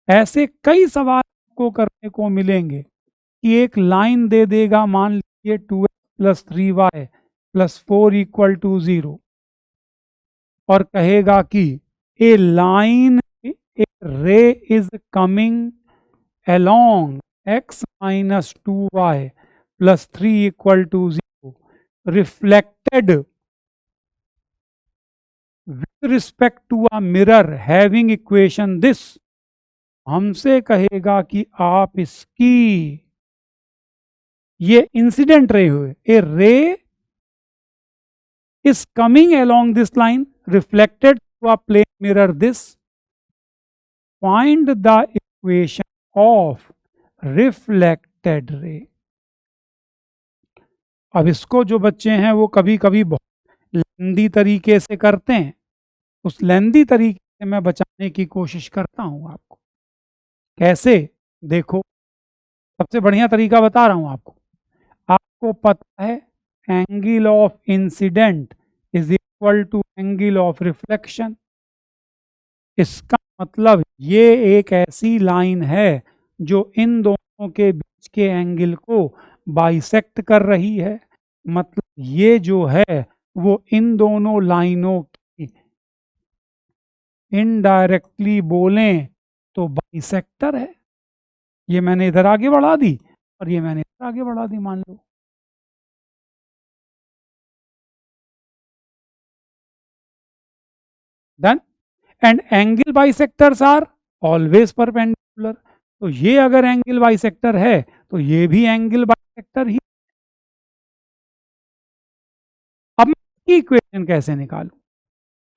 ऐसे कई सवाल को करने को मिलेंगे कि एक लाइन दे देगा, मान लीजिए 2x plus 3y plus 4 equal to 0, और कहेगा कि ए लाइन, ए रे is coming along x minus 2y plus 3 equal to 0 reflected with respect to a mirror having equation this, हमसे कहेगा कि आप इसकी, ये इंसिडेंट रे हुए, ए रे is coming along this line reflected to a plane mirror this, find the equation of reflected ray। अब इसको जो बच्चे हैं वो कभी कभी बहुत लेंदी तरीके से करते हैं, उस लेंदी तरीके से मैं बचाने की कोशिश करता हूं आपको। कैसे, देखो, सबसे बढ़िया तरीका बता रहा हूं आपको। आपको पता है angle of incidence is equal to angle of reflection. इसका मतलब ये एक ऐसी लाइन है जो इन दोनों के बीच के एंगल को बाइसेक्ट कर रही है, मतलब ये जो है वो इन दोनों लाइनों की इनडायरेक्टली बोलें तो बाइसेक्टर है। ये मैंने इधर आगे बढ़ा दी और ये मैंने इधर आगे बढ़ा दी, मान लो। Done. And angle bisectors are always perpendicular. तो ये अगर एंगल बाइसेक्टर है तो ये भी एंगल बाइसेक्टर ही। अब मैं इसकी इक्वेशन कैसे निकालूं?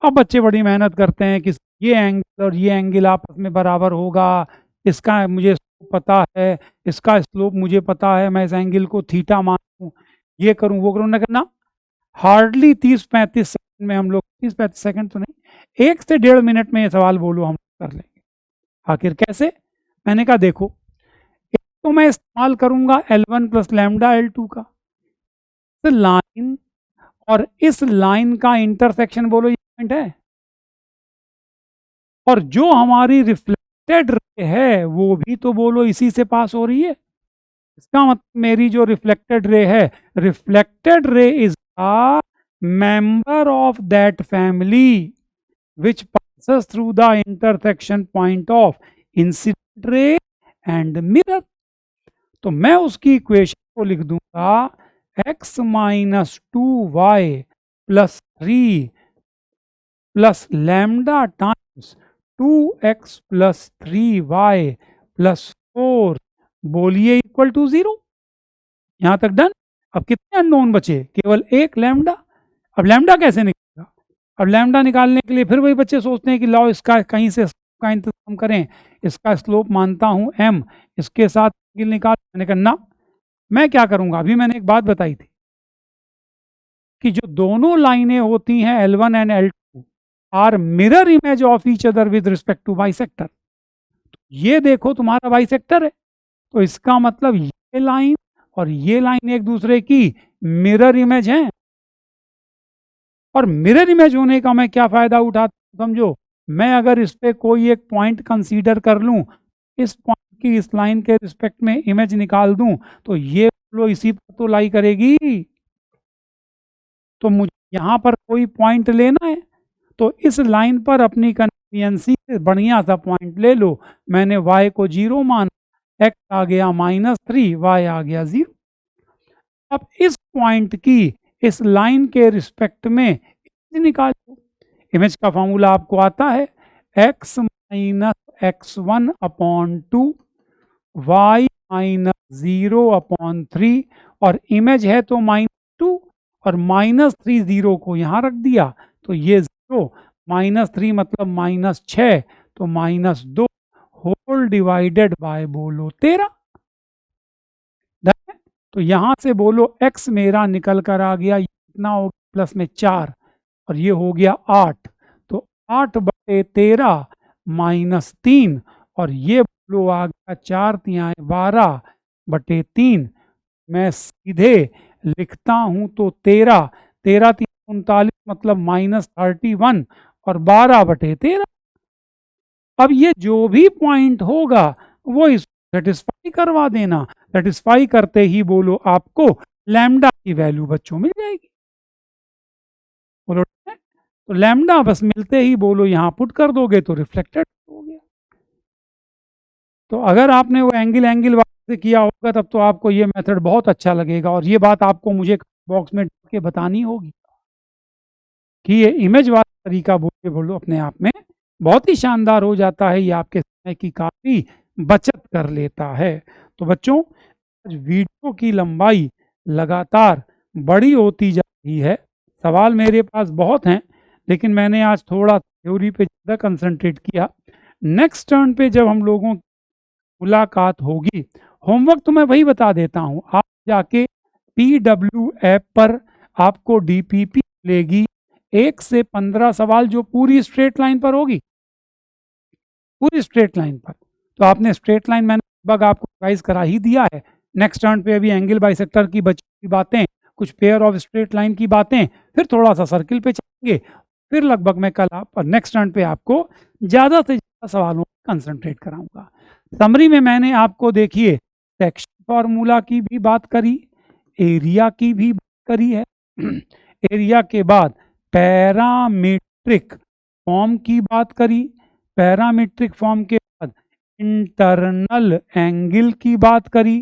अब बच्चे बड़ी मेहनत करते हैं कि ये एंगल और ये एंगल आपस में बराबर होगा, इसका मुझे स्लोप पता है, इसका स्लोप मुझे पता है, मैं इस एंगल को थीटा मानूं, ये करूं वो करूं, ना करना। हार्डली 30-35 सेकंड में हम लोग, 30-35 सेकंड तो नहीं, 1 से 1.5 मिनट में ये सवाल बोलो हम कर लेंगे। आखिर कैसे? मैंने कहा देखो, एक तो मैं इस्तेमाल करूंगा L1 प्लस लैम्डा L2 का। लाइन और इस लाइन का इंटरसेक्शन बोलो ये पॉइंट है, और जो हमारी रिफ्लेक्टेड रे है वो भी तो बोलो इसी से पास हो रही है। इसका मतलब मेरी जो रिफ्लेक्टेड रे है, reflected ray is a member of that family which passes through the intersection point of incident ray and mirror। तो मैं उसकी इक्वेशन को लिख दूंगा x minus 2y plus 3 plus lambda times 2x plus 3y plus 4, बोलिए equal to 0। यहां तक done. अब कितने अननोन बचे? केवल एक लैम्डा। अब लैम्डा कैसे निकलेगा? अब लैम्डा निकालने के लिए फिर वही बच्चे सोचते हैं कि लाओ इसका कहीं से का इंतजाम करें, इसका स्लोप मानता हूं m, इसके साथ एंगल निकाल। मैंने कहा ना, मैं क्या करूंगा, अभी मैंने एक बात बताई थी कि जो दोनों लाइनें होती हैं L1 and L2 are mirror image of each other with respect to bisector. ये देखो तुम्हारा बाइसेक्टर है, तो इसका मतलब ये लाइन और ये लाइन एक दूसरे की मिरर इमेज हैं। और मिरर इमेज होने का मैं क्या फायदा उठाता हूं समझो, मैं अगर इस पे कोई एक पॉइंट कंसीडर कर लूं, इस पॉइंट की इस लाइन के रिस्पेक्ट में इमेज निकाल दूं, तो ये फ्लो इसी पर तो लाई करेगी। तो मुझे यहां पर कोई पॉइंट लेना है, तो इस लाइन पर अपनी कन्वीनियंसी से बढ़िया सा पॉइंट ले लो। मैंने y को 0 माना, x आ गया -3, y आ गया 0। अब इस पॉइंट की इस लाइन के रिस्पेक्ट में इमेज निकालो। इमेज का फॉर्मूला आपको आता है, x - x1/2 y - 0/3, और इमेज है तो -2 और -3 0 को यहाँ रख दिया, तो ये 0 -3 मतलब -6, तो -2 होल डिवाइडेड बाय बोलो 13। तो यहां से बोलो x मेरा निकल कर आ गया, इतना हो गया प्लस में 4 और ये हो गया 8, तो 8/13 -3, और ये बोलो आ गया 4 तिहाई 12/3। मैं सीधे लिखता हूं तो 13 13 3 39 मतलब -31 और 12/13। अब ये जो भी पॉइंट होगा वो इस सेटिस्फाई करवा देना। सेटिस्फाई करते ही बोलो आपको लैम्डा की वैल्यू बच्चों मिल जाएगी। बोलो ठीक है, तो लैम्डा बस मिलते ही बोलो यहां पुट कर दोगे तो रिफ्लेक्टेड हो गया। तो अगर आपने वो एंगल वाले से किया होगा तब तो आपको ये मेथड बहुत अच्छा लगेगा, और ये बात आपको मुझे बॉक्स में के बतानी होगी कि ये इमेज वाला तरीका बोलो अपने आप में बहुत ही शानदार हो जाता है, ये आपके समय की काफ़ी बचत कर लेता है। तो बच्चों, आज वीडियो की लंबाई लगातार बड़ी होती जा रही है, सवाल मेरे पास बहुत हैं, लेकिन मैंने आज थोड़ा थ्योरी पे ज़्यादा कंसंट्रेट किया। नेक्स्ट टर्न पे जब हम लोगों की मुलाकात होगी, होमवर्क तो मैं वही बता देता हूँ, आप जाके PW ऐप पर आपको DPP मिलेगी, 1 से 15 सवाल जो पूरी स्ट्रेट लाइन पर होगी, पूरी स्ट्रेट लाइन पर। तो आपने स्ट्रेट लाइन मैंने लगभग आपको रिवाइज करा ही दिया है। नेक्स्ट टर्न पे अभी एंगल बाइसेक्टर की बची की बातें, कुछ पेयर ऑफ स्ट्रेट लाइन की बातें, फिर थोड़ा सा सर्किल पे चलेंगे, फिर लगभग मैं कल आप नेक्स्ट टर्न पे आपको ज़्यादा से ज़्यादा सवालों पर कंसंट्रेट कराऊंगा। समरी में मैंने आपको देखिए सेक्शन फार्मूला की भी बात करी, एरिया की भी बात करी है, एरिया के बाद पैरामीट्रिक फॉर्म की बात करी, पैरामीट्रिक फॉर्म के बाद इंटरनल एंगल की बात करी,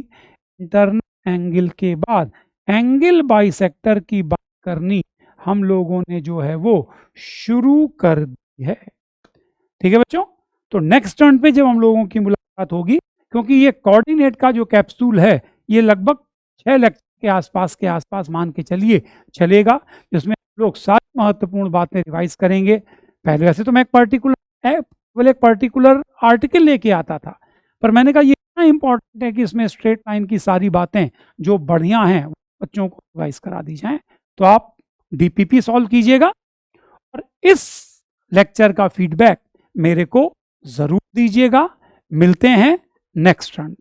इंटरनल एंगल के बाद एंगल बाइसेक्टर की बात करनी हम लोगों ने जो है वो शुरू कर दी है। ठीक है बच्चों, तो नेक्स्ट टर्न पे जब हम लोगों की मुलाकात होगी, क्योंकि ये कोऑर्डिनेट का जो कैप्सूल है ये लगभग 6 लेक्चर के आसपास मान के चलिए चलेगा, जिसमें लोग सारी महत्वपूर्ण बातें रिवाइज करेंगे। पहले वैसे तो मैं एक पर्टिकुलर आर्टिकल लेके आता था, पर मैंने कहा ये इतना इंपॉर्टेंट है कि इसमें स्ट्रेट लाइन की सारी बातें जो बढ़िया हैं बच्चों को रिवाइज करा दी जाएं। तो आप DPP सॉल्व कीजिएगा और इस लेक्चर का फीडबैक मेरे को ज़रूर दीजिएगा। मिलते हैं नेक्स्ट टर्न।